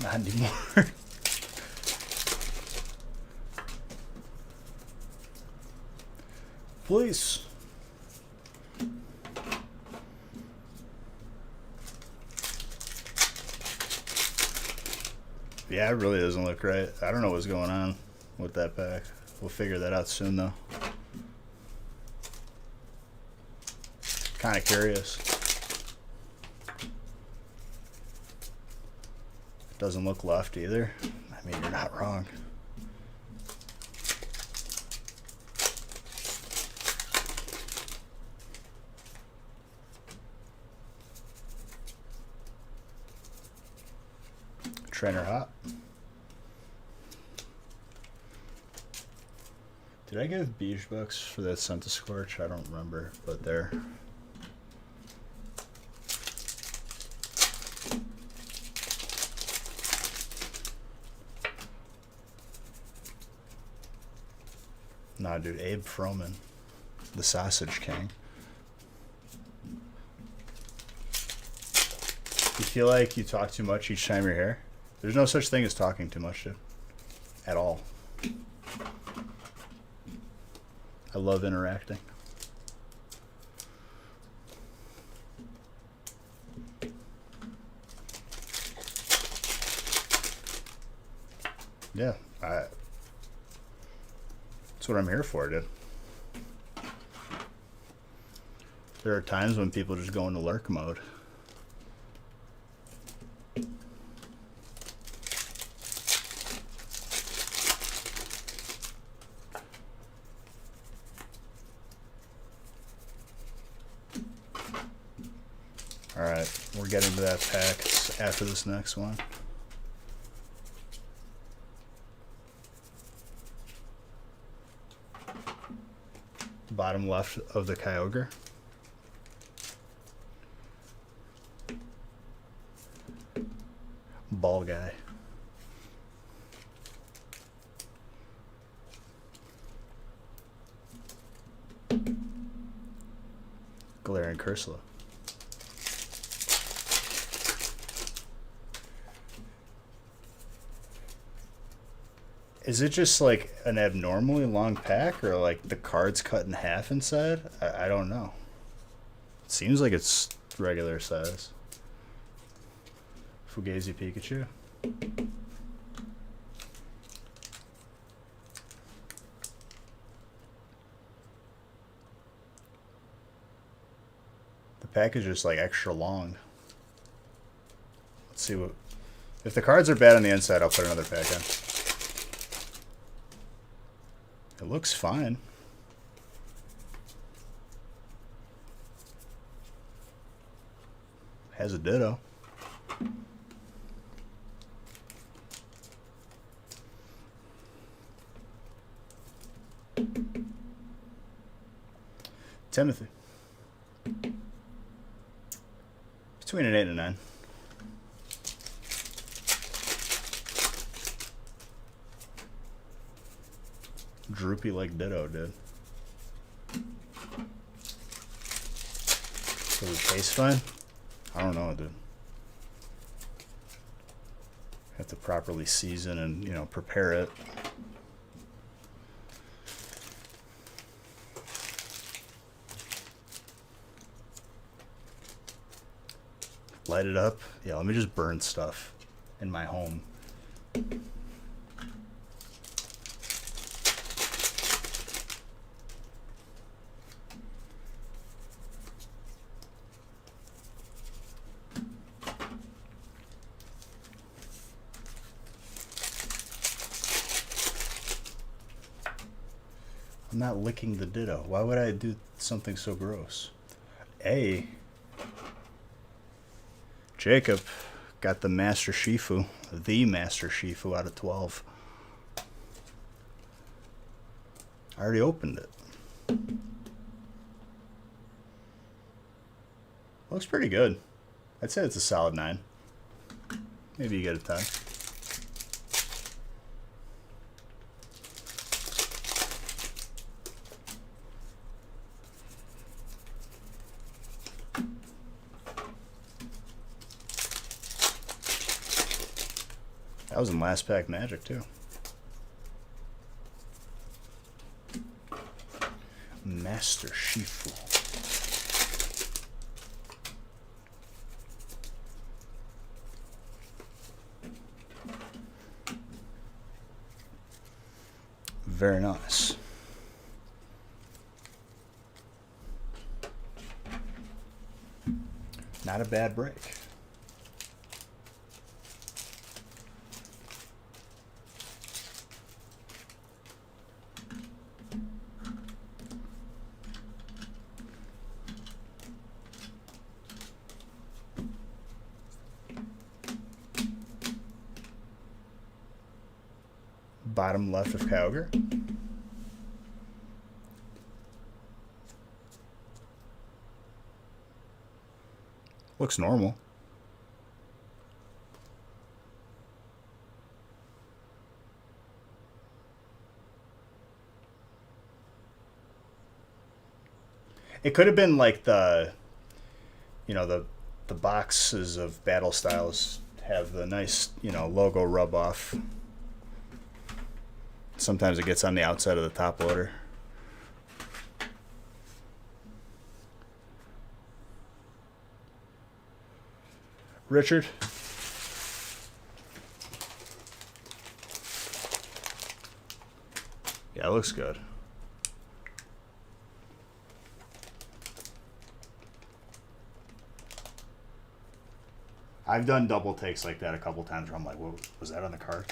Not anymore. Please. Yeah, it really doesn't look right. I don't know what's going on with that pack. We'll figure that out soon, though. Kind of curious. Doesn't look left either. I mean, you're not wrong. Trainer hot. Did I give Beige bucks for that Senta Scorch? I don't remember, but there. Nah, dude, Abe Froman, the Sausage King. You feel like you talk too much each time you're here? There's no such thing as talking too much, dude. At all. I love interacting. Yeah, that's what I'm here for, dude. There are times when people just go into lurk mode. Alright, we're getting to that pack after this next one. Bottom left of the Kyogre. Ball guy. Galarian Cursula. Is it just like an abnormally long pack, or like the card's cut in half inside? I don't know. It seems like it's regular size. Fugazi Pikachu. The pack is just like extra long. Let's see what... If the cards are bad on the inside, I'll put another pack in. It looks fine. Has a Ditto. Timothy. Between an 8 and a 9. Droopy like Ditto, dude. Does it taste fine? I don't know, dude. Have to properly season and, you know, prepare it. Light it up. Yeah, let me just burn stuff in my home. I'm not licking the Ditto. Why would I do something so gross? A. Jacob got the Master Shifu. The Master Shifu out of 12. I already opened it. Looks pretty good. I'd say it's a solid 9. Maybe you get a 10. That was in last pack magic too. Master Shifu. Very nice. Not a bad break. Bottom left of Kyogre. Looks normal. It could have been like the, you know, the boxes of battle styles have the nice, you know, logo rub off. Sometimes it gets on the outside of the top loader. Richard? Yeah, it looks good. I've done double takes like that a couple times where I'm like, what was that on the card?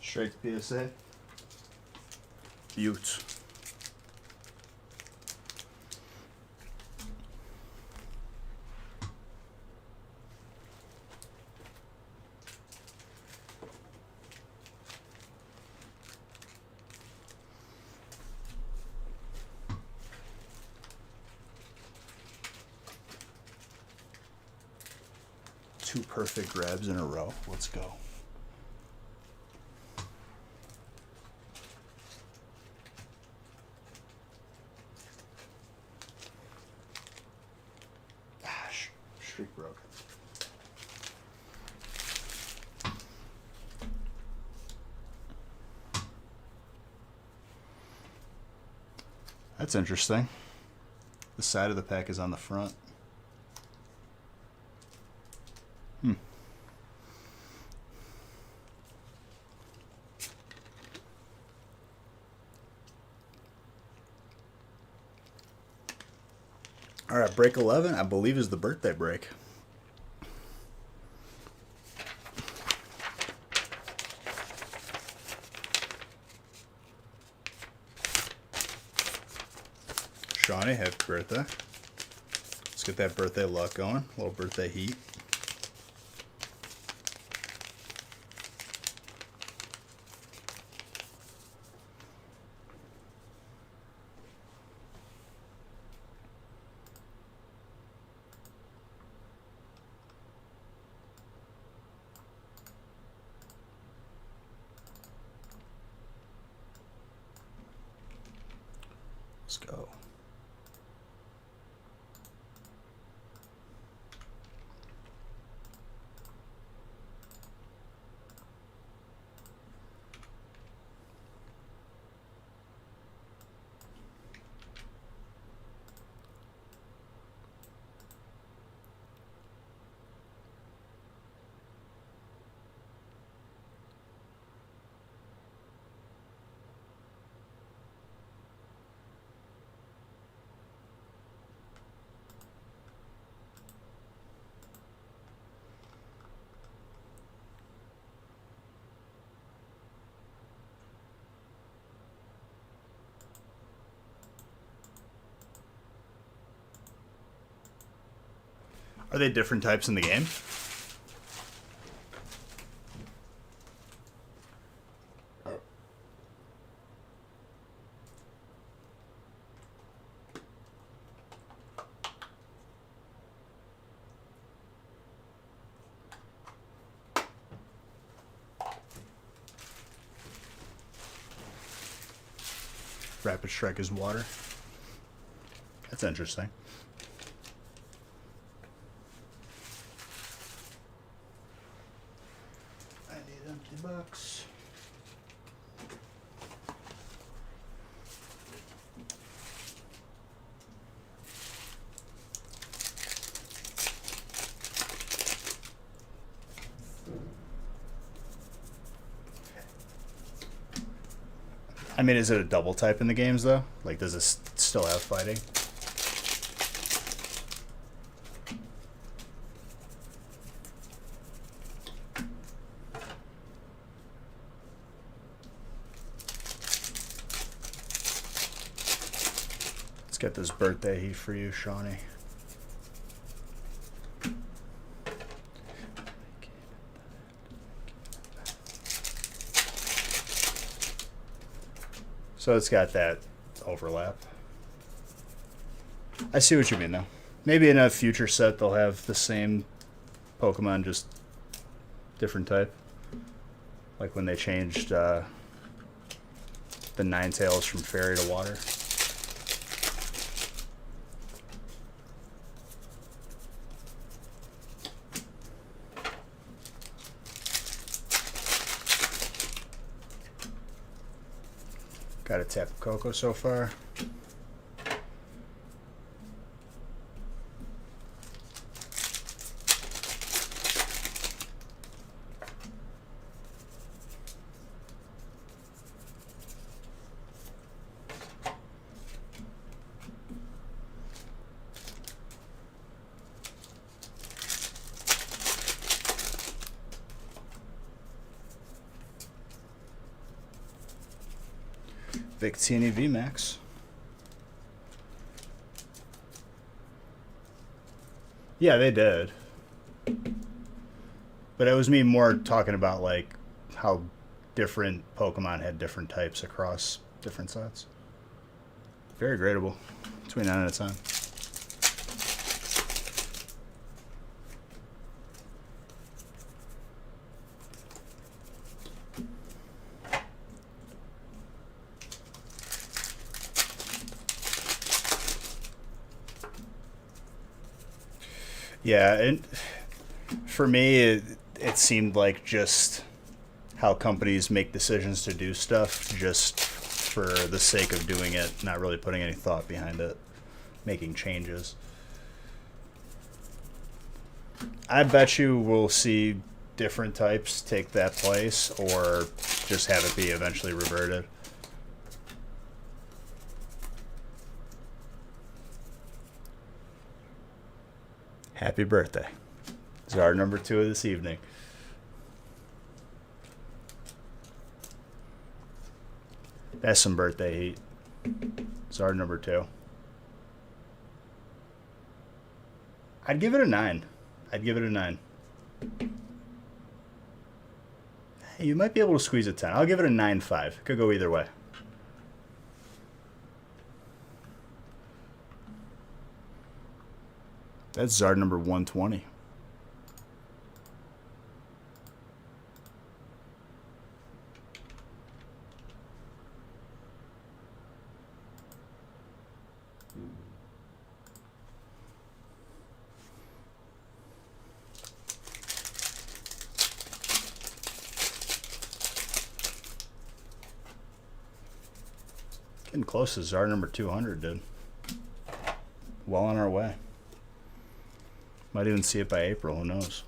Straight to PSA. Utes. Two perfect grabs in a row. Let's go. Streak broke. That's interesting. The side of the pack is on the front. All right, break 11, I believe, is the birthday break. Shawnee, happy birthday. Let's get that birthday luck going. A little birthday heat. Let's go. Are they different types in the game? Rapid Strike is water. That's interesting. I need empty box. I mean, is it a double type in the games, though? Like, does this still have fighting? Let's get this birthday heat for you, Shawnee. So it's got that overlap. I see what you mean, though. Maybe in a future set they'll have the same Pokemon, just different type. Like when they changed the Ninetales from fairy to water. Got a tap of cocoa so far. Victini VMAX. Yeah, they did. But it was me more talking about like how different Pokemon had different types across different sets. Very gradable. Between 9 and a 10. Yeah, and for me, it seemed like just how companies make decisions to do stuff just for the sake of doing it, not really putting any thought behind it, making changes. I bet you we'll see different types take that place or just have it be eventually reverted. Happy birthday. It's our number 2 of this evening. That's some birthday heat. It's our number 2. I'd give it a 9. I'd give it a 9. Hey, you might be able to squeeze a 10. I'll give it a 9.5. Could go either way. That's Zard number 120. Getting close to Zard number 200, dude. Well on our way. Might even see it by April, who knows?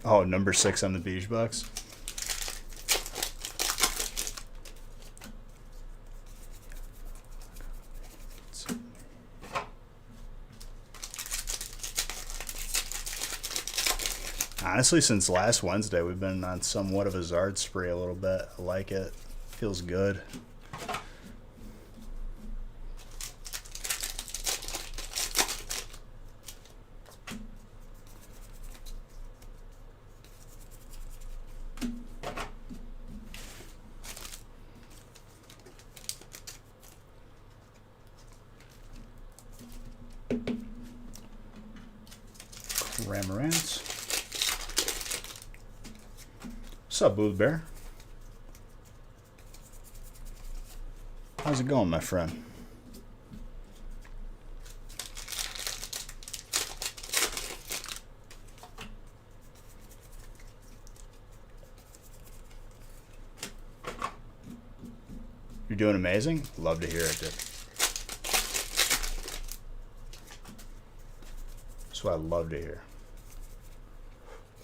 Oh, number 6 on the beach box. Honestly, since last Wednesday, we've been on somewhat of a Zard spree a little bit. I like it. Feels good. Ramarants. What's up, Booth Bear? How's it going, my friend? You're doing amazing? Love to hear it, dude. That's what I love to hear.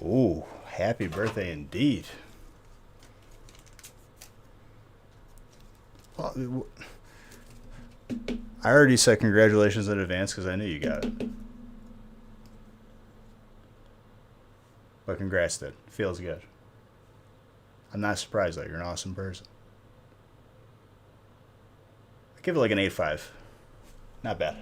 Ooh, happy birthday indeed. Well, I already said congratulations in advance because I knew you got it. But congrats, dude. Feels good. I'm not surprised though. You're an awesome person. I give it like an 8.5. Not bad.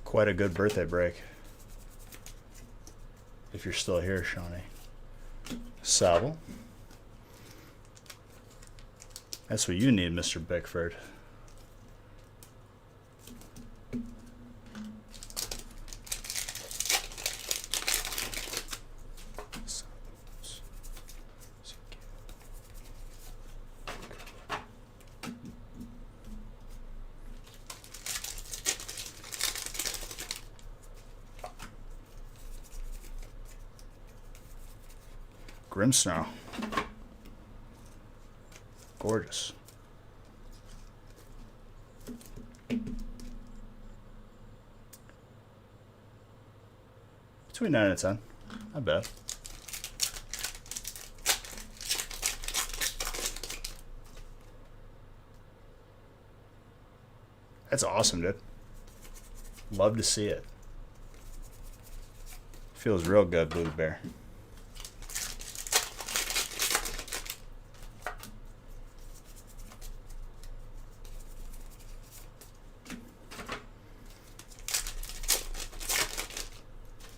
Quite a good birthday break. If you're still here, Shawnee. Salvo. That's what you need, Mr. Bickford. Grimsnow. Gorgeous. Between 9 and 10. Not bad. That's awesome, dude. Love to see it. Feels real good, Blue Bear.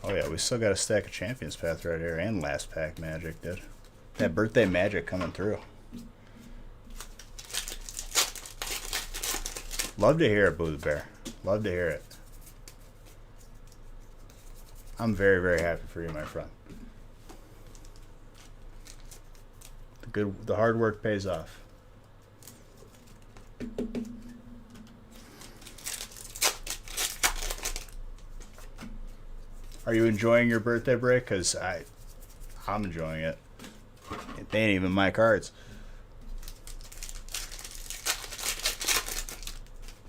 Oh yeah, we still got a stack of Champions Path right here and last pack magic, dude. That birthday magic coming through. Love to hear it, Blue Bear. Love to hear it. I'm very, very happy for you, my friend. The hard work pays off. Are you enjoying your birthday break? Because I'm enjoying it. They ain't even my cards.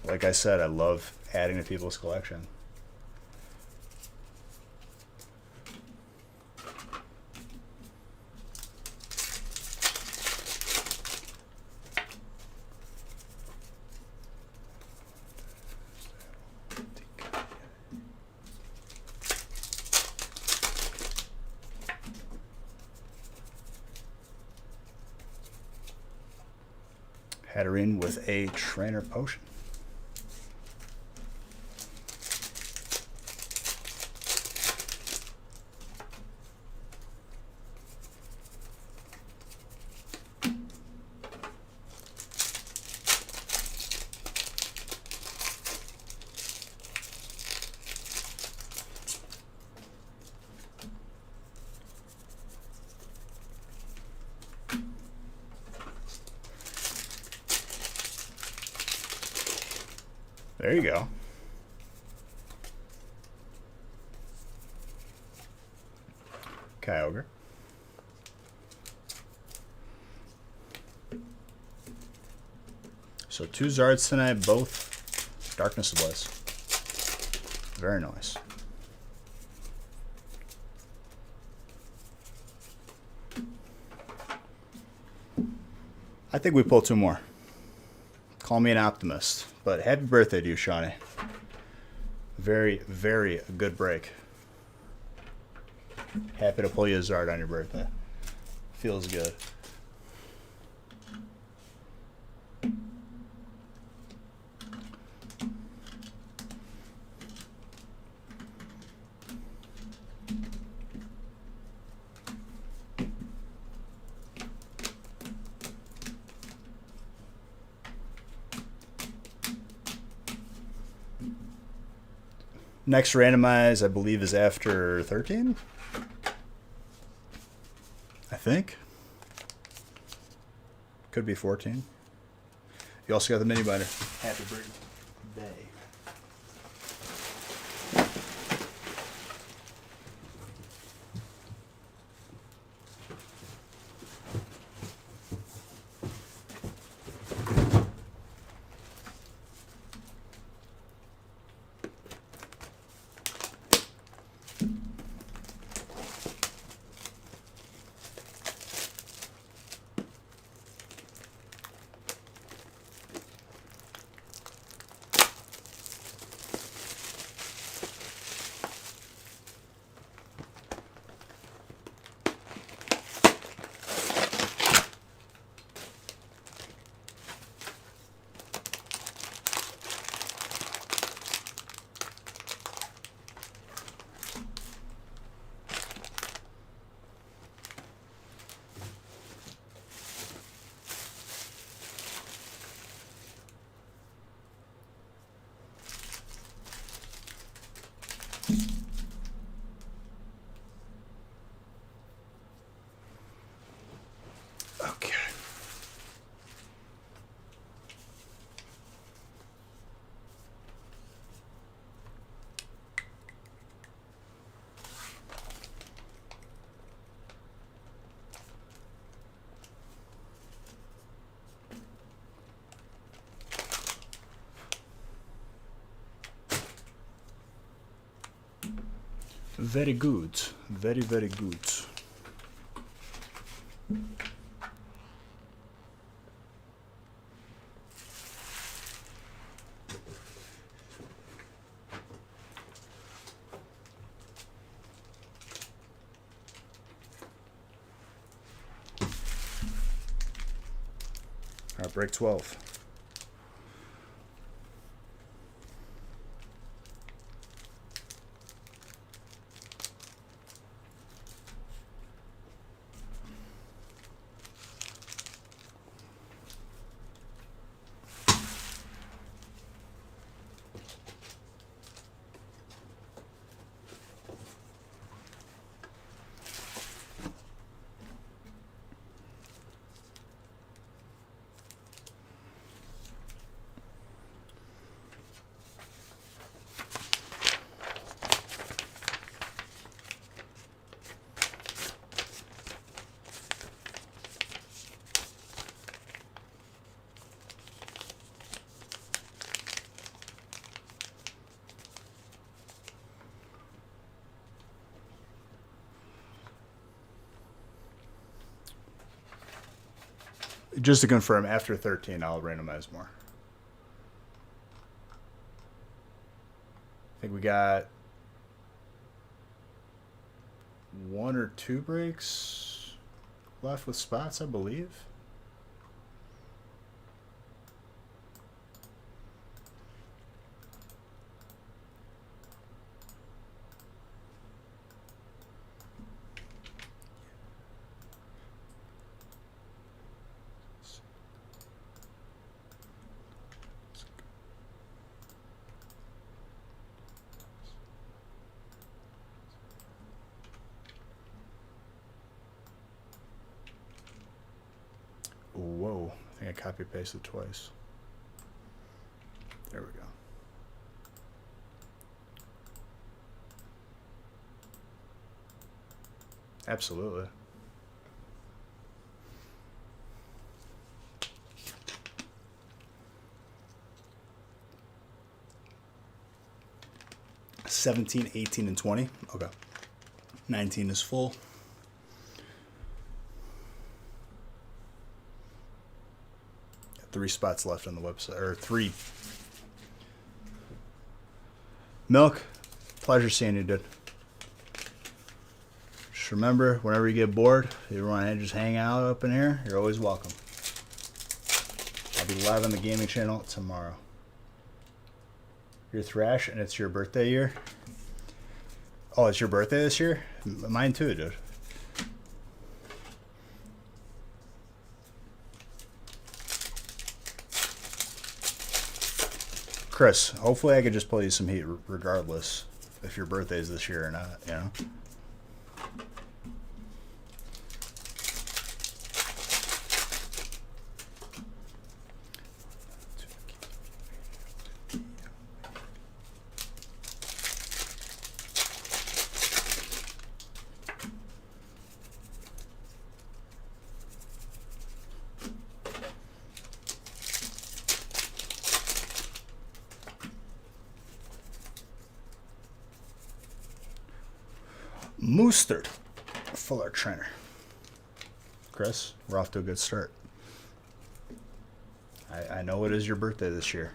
Like I said, I love adding to people's collection. Hatterene with a trainer potion. There you go. Kyogre. So 2 Zards tonight, both Darkness Ablaze. Very nice. I think we pull 2 more. Call me an optimist. But happy birthday to you, Shawnee. Very, very good break. Happy to pull you a Zard on your birthday. Feels good. Next randomize, I believe, is after 13? I think. Could be 14. You also got the mini binder. Happy birthday. Okay. Very good. Very, very good. All right, break 12. Just to confirm, after 13, I'll randomize more. I think we got 1 or 2 breaks left with spots, I believe. Whoa, I think I copy pasted twice. There we go. Absolutely. $17, $18, and $20. Okay. $19 is full. 3 spots left on the website, or 3. Milk, pleasure seeing you, dude. Just remember, whenever you get bored, you want to just hang out up in here, you're always welcome. I'll be live on the gaming channel tomorrow. You're Thrash, and it's your birthday year? Oh, it's your birthday this year? Mine too, dude. Chris, hopefully I could just play you some Heat regardless if your birthday's this year or not, you know? Moosterd, full art trainer. Chris, we're off to a good start. I know it is your birthday this year.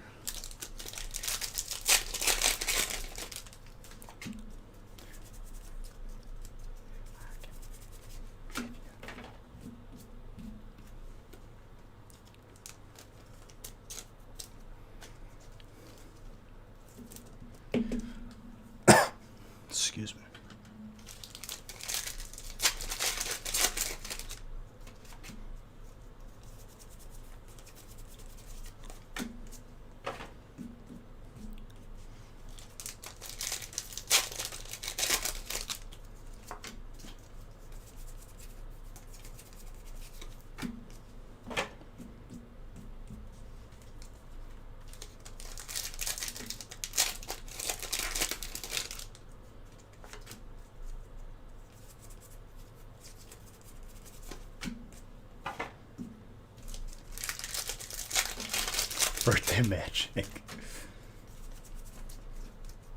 Excuse me. Birthday matching.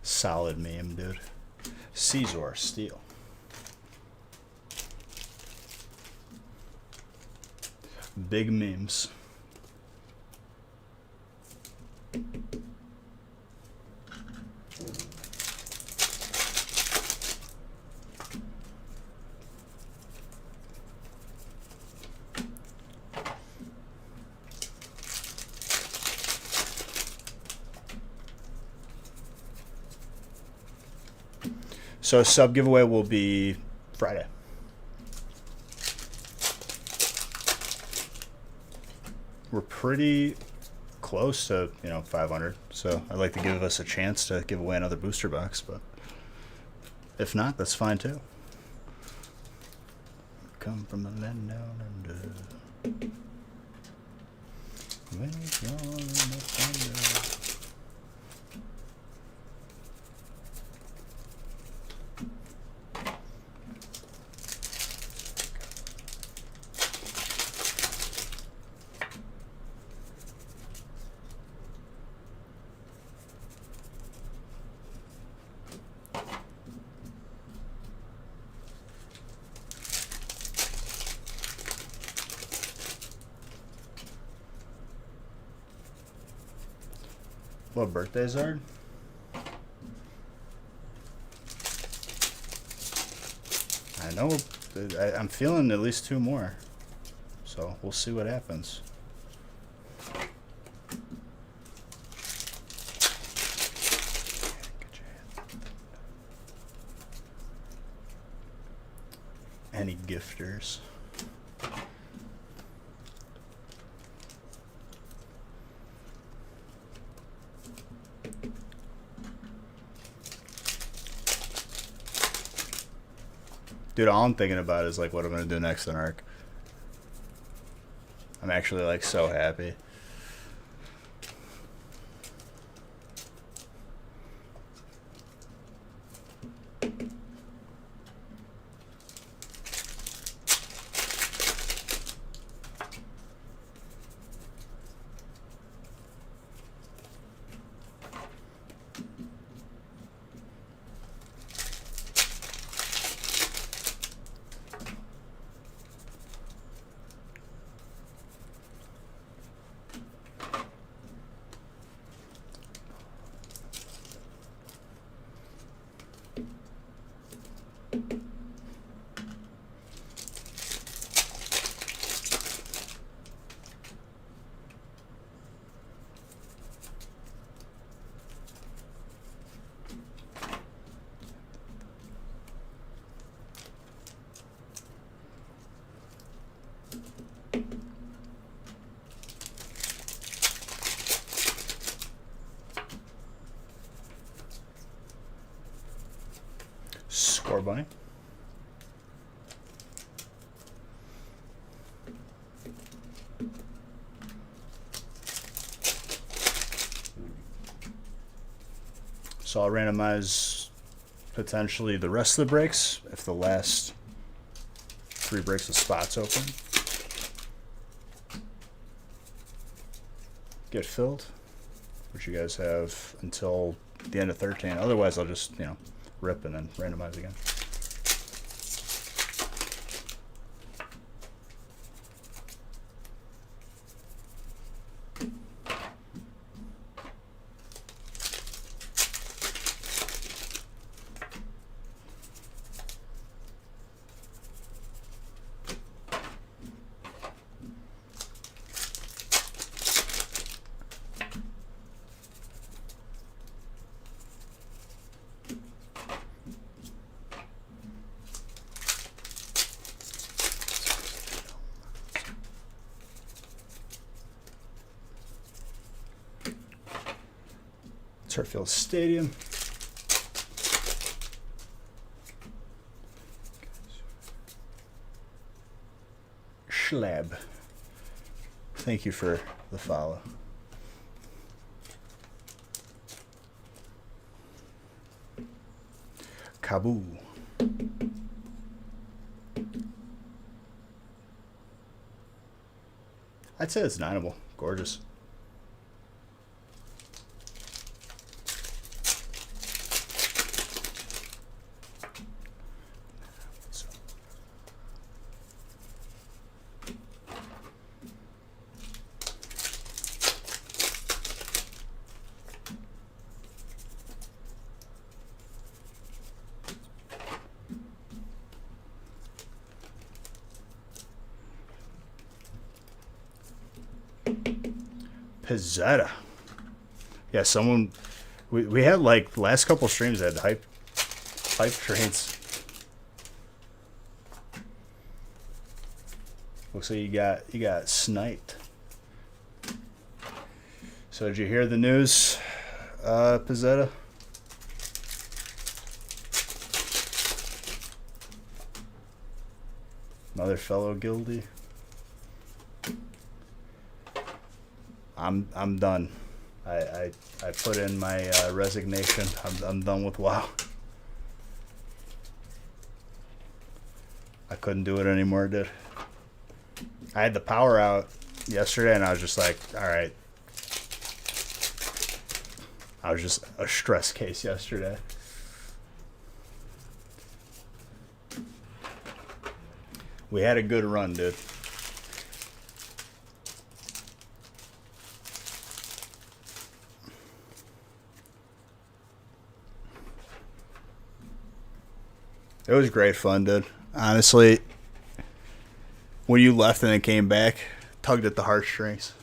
Solid meme, dude. Caesar Steel. Big memes. So sub giveaway will be Friday. We're pretty close to, 500. So I'd like to give us a chance to give away another booster box, but if not, that's fine too. Come from the land down under. When you're in the thunder. What birthdays are? I know. I'm feeling at least 2 more. So we'll see what happens. Any gifters? Dude, all I'm thinking about is like what I'm gonna do next in Arc. I'm actually like so happy. Score bunny. So I'll randomize potentially the rest of the breaks if the last 3 breaks of spots open get filled, which you guys have until the end of 13. Otherwise, I'll just, rip and then randomize again. Turffield Stadium. Schlab. Thank you for the follow. Kaboo. I'd say it's nineable. Gorgeous. Pizzetta. Yeah, someone we had like the last couple streams had hype trains. Looks like you got sniped. So did you hear the news, Pizzetta? Another fellow guildie. I'm done. I put in my resignation. I'm done with WoW. I couldn't do it anymore, dude. I had the power out yesterday, and I was just like, all right. I was just a stress case yesterday. We had a good run, dude. It was great fun, dude. Honestly, when you left and then came back, tugged at the heartstrings.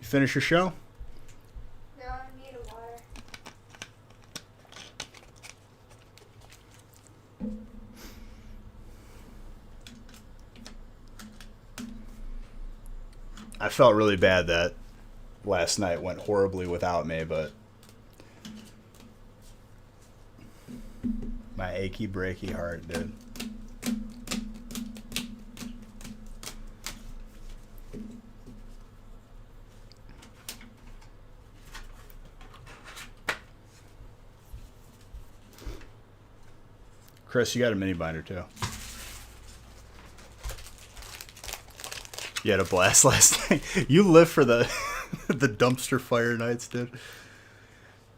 You finish your show? No, I need a water. I felt really bad that last night went horribly without me, but my achy breaky heart, dude. Chris, you got a mini binder too. You had a blast last night. You live for the the dumpster fire nights, dude.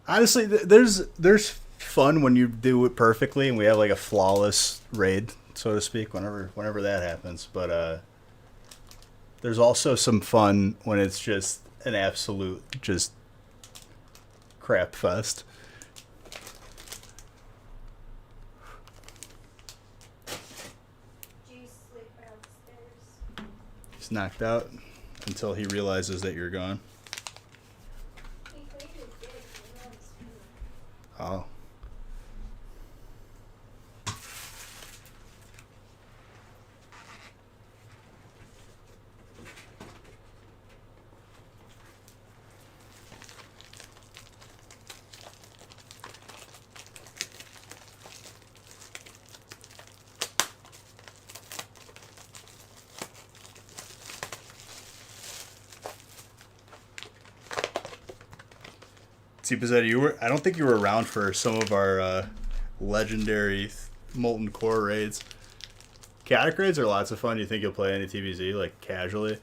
Honestly, there's fun when you do it perfectly, and we have like a flawless raid, so to speak, whenever that happens. But there's also some fun when it's just an absolute just crap fest. He's knocked out until he realizes that you're gone. Oh. See, Pizzetta, you were. I don't think you were around for some of our legendary molten core raids. Chaotic raids are lots of fun. You think you'll play any TVZ like casually?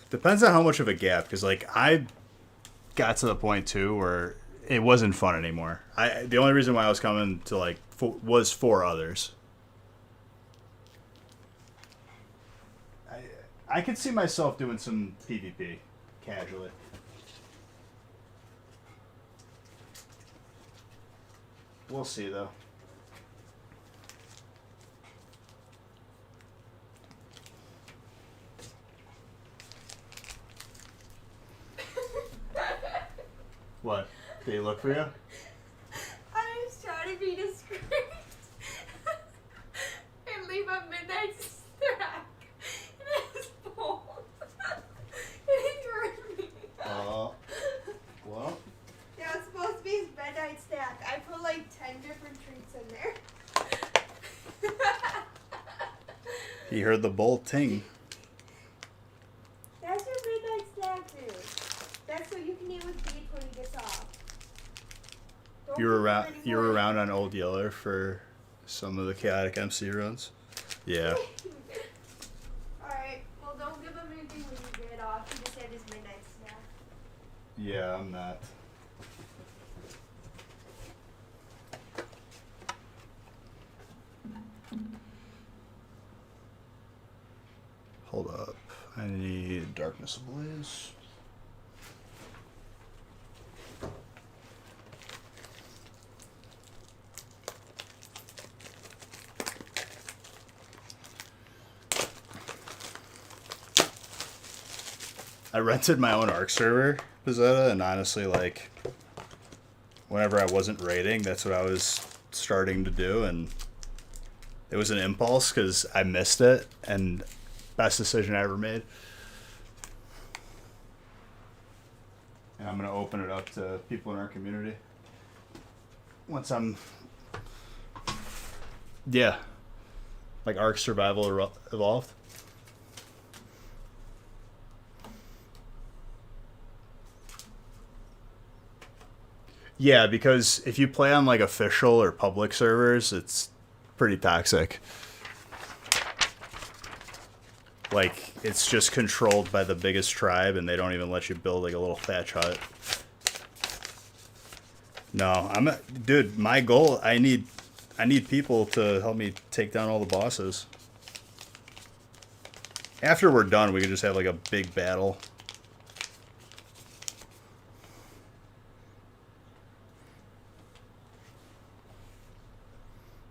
Depends on how much of a gap, because like I got to the point too where it wasn't fun anymore. The only reason why I was coming to like was for others. I could see myself doing some PvP casually. We'll see though. What? Did he look for you? I was trying to be discreet and leave a midnight snack in his bowl. And he heard me. Well. Yeah, it's supposed to be his midnight snack. I put like 10 different treats in there. He heard the bowl ting. That's your midnight snack, dude. That's what you can eat with Beat when he gets off. Don't You were put around. it You were anymore. around on Old Yeller for some of the chaotic MC runs. Yeah. Alright, well don't give him anything when you get off. He just had his midnight snack. Yeah, I'm not. Hold up. I need Darkness Ablaze. I rented my own Arc server, Pizzetta, and honestly, like, whenever I wasn't raiding, that's what I was starting to do, and it was an impulse because I missed it, and best decision I ever made. And I'm going to open it up to people in our community. Once I'm... Yeah. Like Arc Survival Evolved. Yeah, because if you play on like official or public servers, it's pretty toxic. Like, it's just controlled by the biggest tribe, and they don't even let you build like a little thatch hut. No, dude, my goal, I need people to help me take down all the bosses. After we're done, we could just have like a big battle.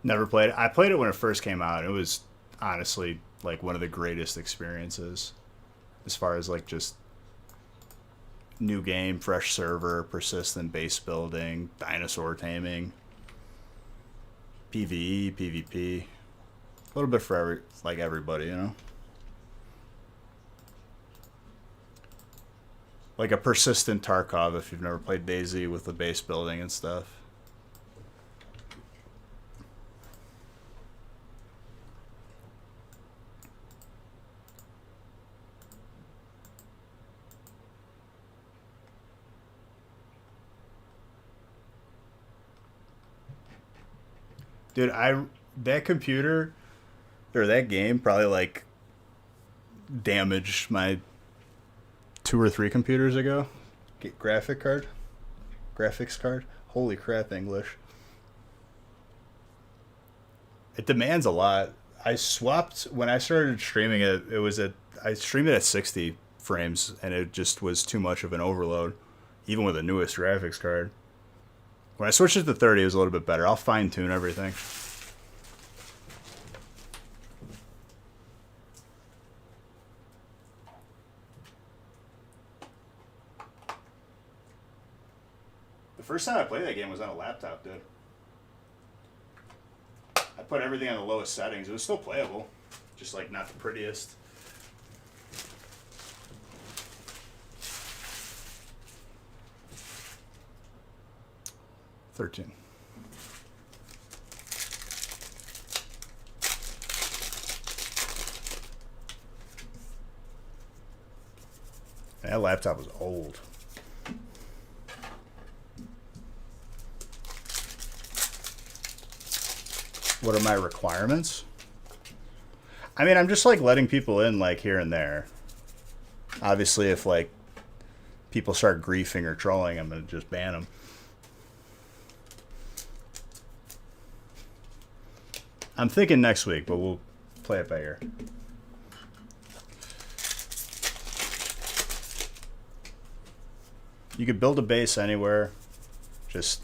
Never played it. I played it when it first came out. It was honestly like one of the greatest experiences as far as like just new game, fresh server, persistent base building, dinosaur taming, PvE, PvP. A little bit for everybody, you know? Like a persistent Tarkov if you've never played DayZ with the base building and stuff. Dude, that computer or that game probably like damaged my 2 or 3 computers ago. Get graphics card. Holy crap, English. It demands a lot. I swapped when I started streaming it. I streamed it at 60 frames, and it just was too much of an overload, even with the newest graphics card. When I switched it to 30, it was a little bit better. I'll fine-tune everything. The first time I played that game was on a laptop, dude. I put everything on the lowest settings. It was still playable, just like not the prettiest. $13. That laptop was old. What are my requirements? I mean, I'm just like letting people in like here and there. Obviously, if like people start griefing or trolling, I'm gonna just ban them. I'm thinking next week, but we'll play it by ear. You could build a base anywhere. Just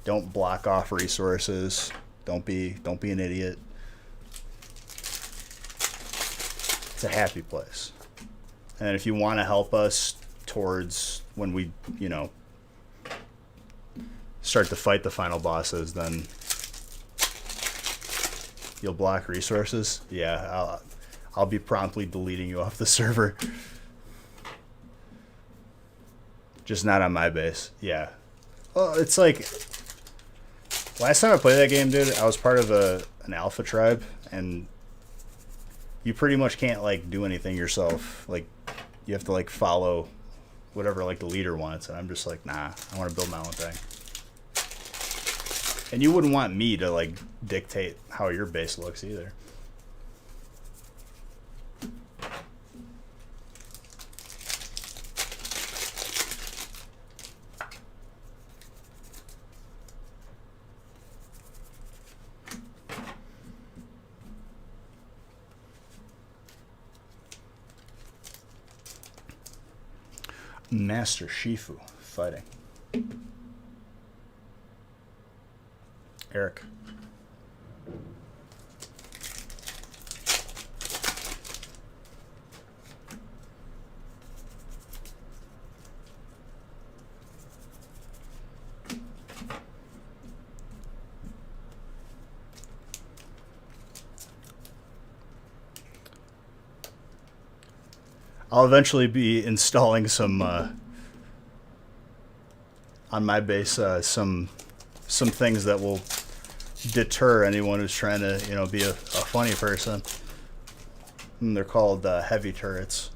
don't block off resources. Don't be an idiot. It's a happy place. And if you want to help us towards when we, you know, start to fight the final bosses, then you'll block resources. Yeah, I'll be promptly deleting you off the server. Just not on my base. Yeah. Well, it's like last time I played that game, dude, I was part of an alpha tribe, and you pretty much can't like do anything yourself. Like you have to like follow whatever like the leader wants, and I'm just like, nah, I want to build my own thing. And you wouldn't want me to like dictate how your base looks either. Master Shifu fighting. Eric. I'll eventually be installing some on my base some things that will deter anyone who's trying to, you know, be a funny person. And they're called heavy turrets.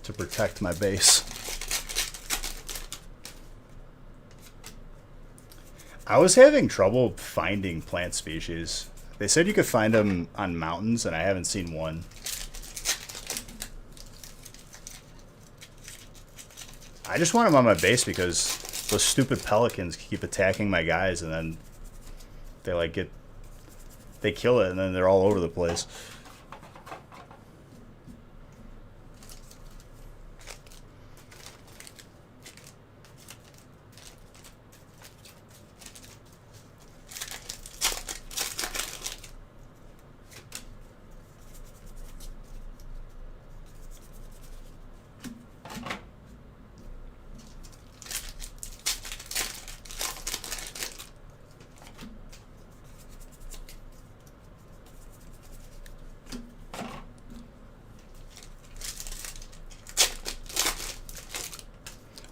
To protect my base. I was having trouble finding plant species. They said you could find them on mountains, and I haven't seen one. I just want them on my base because those stupid pelicans keep attacking my guys, and then they like they kill it, and then they're all over the place.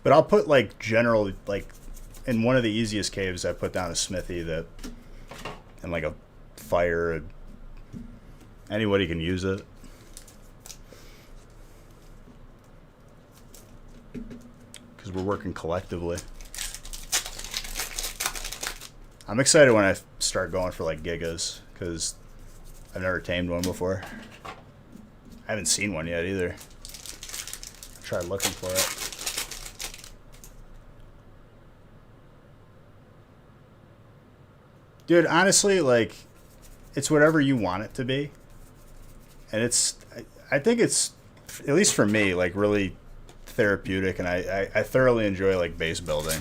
But I'll put like general, like in one of the easiest caves, I put down a smithy that, and like a fire. Anybody can use it. Because we're working collectively. I'm excited when I start going for like gigas, because I've never tamed one before. I haven't seen one yet either. I tried looking for it. Dude, honestly, like, it's whatever you want it to be. And I think it's, at least for me, like, really therapeutic, and I thoroughly enjoy, like, base building.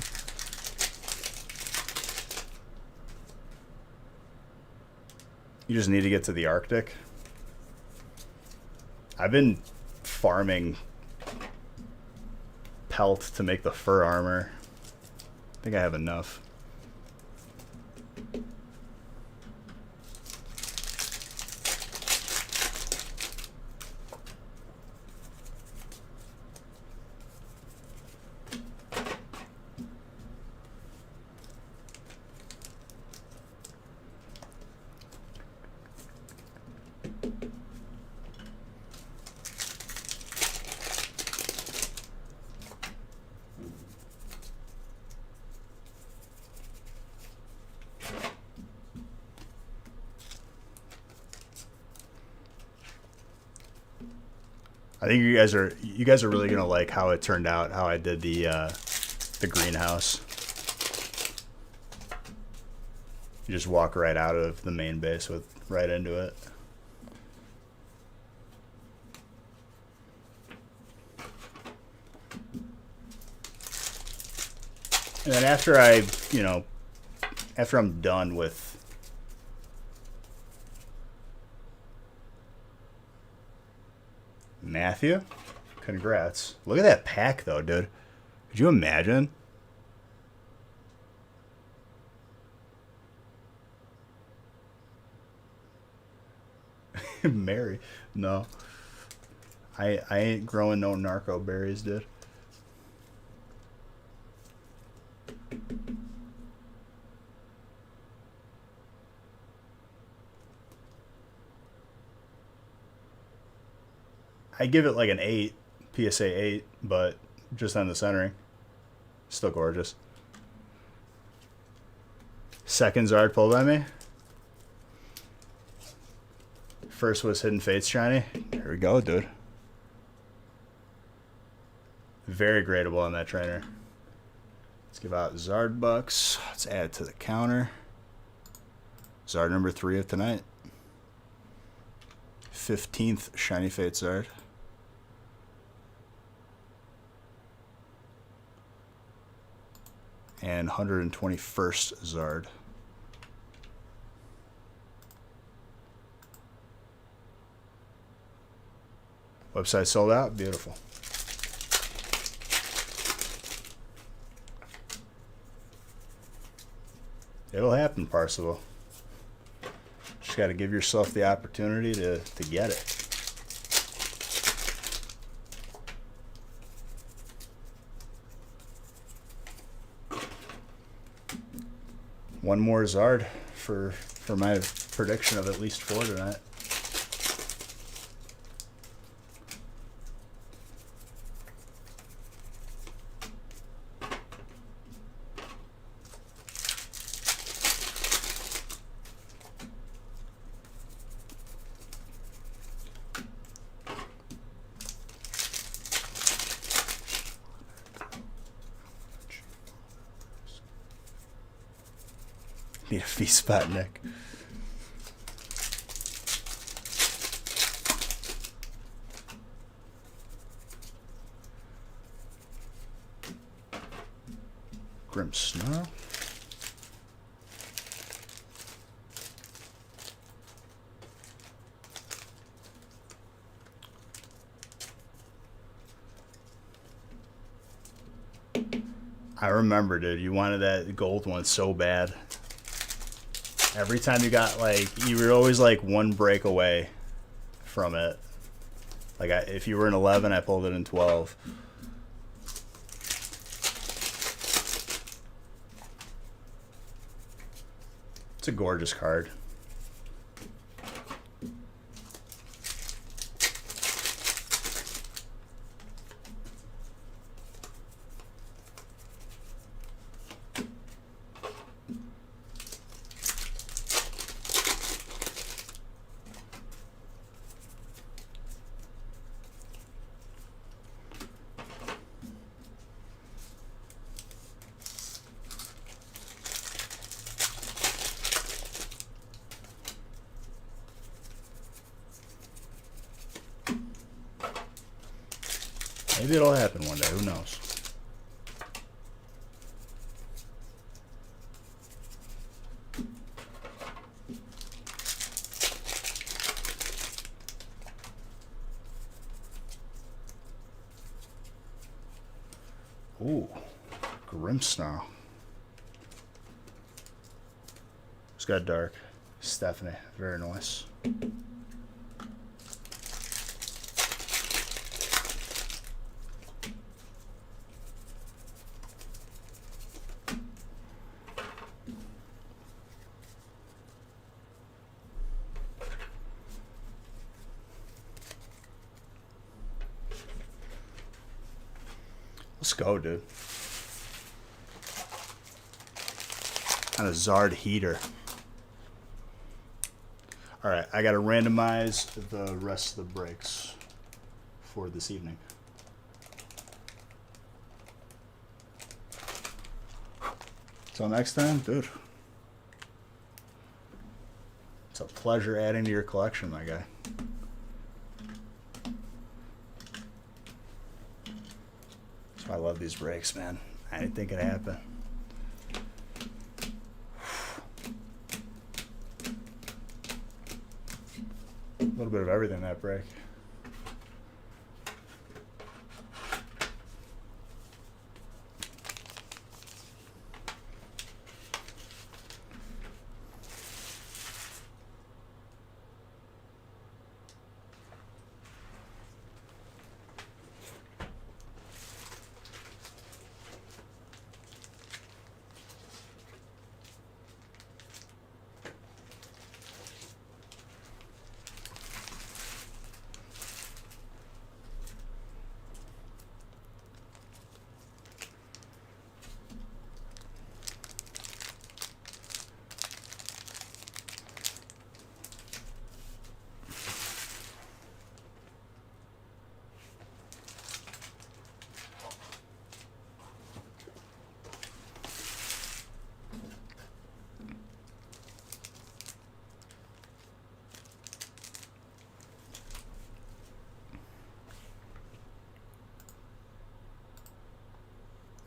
You just need to get to the Arctic. I've been farming pelt to make the fur armor. I think I have enough. think you guys are really gonna like how it turned out. How I did the greenhouse. You just walk right out of the main base with right into it. And then after after I'm done with Matthew, congrats. Look at that pack though, dude. Could you imagine? Mary. No. I ain't growing no narco berries, dude. I give it like an 8, PSA 8, but just on the centering. Still gorgeous. Second Zard pulled by me. First was Hidden Fates shiny. Here we go, dude. Very gradable on that trainer. Let's give out Zard bucks. Let's add it to the counter. Zard number 3 of tonight. 15th Shiny Fate Zard. And 121st Zard. Website sold out. Beautiful. It'll happen, Parsival. Just got to give yourself the opportunity to get it. One more Zard for my prediction of at least 4 tonight. Need a feast spot, Nick. Grim Snow. I remember, dude. You wanted that gold one so bad. Every time you got, like, you were always, like, one break away from it. Like, if you were in 11, I pulled it in 12. It's a gorgeous card. Maybe it'll happen one day. Who knows? Ooh, Grimmsnarl. It's got dark. Stephanie, very nice. Let's go, dude. On a Zard heater. Alright, I gotta randomize the rest of the breaks for this evening. Till next time, dude. It's a pleasure adding to your collection, my guy. That's why I love these breaks, man. I didn't think it'd happen. A little bit of everything that break.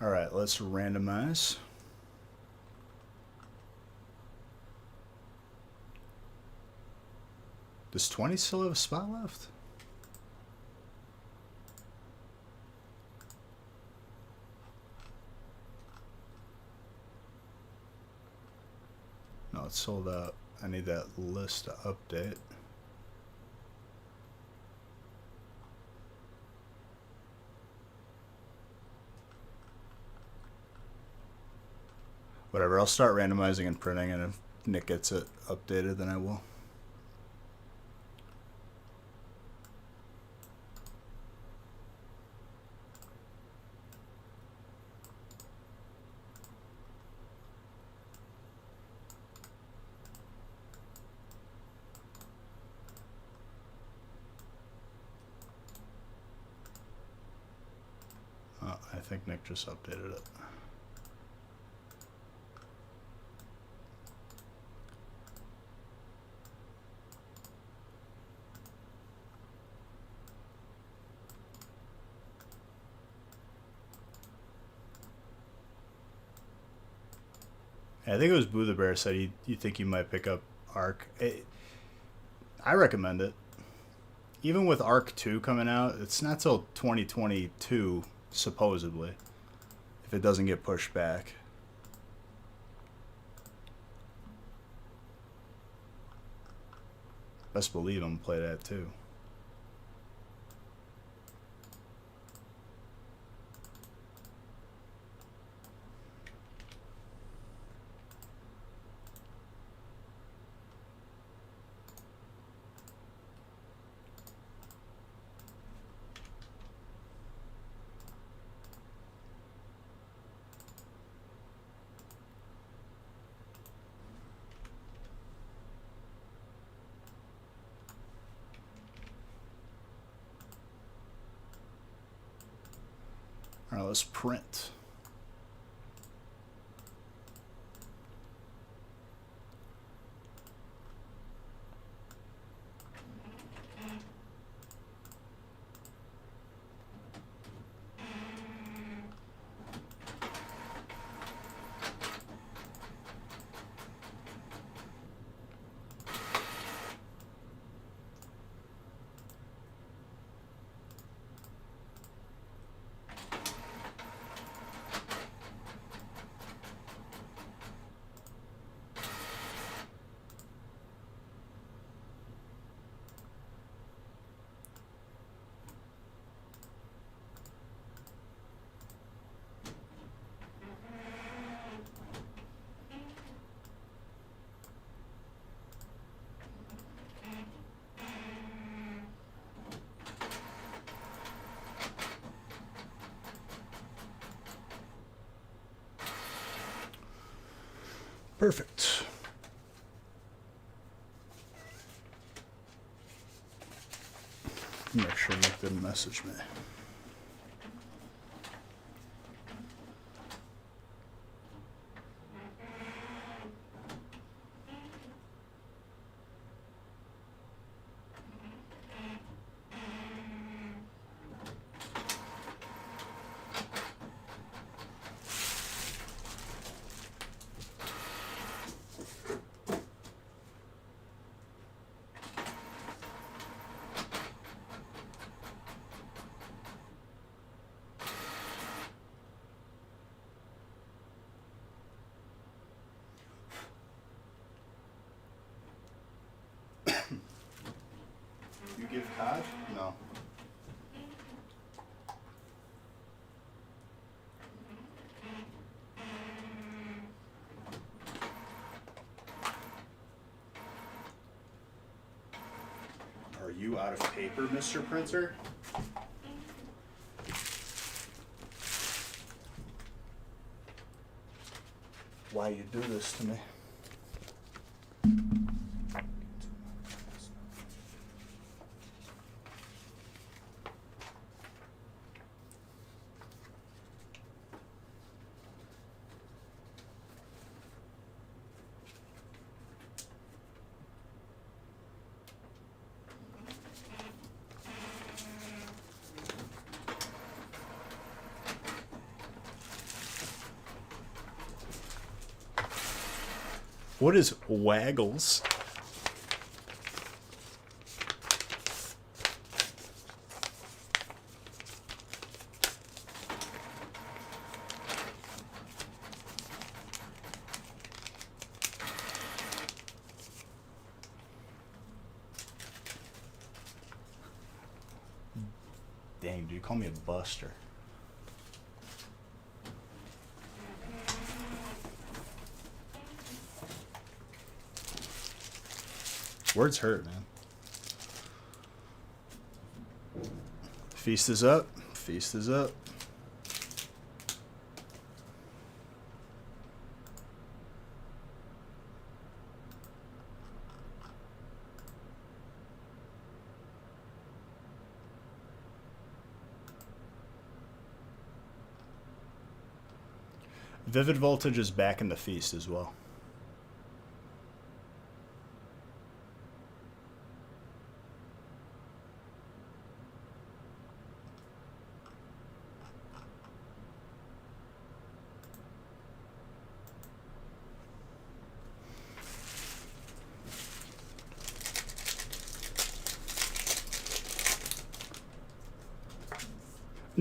All right, let's randomize. Does 20 still have a spot left? No, it's sold out. I need that list to update. Whatever, I'll start randomizing and printing, and if Nick gets it updated, then I will. Oh, I think Nick just updated it. I think it was Boo the Bear said you think you might pick up Arc. I recommend it. Even with Arc 2 coming out, it's not till 2022, supposedly, if it doesn't get pushed back. Best believe I'm gonna play that too. All right, let's print. Perfect. Make sure you didn't message me. You give Todd? No. Are you out of paper, Mr. Printer? Why you do this to me? What is Waggles? Dang, do you call me a buster? Words hurt, man. Feast is up. Feast is up. Vivid Voltage is back in the feast as well.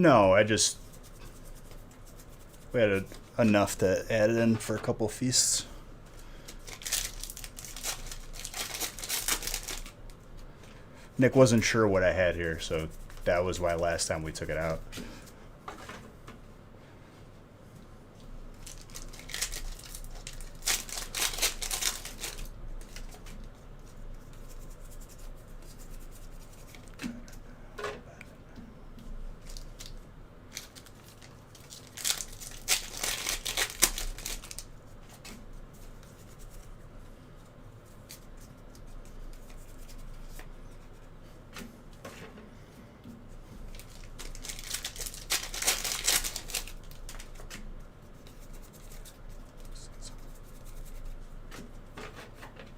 No, we had enough to add it in for a couple feasts. Nick wasn't sure what I had here, so that was why last time we took it out.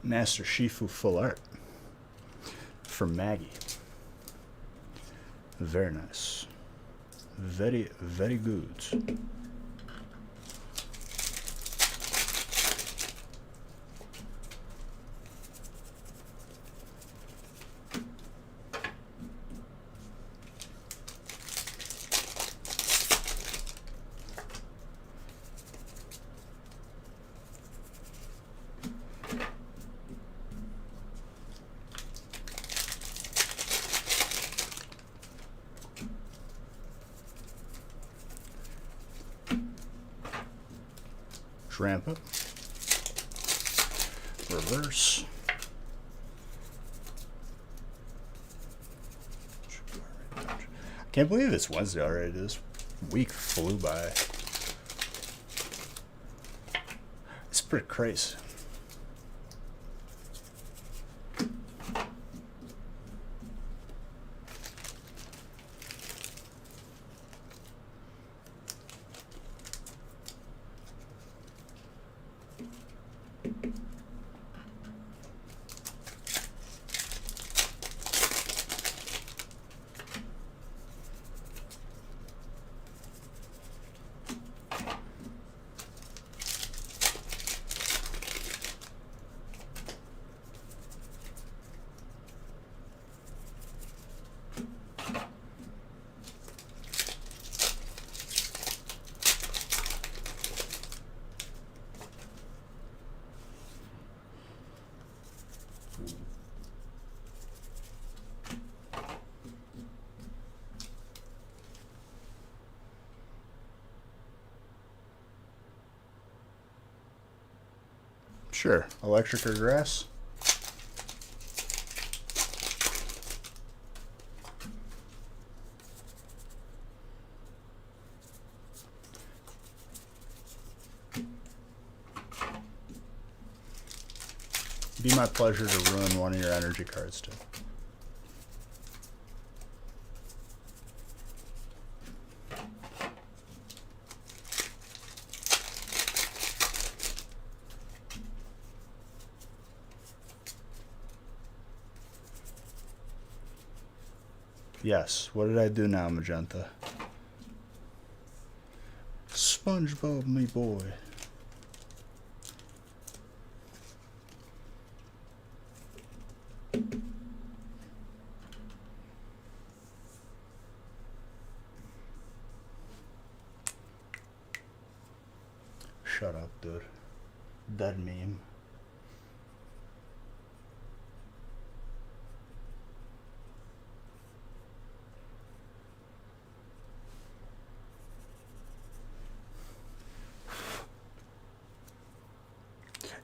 Master Shifu Full Art from Maggie. Very nice. Very, very good. Trampa. Reverse. I can't believe it's Wednesday already. This week flew by. It's pretty crazy. Sure. Electric or grass? Be my pleasure to ruin one of your energy cards too. Yes. What did I do now, Magenta? SpongeBob, me boy. Shut up, dude. Dead meme.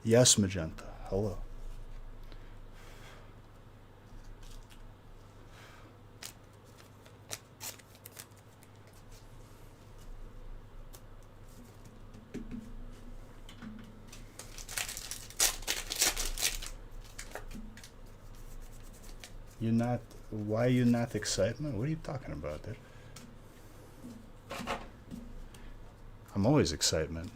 Yes, Magenta. Hello. You're not. Why are you not excitement? What are you talking about, dude? I'm always excitement.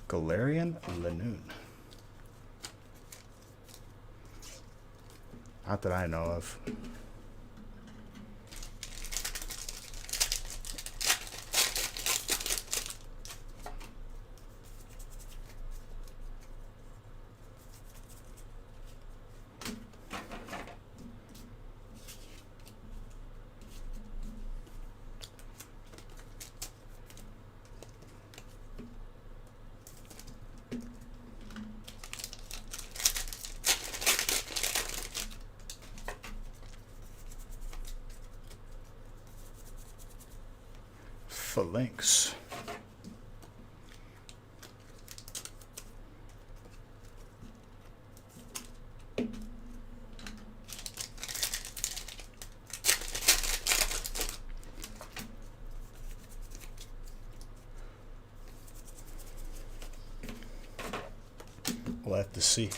Galarian Lanoon. Not that I know of. Phalanx. We'll have to see.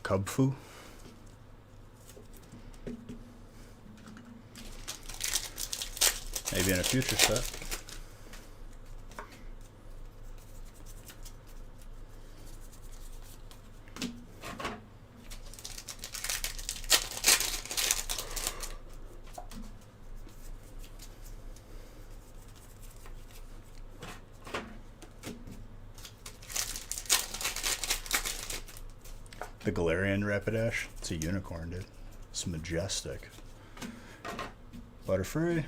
Cubfu. Maybe in a future set. The Galarian Rapidash. It's a unicorn, dude. It's majestic. Butterfree.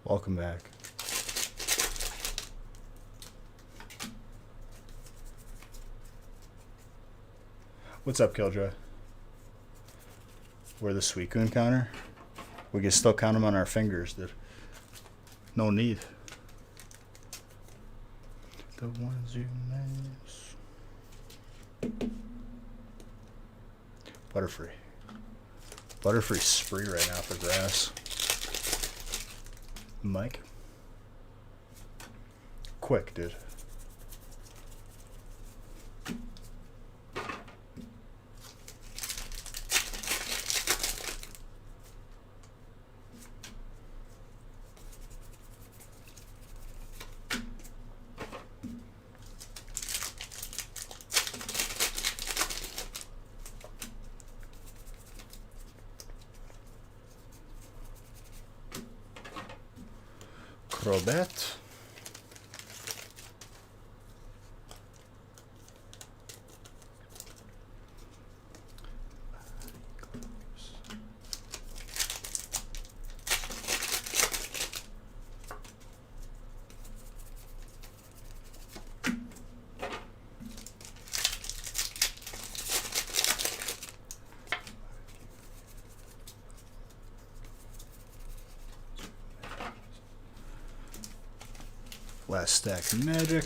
Welcome back. What's up, Killjoy? We're the Suicune counter? We can still count them on our fingers, dude. No need. The ones you miss. Butterfree. Butterfree's spree right now for grass. Mike. Quick, dude. Throw a bet. Last stack of magic.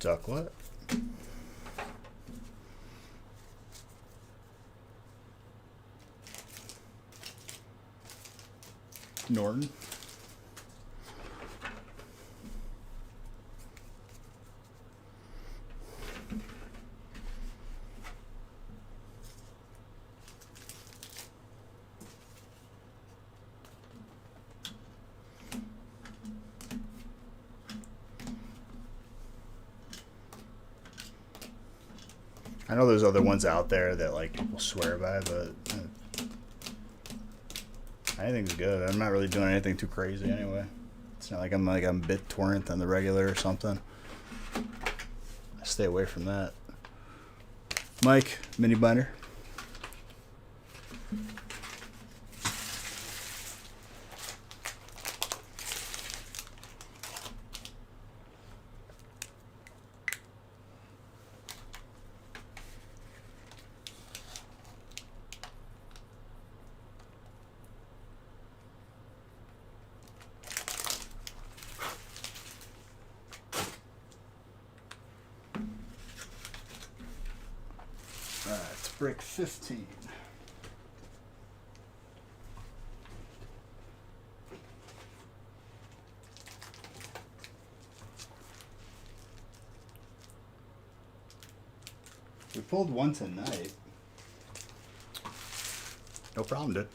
Ducklet. Norton. I know there's other ones out there that like people swear by, but anything's good. I'm not really doing anything too crazy anyway. It's not like I'm BitTorrent on the regular or something. I stay away from that. Mike, mini binder. Break 15. We pulled one tonight. No problem, dude.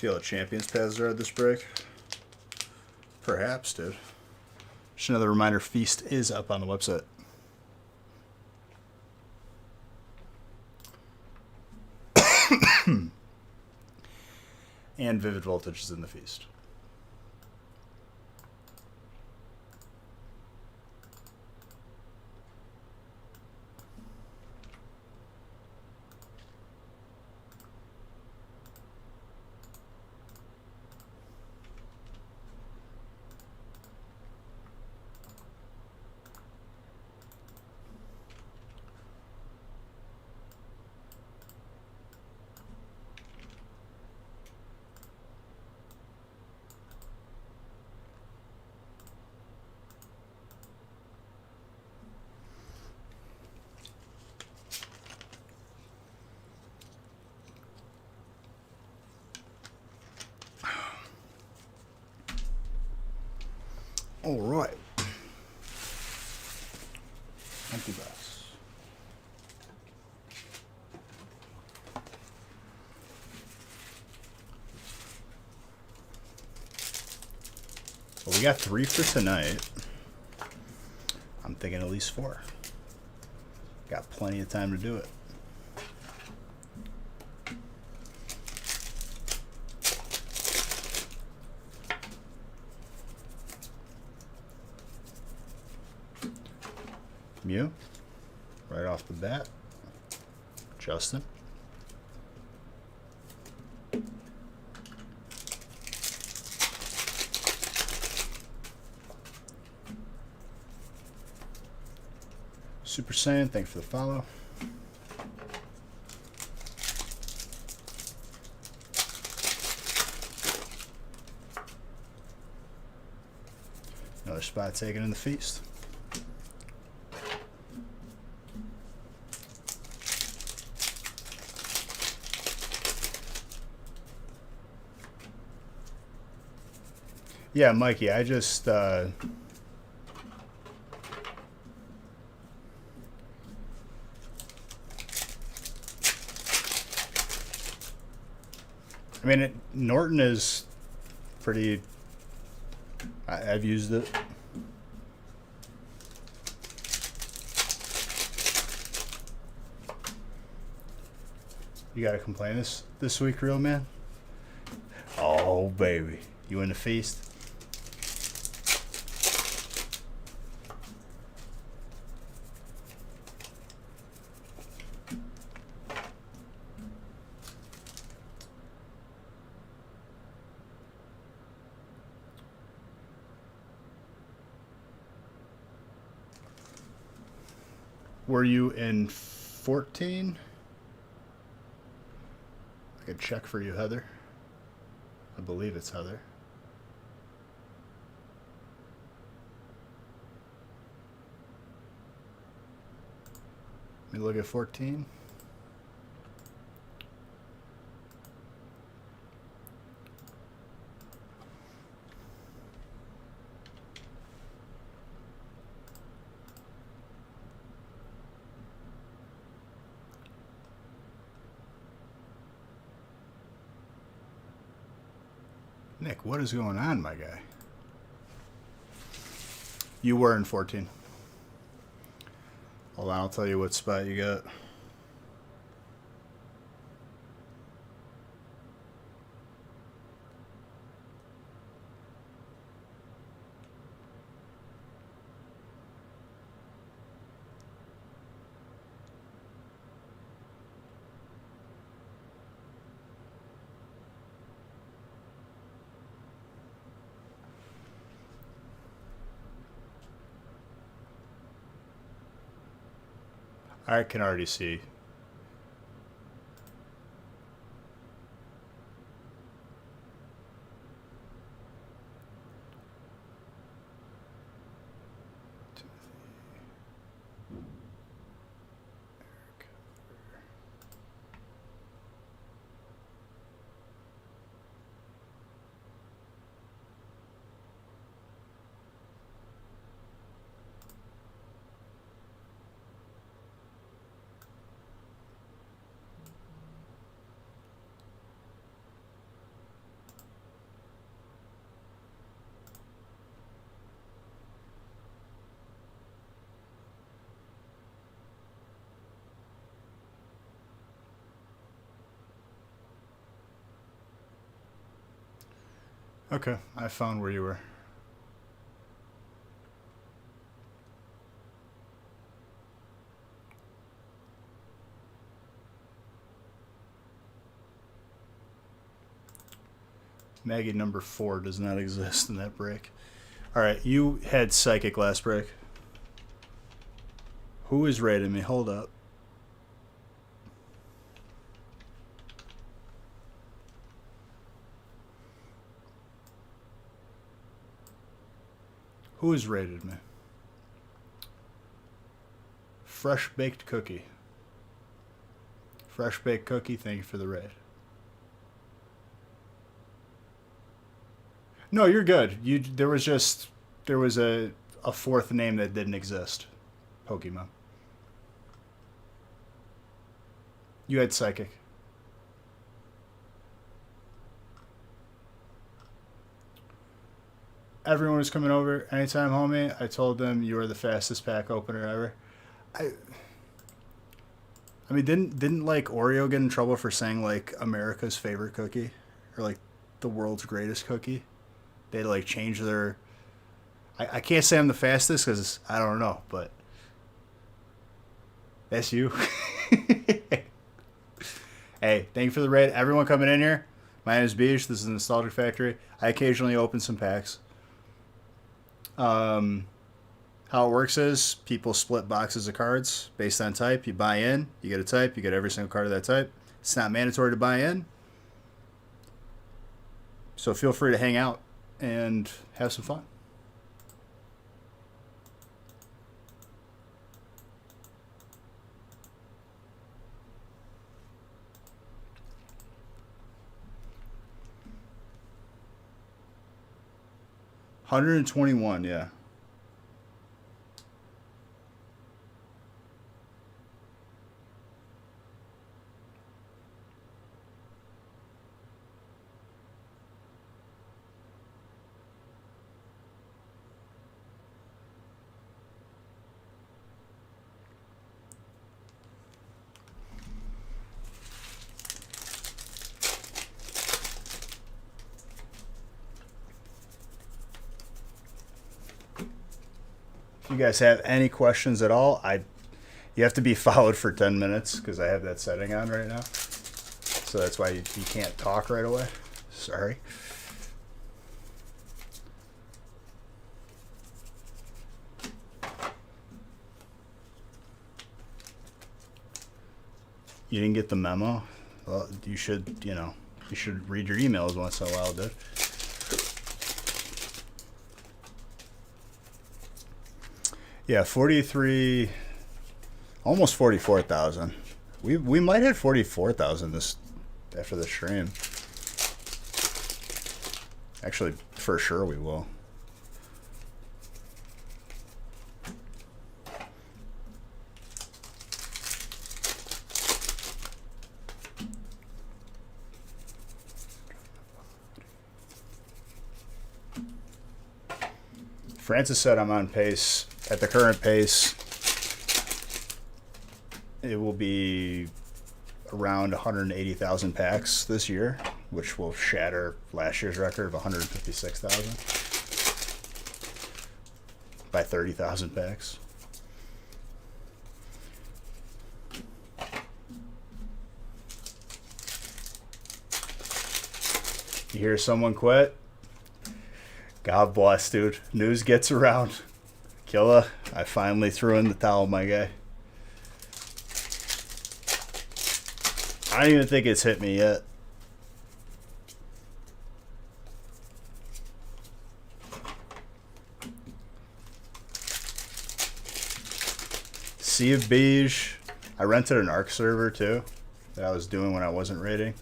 Feel a Champions Paths are at this break? Perhaps, dude. Just another reminder, Feast is up on the website. And Vivid Voltage is in the Feast. All right. Empty box. Well, we got 3 for tonight. I'm thinking at least 4. Got plenty of time to do it. Mew, right off the bat. Justin. Super Saiyan, thank you for the follow. Another spot taken in the feast. Yeah, Mikey, I just I mean, Norton is pretty. I've used it. You got a complaint this week, real man? Oh, baby. You in the feast? Were you in 14? I could check for you, Heather. I believe it's Heather. Let me look at 14. Nick, what is going on, my guy? You were in 14. Hold on, I'll tell you what spot you got. I can already see. Okay, I found where you were. Maggie number 4 does not exist in that break. All right, you had Psychic last break. Who is rating me? Hold up. Who has rated me? Fresh Baked Cookie. Fresh Baked Cookie, thank you for the raid. No, you're good. There was just there was a fourth name that didn't exist. Pokemon. You had Psychic. Everyone was coming over anytime, homie. I told them you were the fastest pack opener ever. I mean, didn't like Oreo get in trouble for saying like America's favorite cookie or like the world's greatest cookie? They had to like change their. I can't say I'm the fastest because I don't know, but that's you. Hey, thank you for the raid. Everyone coming in here. My name is Beach. This is the Nostalgic Factory. I occasionally open some packs. How it works is people split boxes of cards based on type. You buy in, you get a type, you get every single card of that type. It's not mandatory to buy in. So feel free to hang out and have some fun. $121, yeah. If you guys have any questions at all, you have to be followed for 10 minutes because I have that setting on right now. So that's why you can't talk right away. Sorry. You didn't get the memo? Well, you should read your emails once in a while, dude. Yeah, 43, almost 44,000. We might hit 44,000 this after the stream. Actually, for sure we will. Francis said I'm on pace. At the current pace, it will be around 180,000 packs this year, which will shatter last year's record of 156,000 by 30,000 packs. You hear someone quit? God bless, dude. News gets around. Killa, I finally threw in the towel, my guy. I don't even think it's hit me yet. Sea of Beige. I rented an ARC server too that I was doing when I wasn't raiding.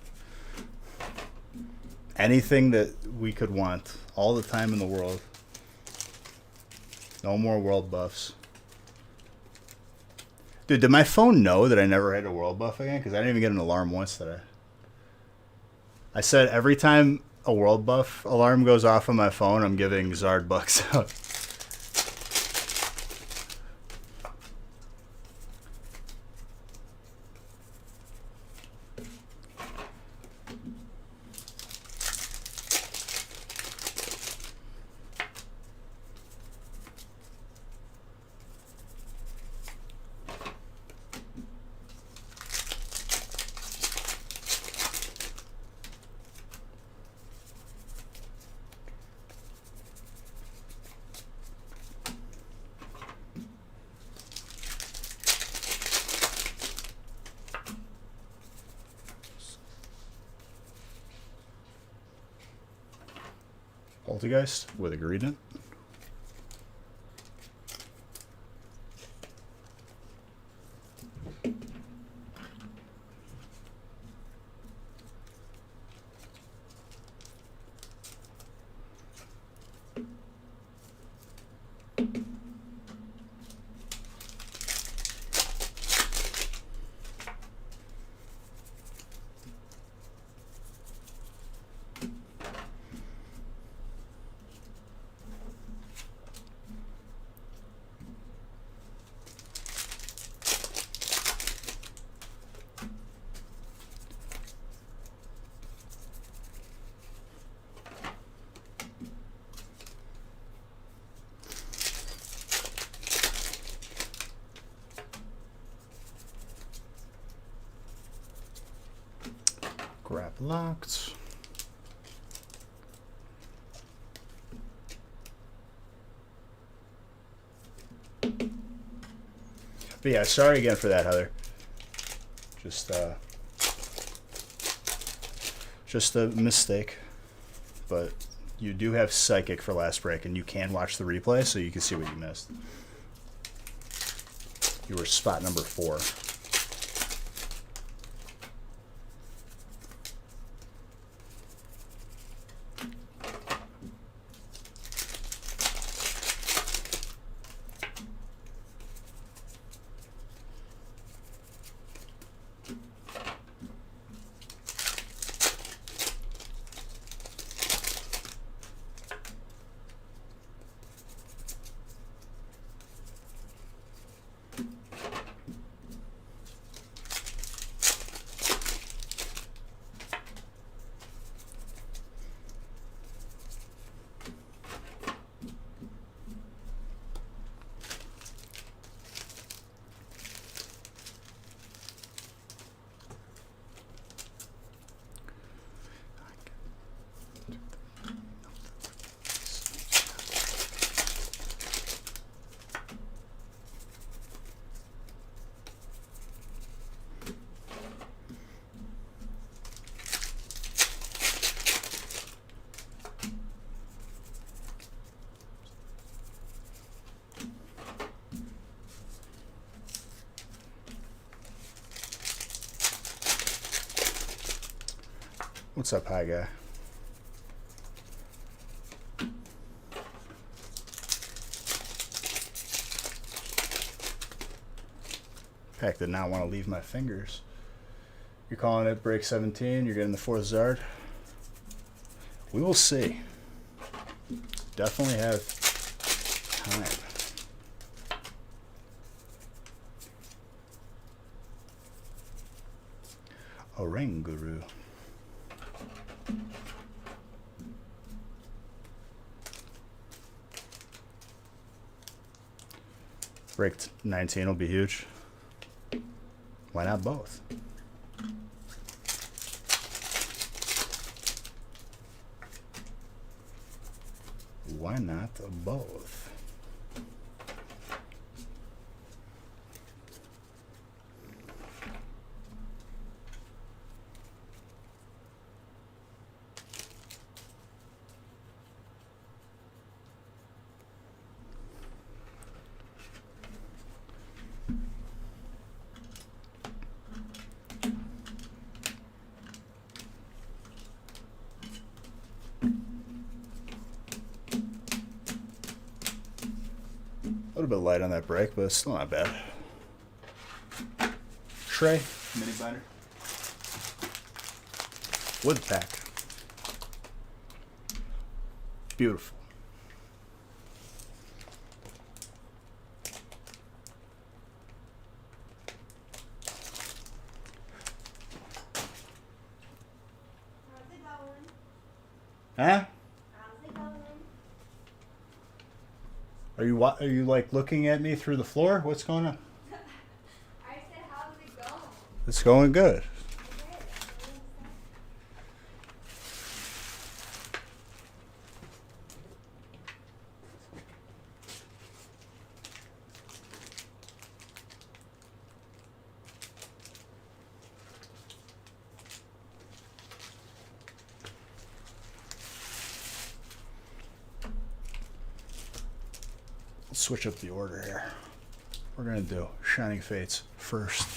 Anything that we could want. All the time in the world. No more world buffs. Dude, did my phone know that I never had a world buff again? Because I didn't even get an alarm once today. I said every time a world buff alarm goes off on my phone, I'm giving Zard bucks out. Poltergeist with a gradient. Locked. But yeah, sorry again for that, Heather. Just a mistake. But you do have Psychic for last break, and you can watch the replay so you can see what you missed. You were spot number 4. What's up, hi guy? Pack did not want to leave my fingers. You're calling it break 17. You're getting the 4th Zard. We will see. Definitely have time. Oranguru. Break 19 will be huge. Why not both? Why not both? A little bit light on that break, but it's still not bad. Tray, mini binder. Wood pack. Beautiful. How's it going? Huh? How's it going? Are you like looking at me through the floor? What's going on? I said, how's it going? It's going good. Okay. Let's switch up the order here. We're gonna do Shining Fates first.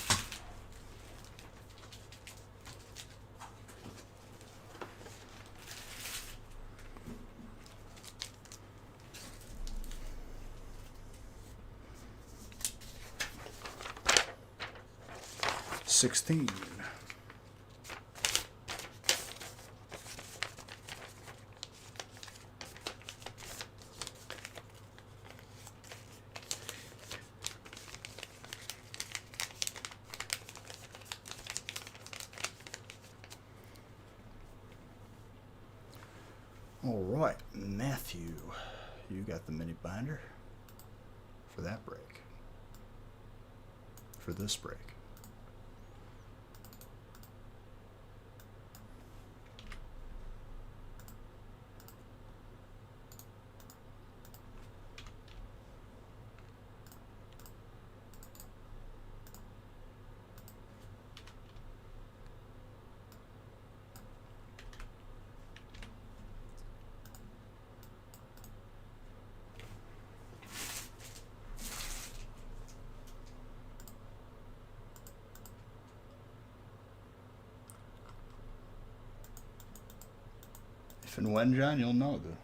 $16. All right, Matthew, you got the mini binder for that break. For this break. If and when, John, you'll know, dude.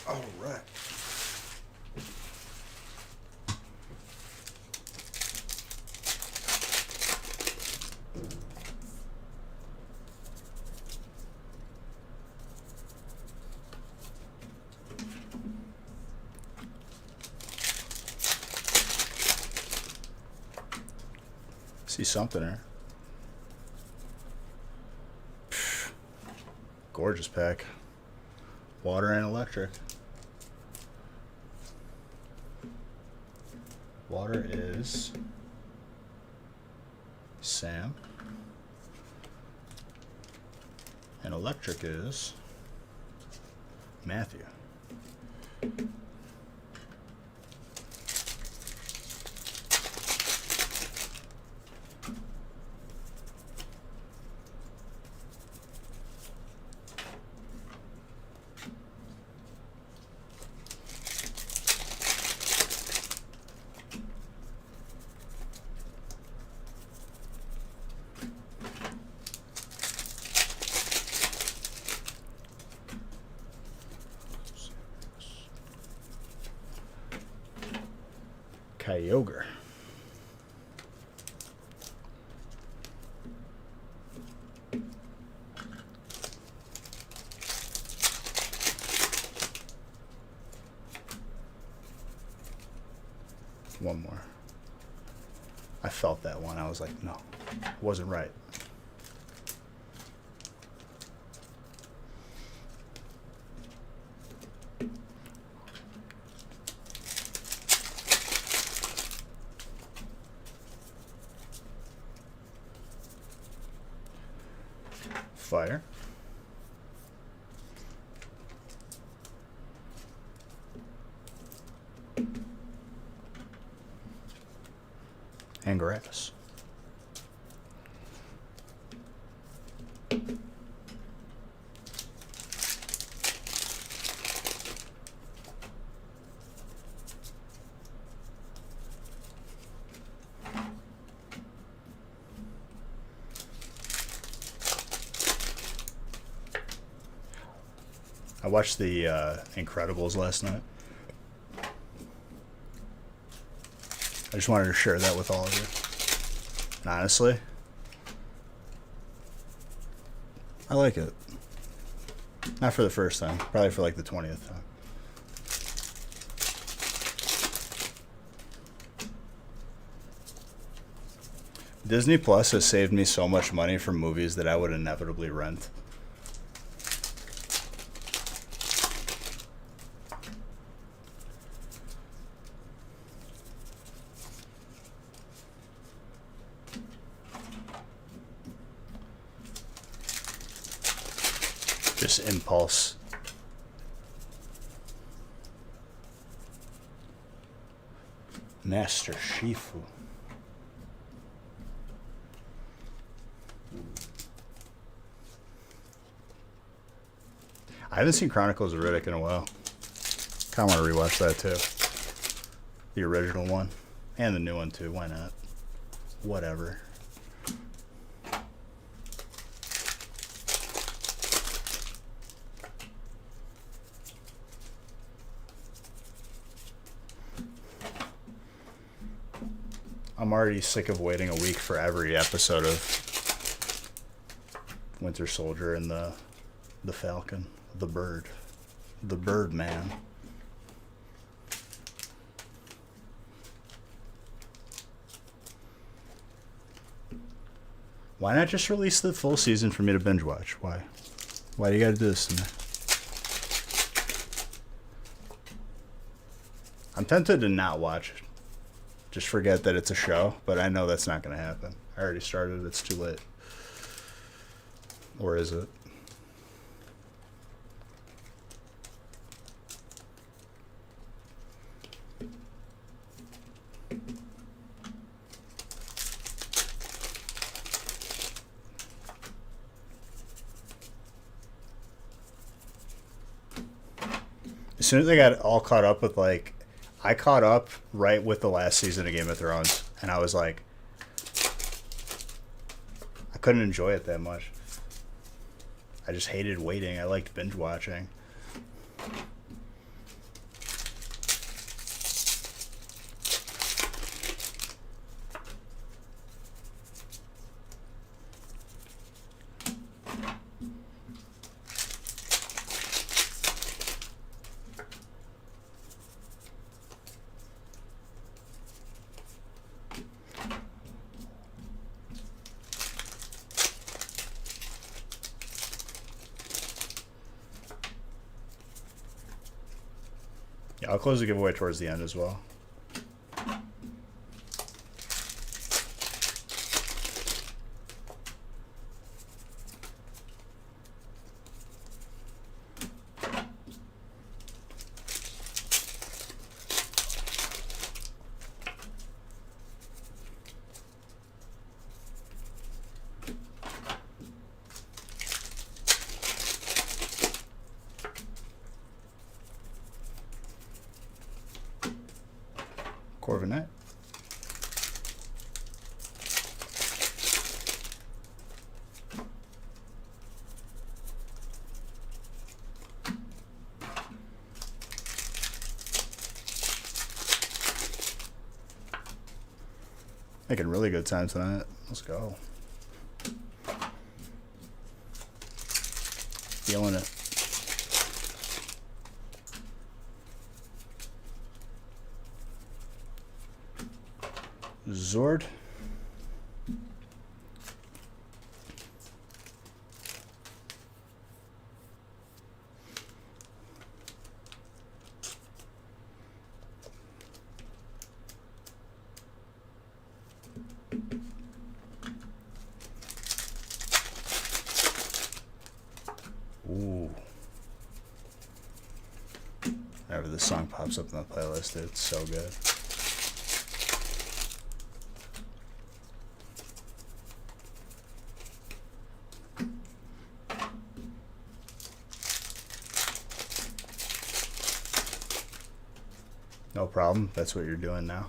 All right. See something there. Gorgeous pack. Water and electric. Water is Sam. And electric is Matthew. Kyogre. One more. I felt that one. I was like, no, it wasn't right. Fire. And grass. I watched the Incredibles last night. I just wanted to share that with all of you. And honestly, I like it. Not for the first time, probably for like the 20th time. Disney Plus has saved me so much money from movies that I would inevitably rent. Just impulse. Master Shifu. I haven't seen Chronicles of Riddick in a while. Kind of want to rewatch that too. The original one. And the new one too. Why not? Whatever. I'm already sick of waiting a week for every episode of Winter Soldier and the Falcon, the Bird Man. Why not just release the full season for me to binge watch? Why? Why do you gotta do this to me? I'm tempted to not watch it. Just forget that it's a show, but I know that's not going to happen. I already started. It's too late. Or is it? As soon as I got all caught up with, like, I caught up right with the last season of Game of Thrones, and I was like, I couldn't enjoy it that much. I just hated waiting. I liked binge watching. Yeah, I'll close the giveaway towards the end as well. Corvinet. Making really good time tonight. Let's go. Feeling it. Zord. Ooh. Whenever this song pops up in the playlist, it's so good. No problem. That's what you're doing now.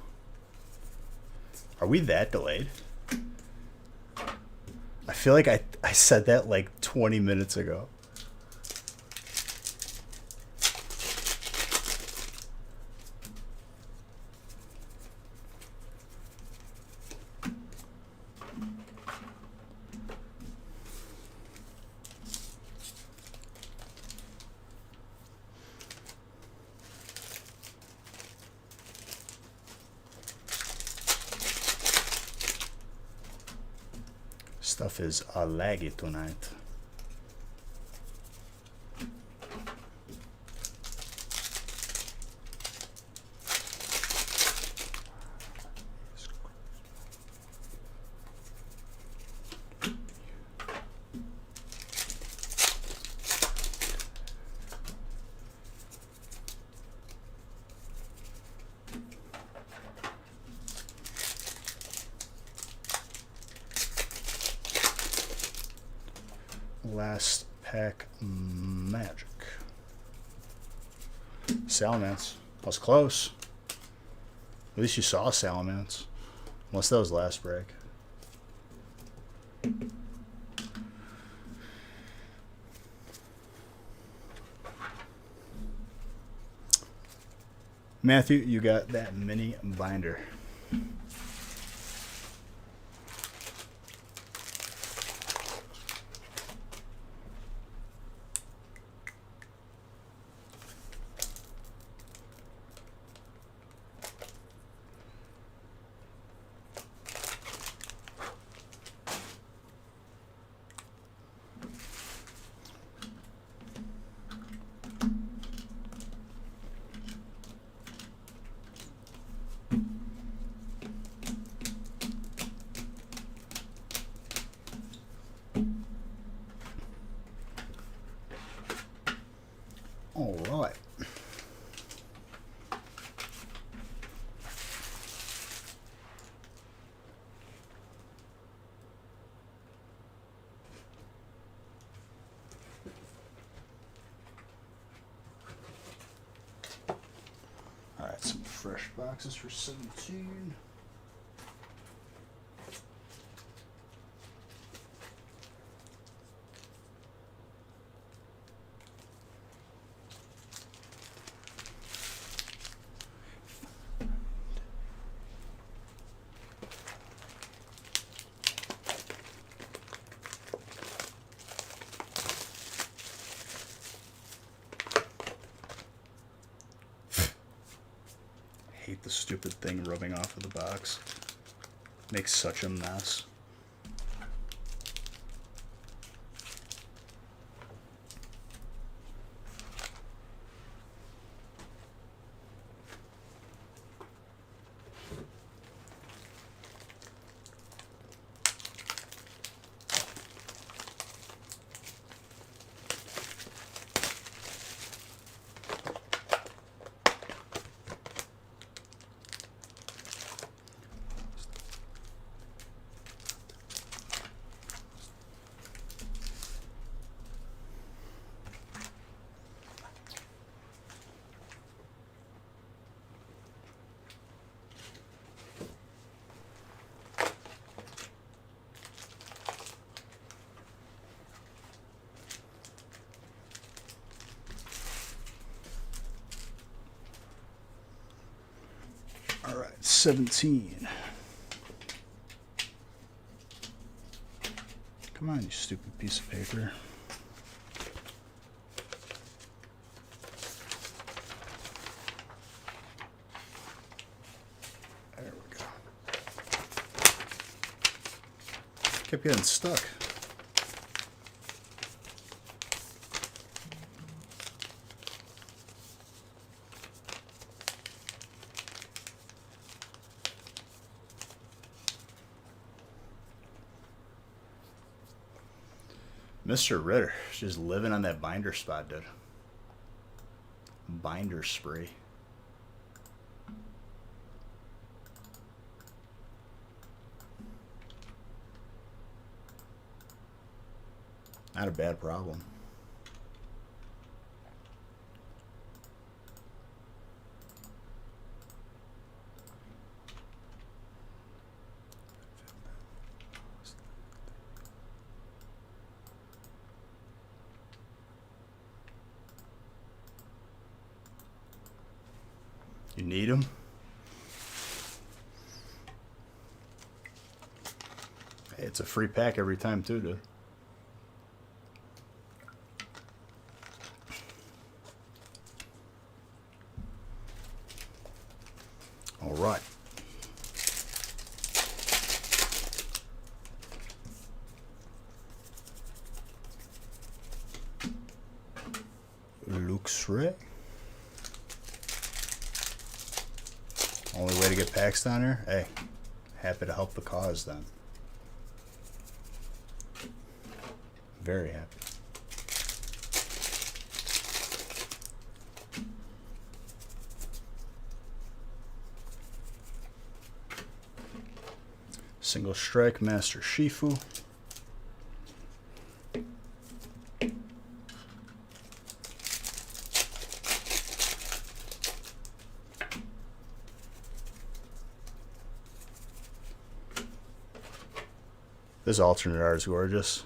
Are we that delayed? I feel like I said that like 20 minutes ago. Stuff is laggy tonight. Last pack magic. Salamence. That was close. At least you saw Salamence. Unless that was last break. Matthew, you got that mini binder. fresh boxes for 17. Hate the stupid thing rubbing off of the box. Makes such a mess. All right, 17. Come on, you stupid piece of paper. There we go. Kept getting stuck. Mr. Ritter, just living on that binder spot, dude. Binder spree. Not a bad problem. You need them? Hey, it's a free pack every time too, dude. All right. Looks right. Only way to get packs down here? Hey, happy to help the cause then. Very happy. Single strike, Master Shifu. This alternate art is gorgeous.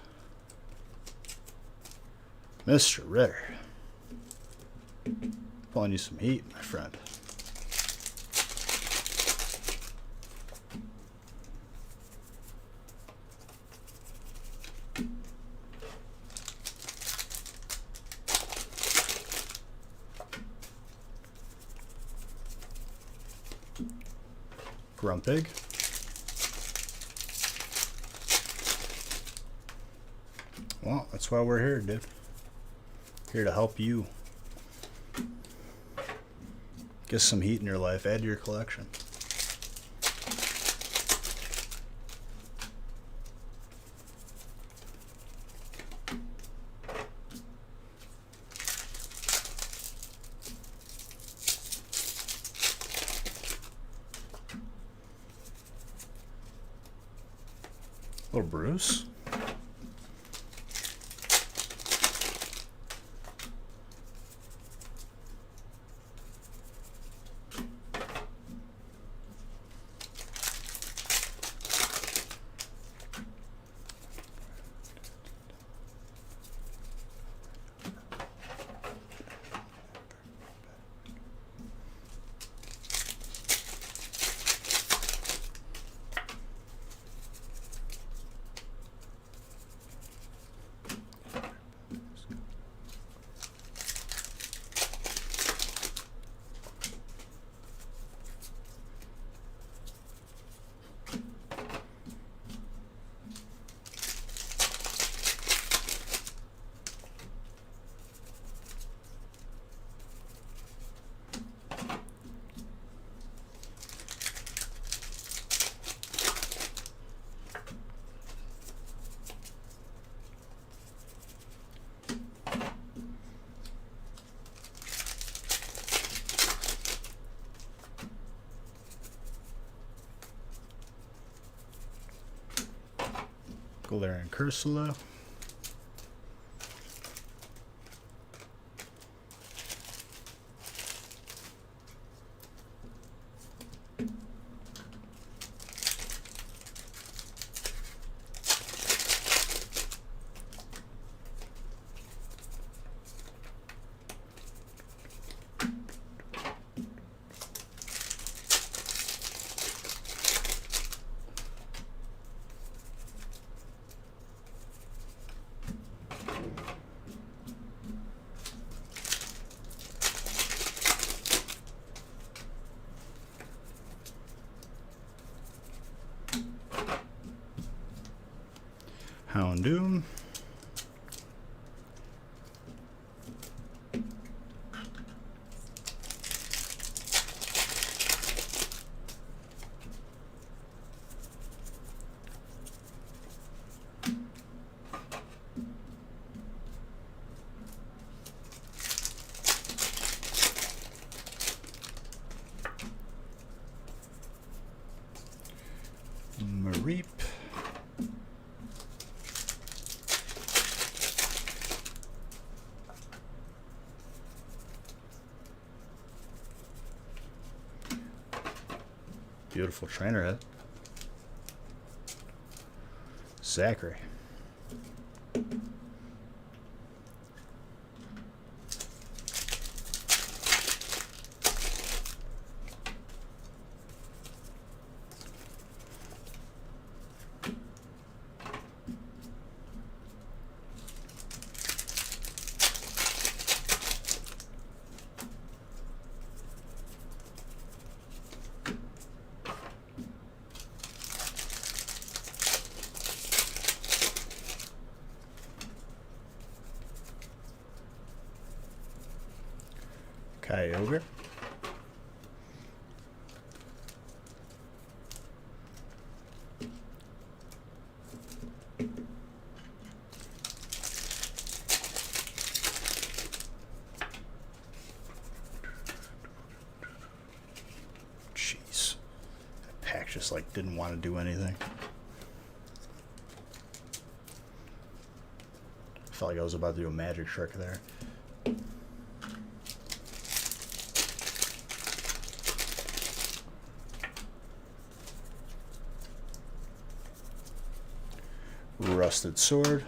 Mr. Ritter. Pulling you some heat, my friend. Grumpig. Well, that's why we're here, dude. Here to help you. Get some heat in your life. Add to your collection. Little Bruce. Galarian Cursula. Houndoom. Mareep. Beautiful trainer head. Zachary. Kyogre. Jeez. That pack just like didn't want to do anything. I felt like I was about to do a magic trick there. Rusted Sword.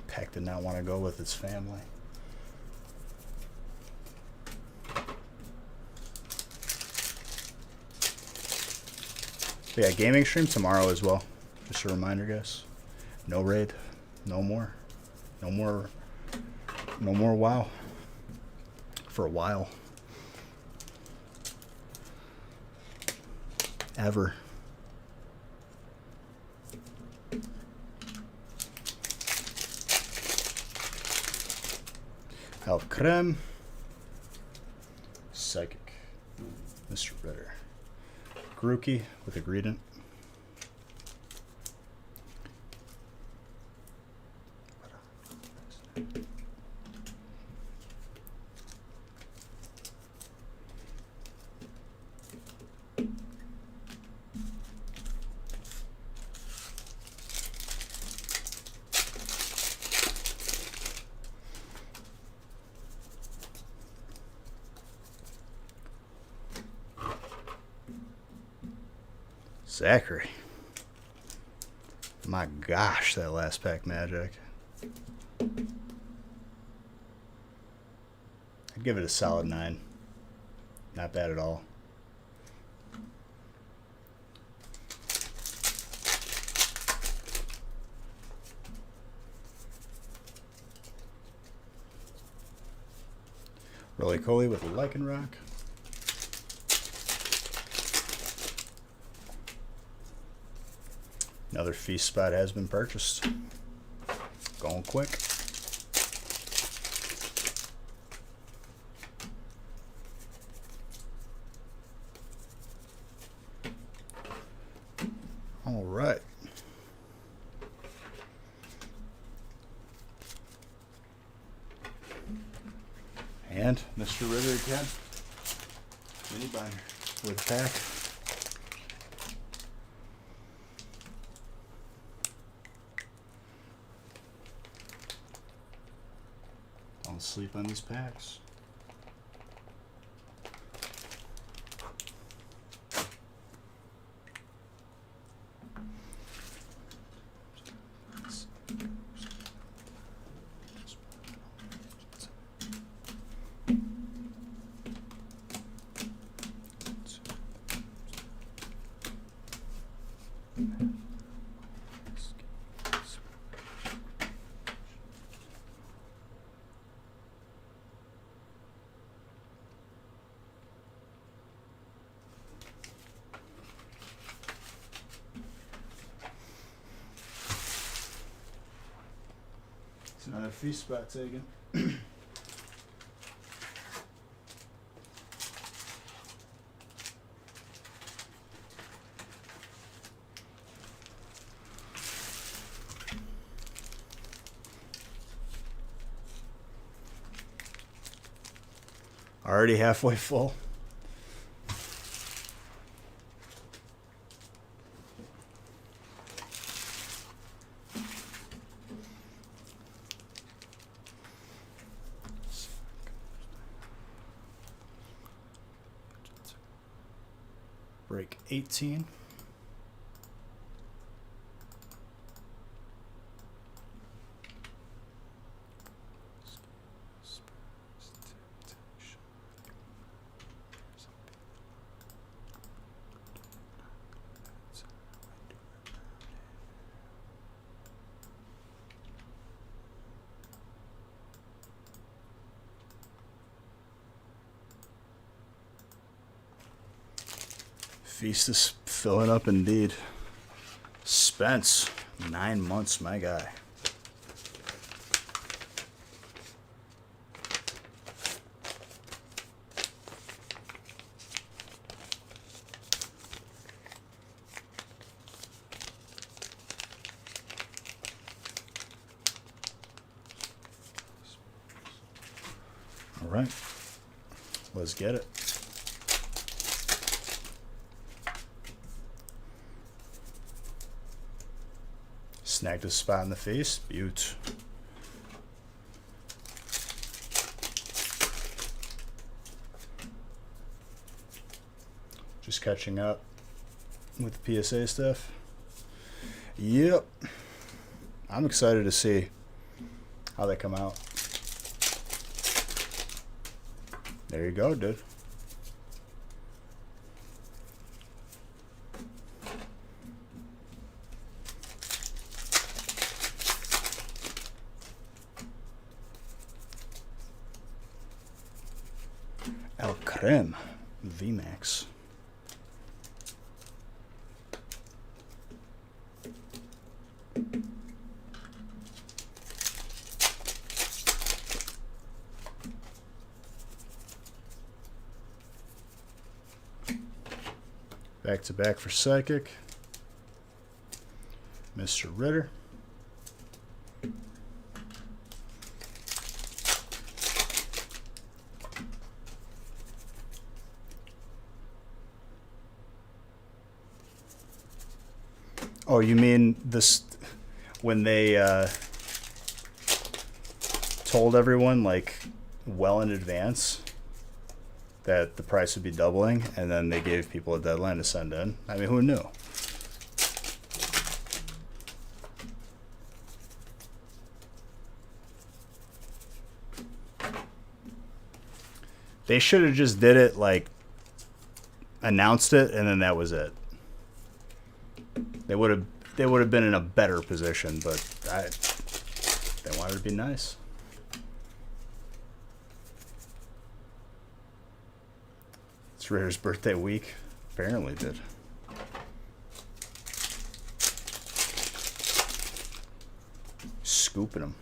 Pack did not want to go with its family. But yeah, gaming stream tomorrow as well. Just a reminder, guys. No raid. No more. No more. No more WoW. For a while. Ever. Creme. Psychic. Mr. Ritter. Grookey with a Greedent. Zachary. My gosh, that last pack magic. I'd give it a solid 9. Not bad at all. Roly-Poly with a Lycanroc. Another feast spot has been purchased. Going quick. All right. And Mr. Ritter again. Mini binder with a pack. Don't sleep on these packs. It's another feast spot taken. Already halfway full. Break 18. Feast is filling up indeed. Spence, 9 months, my guy. All right, let's get it. Snagged a spot in the face. Beaut. Just catching up with the PSA stuff. Yep. I'm excited to see how they come out. There you go, dude. El Creme VMAX. Back to back for Psychic. Mr. Ritter. Oh, you mean this when they told everyone like well in advance that the price would be doubling, and then they gave people a deadline to send in? I mean, who knew? They should have just did it, like announced it, and then that was it. They would have been in a better position, but they wanted to be nice. It's Ritter's birthday week. Apparently did. Scooping them.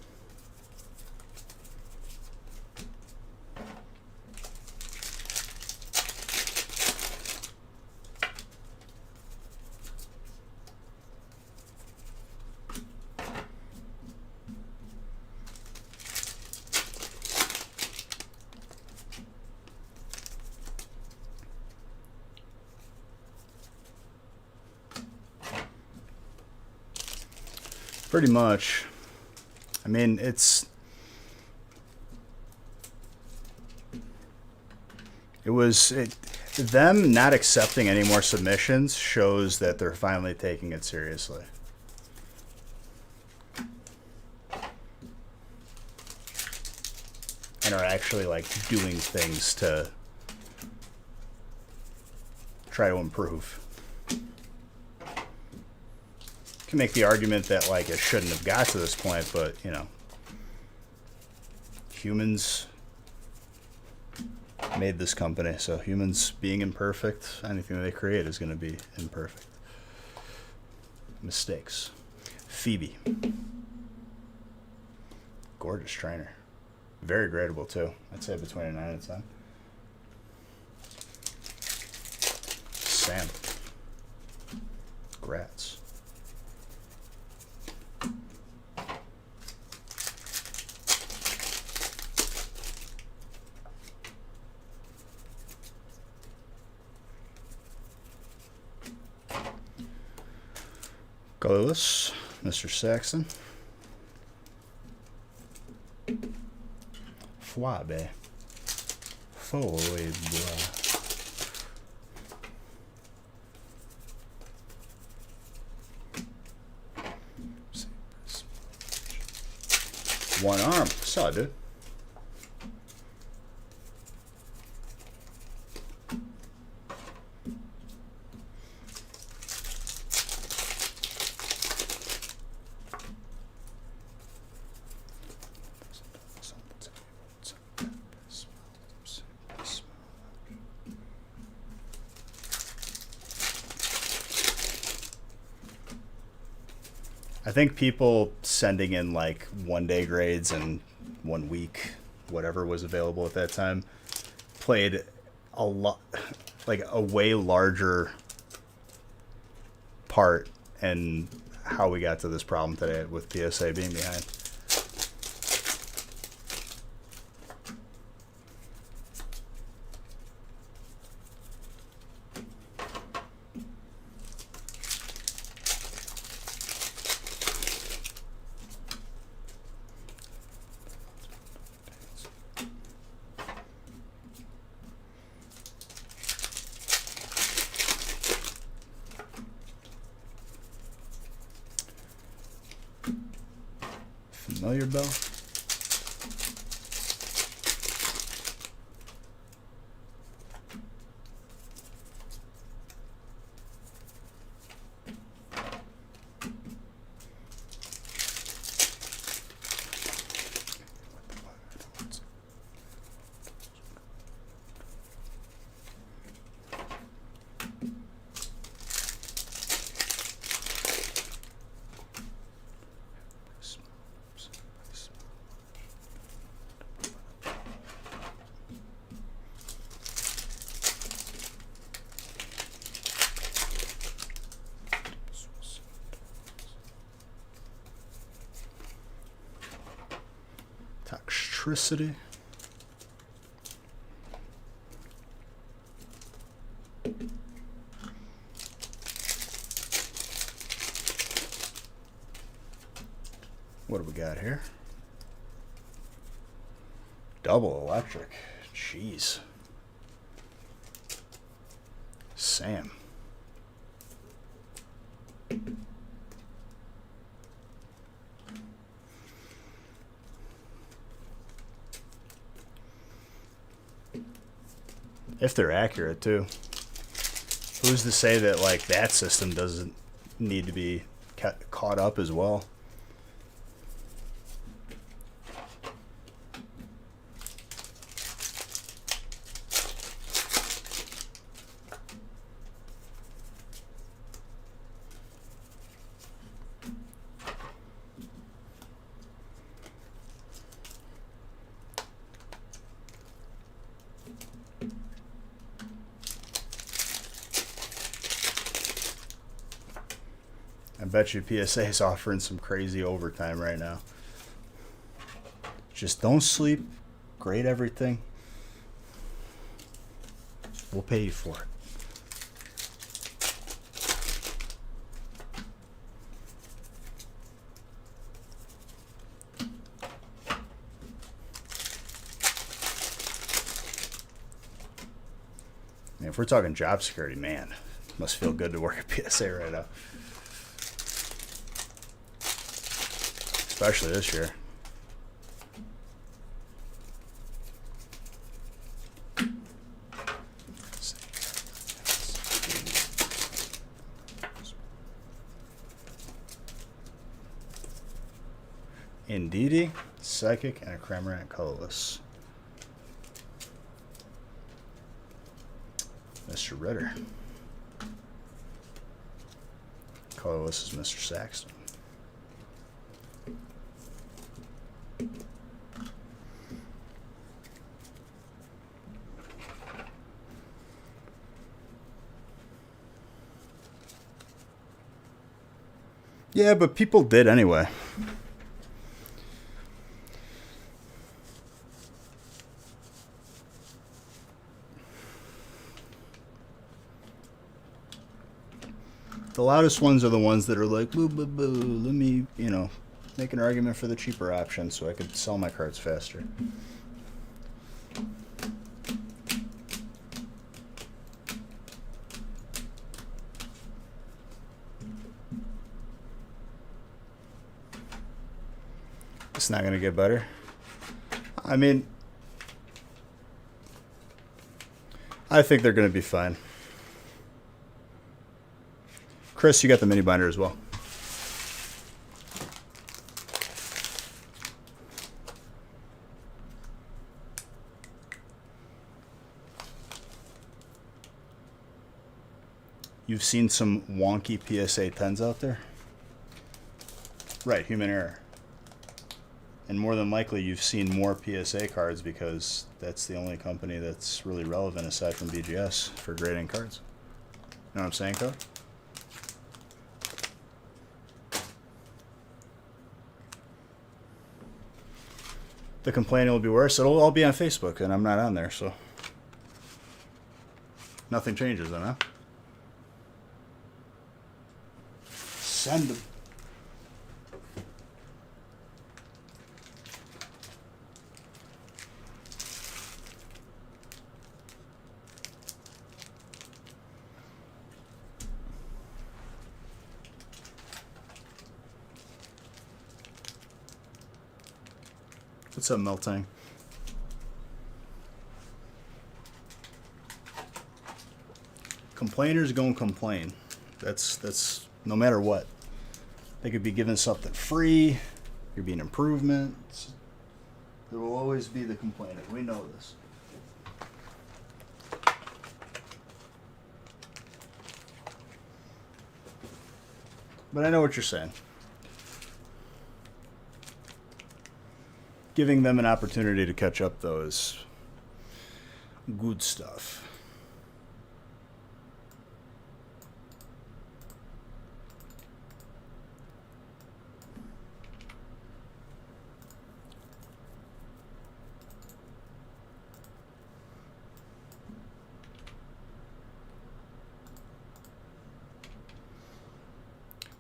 Pretty much. I mean, them not accepting any more submissions shows that they're finally taking it seriously. And are actually like doing things to try to improve. Can make the argument that like it shouldn't have got to this point, but you know, humans made this company, so humans being imperfect, anything that they create is going to be imperfect. Mistakes. Phoebe, gorgeous trainer, very gradable too. I'd say between a 9 and 10. Sam, grats. Colorless, Mr. Saxon. Fwabe. Forward. One arm. Saw it, dude. I think people sending in like 1-day grades and 1 week, whatever was available at that time, played a lot, like a way larger part in how we got to this problem today with PSA being behind. Familiar bell? Toxicity. What do we got here? Double electric. Jeez. Sam. If they're accurate, too. Who's to say that, like, that system doesn't need to be caught up as well? bet you PSA is offering some crazy overtime right now. Just don't sleep. Grade everything. We'll pay you for it. If we're talking job security, man, must feel good to work at PSA right now. Especially this year. Indeedee, Psychic, and a Cramorant colorless. Mr. Ritter. Colorless is Mr. Saxton. Yeah, but people did anyway. The loudest ones are the ones that are like, boo, boo, boo, let me, you know, make an argument for the cheaper option so I could sell my cards faster. It's not going to get better. I mean, I think they're going to be fine. Chris, you got the mini binder as well. You've seen some wonky PSA 10s out there? Right, human error. And more than likely you've seen more PSA cards because that's the only company that's really relevant aside from BGS for grading cards. You know what I'm saying, Code? The complaining will be worse. It'll all be on Facebook, and I'm not on there, so nothing changes then, huh? Send them. What's up, Meltang? Complainers gonna complain. That's no matter what. They could be given something free. Could be an improvement. There will always be the complainer. We know this. But I know what you're saying. Giving them an opportunity to catch up, though, is good stuff.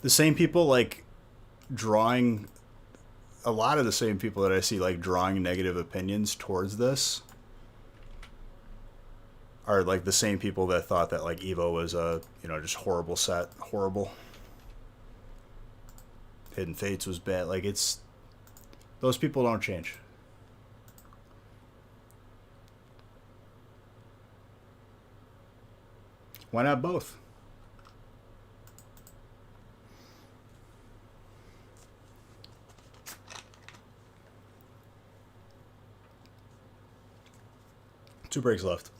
The same people, like, drawing... A lot of the same people that I see like drawing negative opinions towards this are like the same people that thought that like Evo was a, you know, just horrible set, horrible. Hidden Fates was bad. Like it's, those people don't change. Why not both? Two breaks left.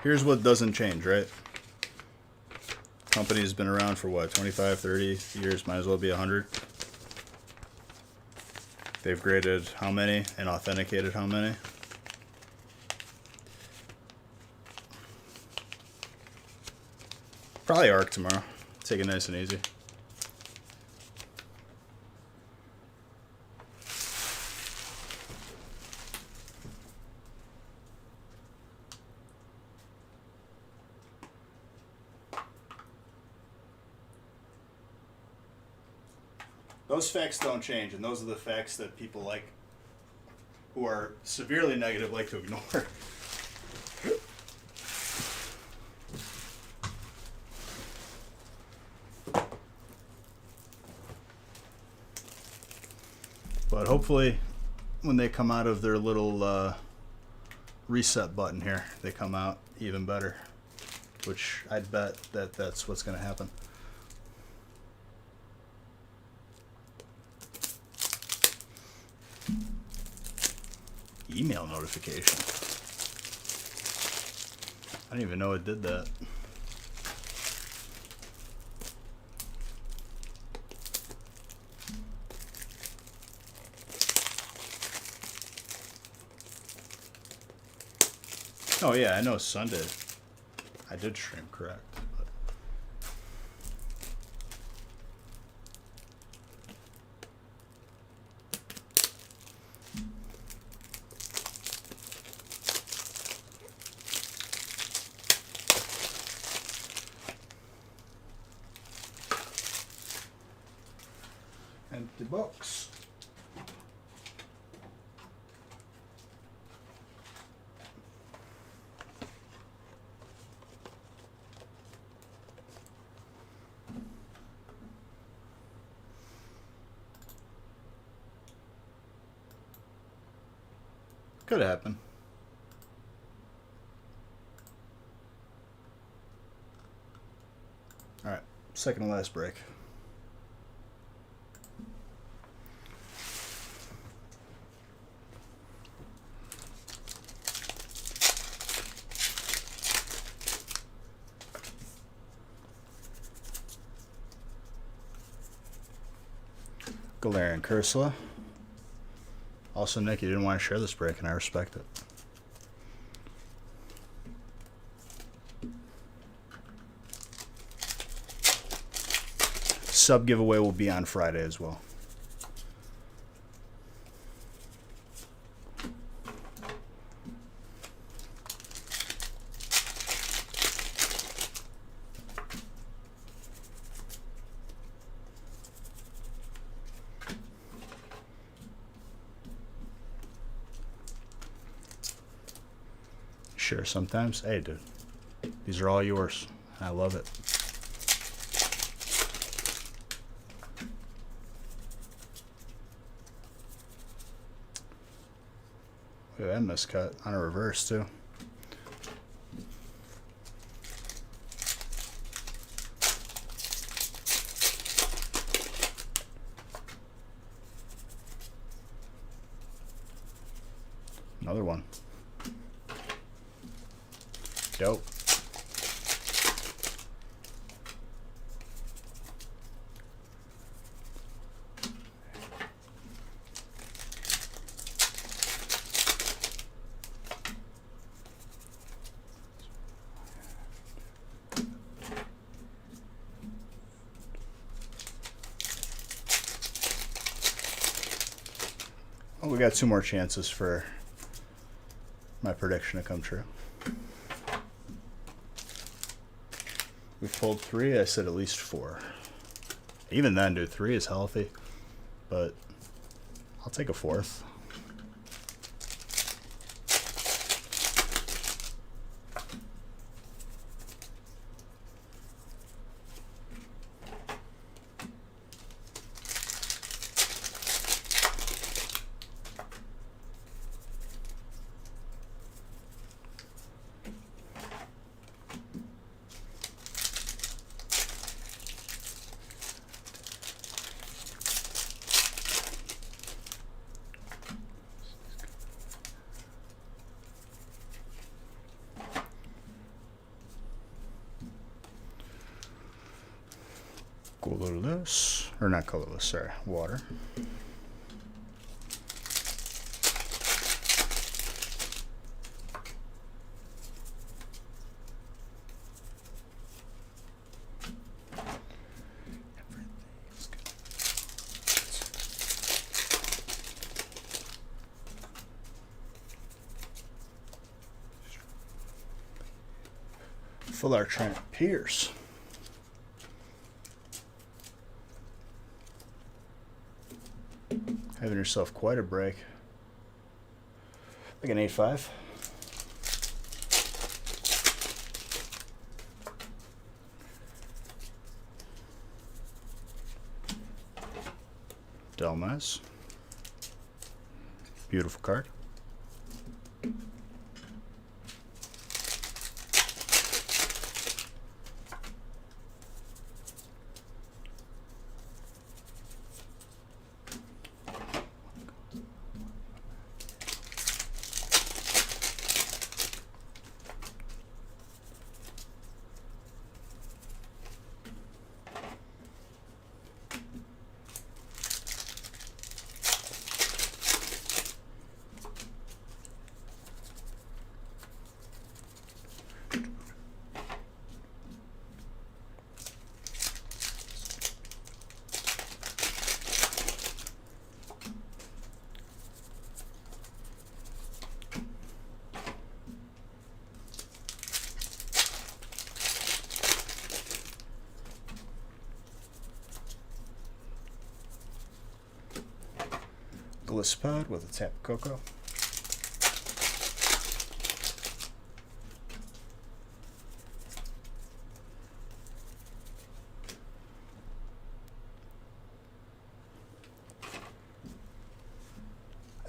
Here's what doesn't change, right? Company's been around for what, 25, 30 years, might as well be 100. They've graded how many and authenticated how many. Probably ARC tomorrow. Take it nice and easy. Those facts don't change, and those are the facts that people like who are severely negative like to ignore. But hopefully when they come out of their little reset button here, they come out even better, which I'd bet that that's what's going to happen. Email notification. I didn't even know it did that. Oh yeah, I know Sunday I did stream, correct. But empty box. Could happen. All right, second to last break. Galarian Cursula. Also, Nick, you didn't want to share this break, and I respect it. Sub giveaway will be on Friday as well. Sure, sometimes. Hey, dude. These are all yours. I love it. Look at that miscut on a reverse, too. Another one. Dope. Oh, we got 2 more chances for my prediction to come true. We pulled 3. I said at least 4. Even then, dude, 3 is healthy, but I'll take a 4th. Colorless, or not colorless, sorry, water. Full Art Trent Pierce. Having yourself quite a break. Like an 8-5. Delmas. Beautiful card. Glispod with a tap of cocoa.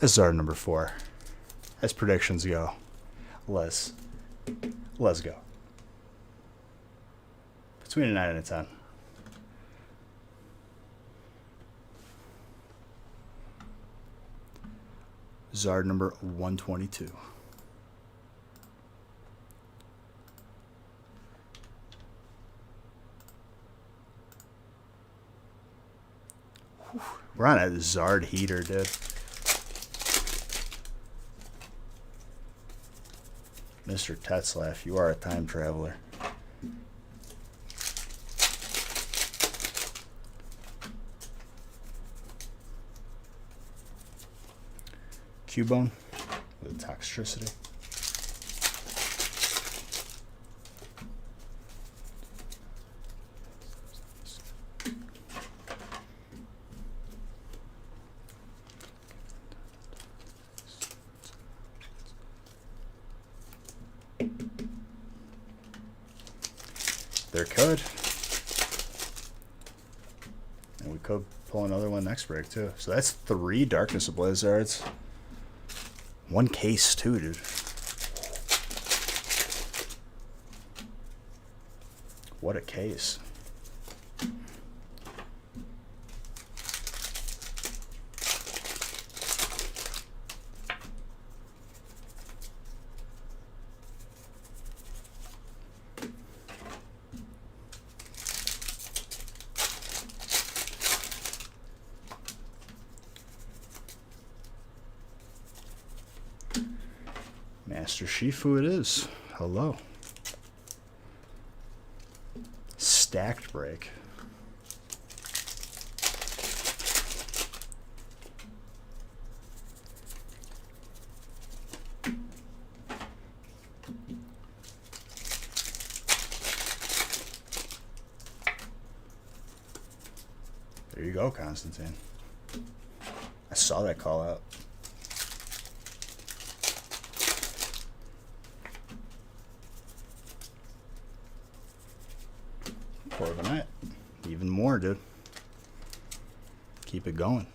Azar number 4. As predictions go, let's go. Between a 9 and a 10. Zard number 122. We're on a Zard heater, dude. Mr. Tetzlaff, you are a time traveler. Cubone with Toxicity. There could. And we could pull another one next break, too. So that's 3 Darkness of Blizzards. 1 case, too, dude. What a case. Master Shifu it is. Hello. Stacked break. There you go, Constantine. I saw that call out. Corviknight. Even more, dude. Keep it going.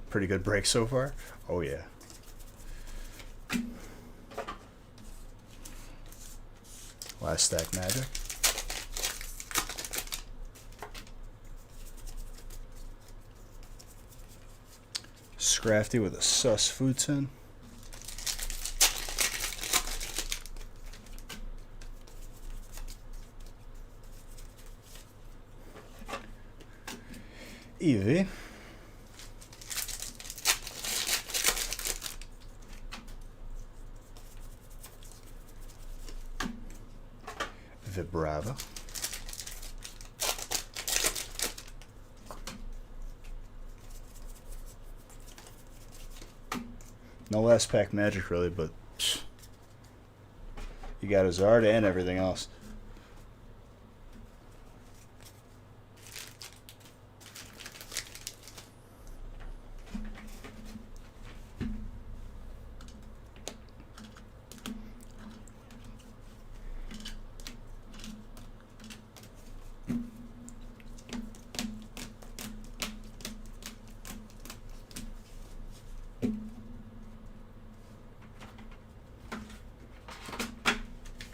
Pretty good break so far. Oh yeah. Last stack Magic. Scrafty with a sus food tin. Eevee. Vibrava. No last pack magic really, but you got a Zard and everything else.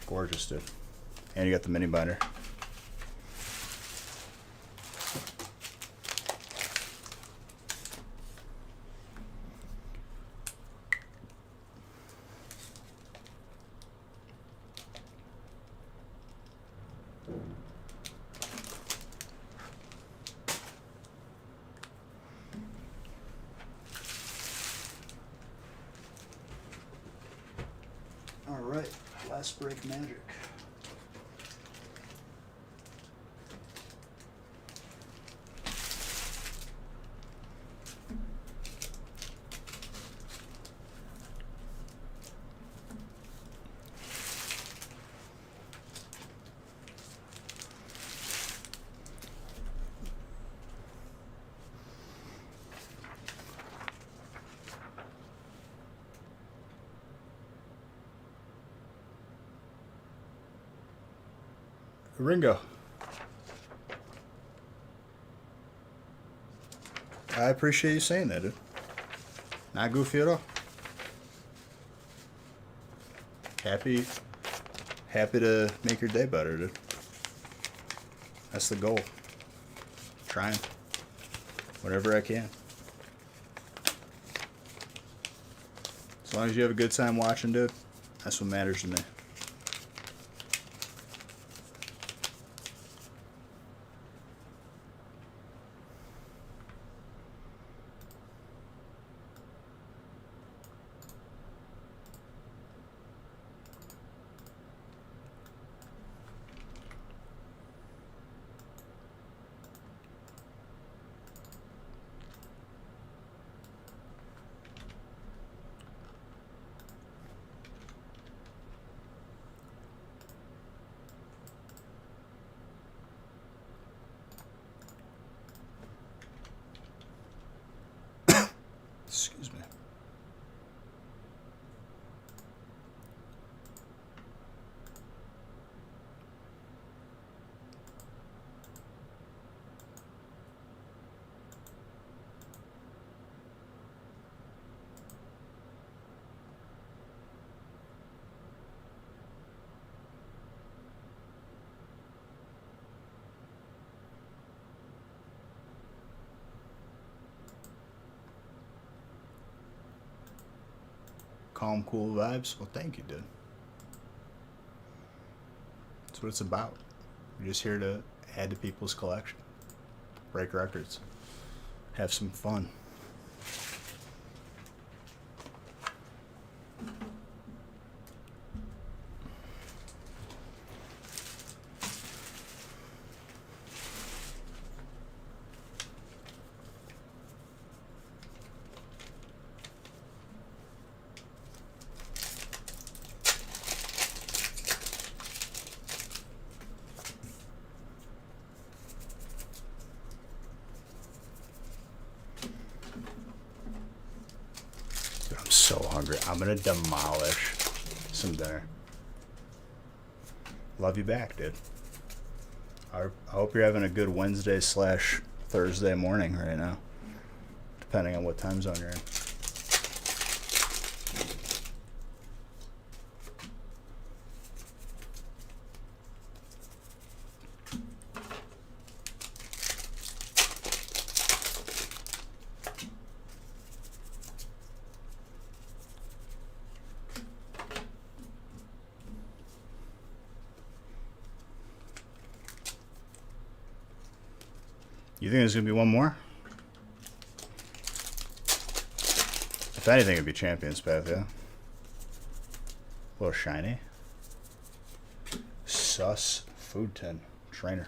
Gorgeous, dude. And you got the mini binder. All right, last break magic. Ringo. I appreciate you saying that, dude. Not goofy at all. Happy to make your day better, dude. That's the goal. Trying. Whatever I can. As long as you have a good time watching, dude, that's what matters to me. Excuse me. Calm, cool vibes. Well, thank you, dude. That's what it's about. We're just here to add to people's collection, break records, have some fun. Dude, I'm so hungry. I'm gonna demolish some dinner. Love you back, dude. I hope you're having a good Wednesday / Thursday morning right now, depending on what time zone you're in. You think there's gonna be one more? If anything, it'd be Champion's Path, yeah. A little shiny. Sus food tin. Trainer.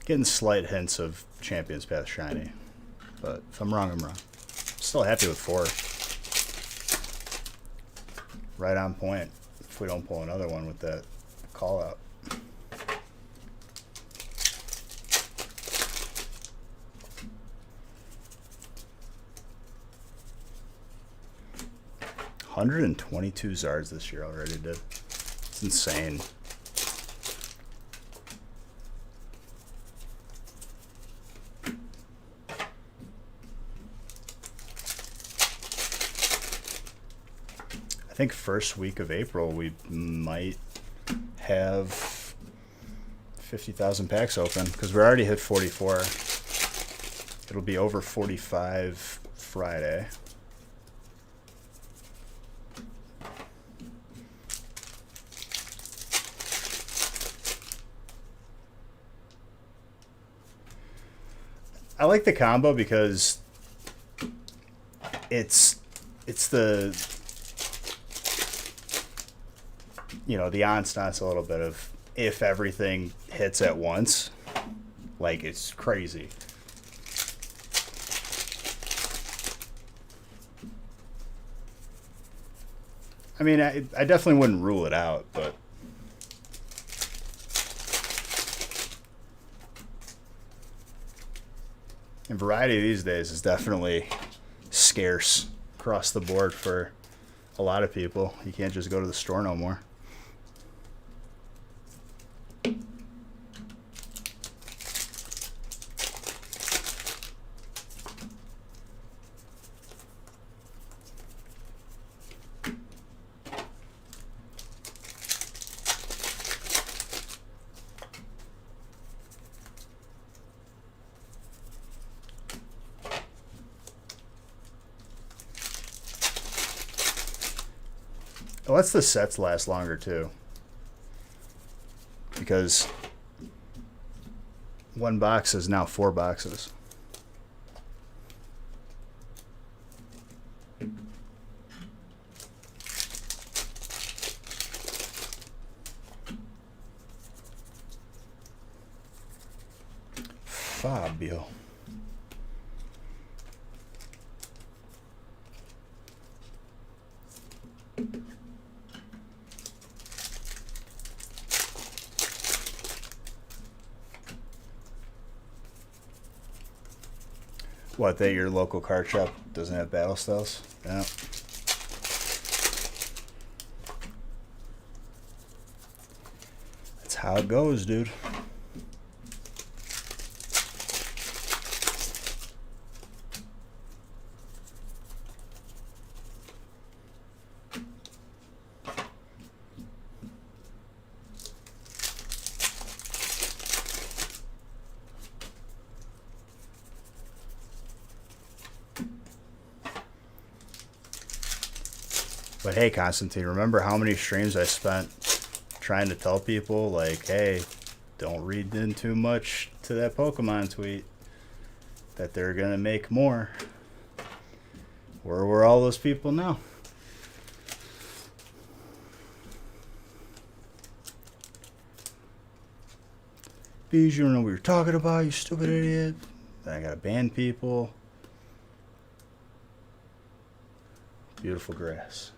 Getting slight hints of Champions Path shiny, but if I'm wrong, I'm wrong. Still happy with 4. Right on point. If we don't pull another one with that call out. $122 Zards this year already, dude. It's insane. I think first week of April we might have 50,000 packs open because we already hit 44. It'll be over 45 Friday. I like the combo because it's the, you know, the onslaughts a little bit of if everything hits at once, like it's crazy. I mean, I definitely wouldn't rule it out, but and variety these days is definitely scarce across the board for a lot of people. You can't just go to the store no more. It lets the sets last longer too, because one box is now 4 boxes. Fabio. What, that your local card shop doesn't have battle styles? Yeah. That's how it goes, dude. But hey, Constantine, remember how many streams I spent trying to tell people, like, hey, don't read in too much to that Pokemon tweet, that they're going to make more. Where were all those people now? Bees, you don't know what you're talking about, you stupid idiot. Then I got to ban people. Beautiful grass.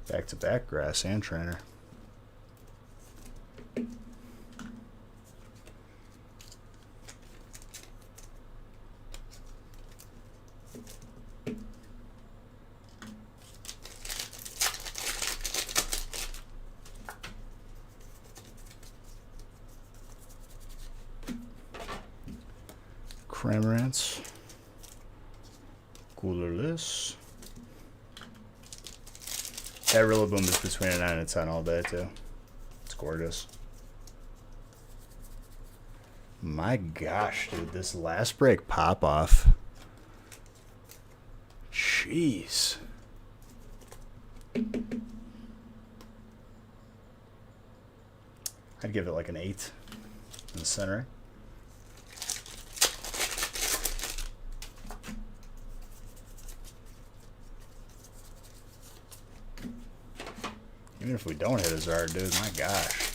Back-to-back grass and trainer. Cramorants. Coolerless. That Rillaboom is between a 9 and a 10 all day, too. It's gorgeous. My gosh, dude. This last break pop-off. Jeez. I'd give it like an 8 in the center. Even if we don't hit a Zard, dude, my gosh.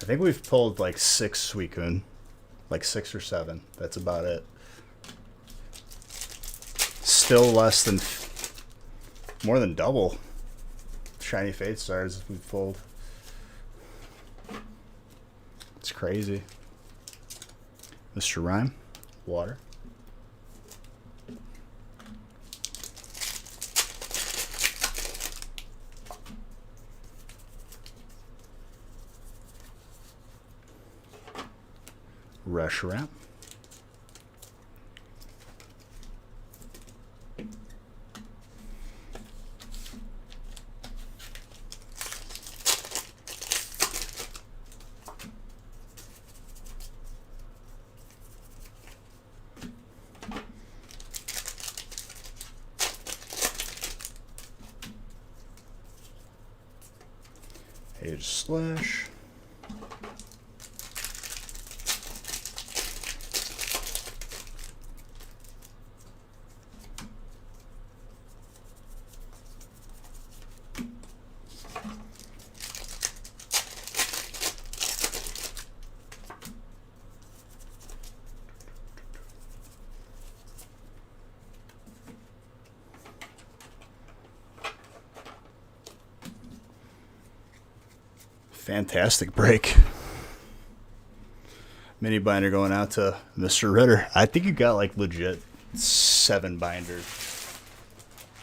I think we've pulled like 6 Suicune. Like 6 or 7. That's about it. Still less than, more than double Shiny Fate Stars we've pulled. It's crazy. Mr. Rhyme, water. Reshiram. Age Slash. Fantastic break. Mini binder going out to Mr. Ritter. I think you got like legit 7 binders.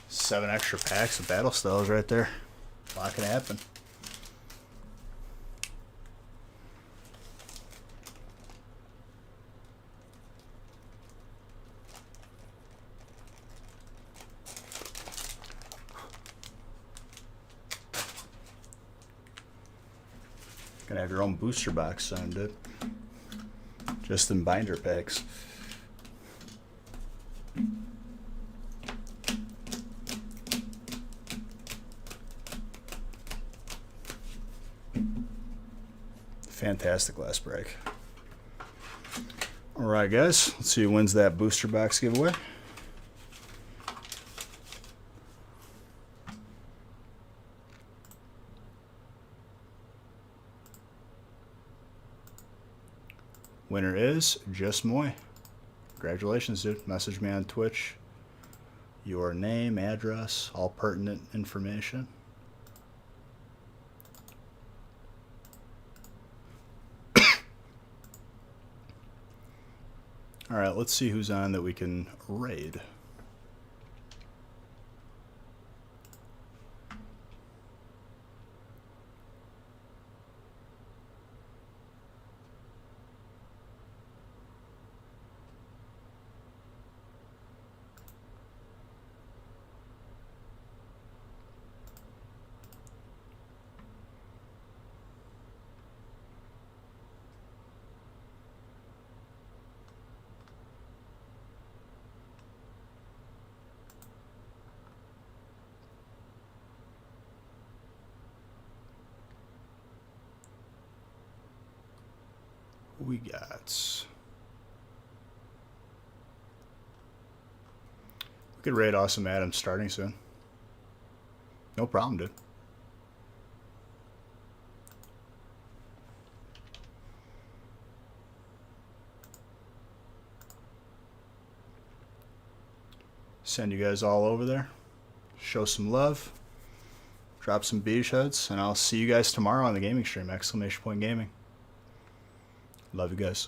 7 extra packs of battle styles right there. A lot can happen. Gonna have your own booster box soon, dude. Just in binder packs. Fantastic last break. Alright guys, let's see who wins that booster box giveaway. Winner is Just Moy. Congratulations, dude. Message me on Twitch. Your name, address, all pertinent information. Alright, let's see who's on that we can raid. We got. We could raid Awesome Adam starting soon. No problem, dude. Send you guys all over there. Show some love. Drop some beach heads, and I'll see you guys tomorrow on the gaming stream. ! Gaming. Love you guys.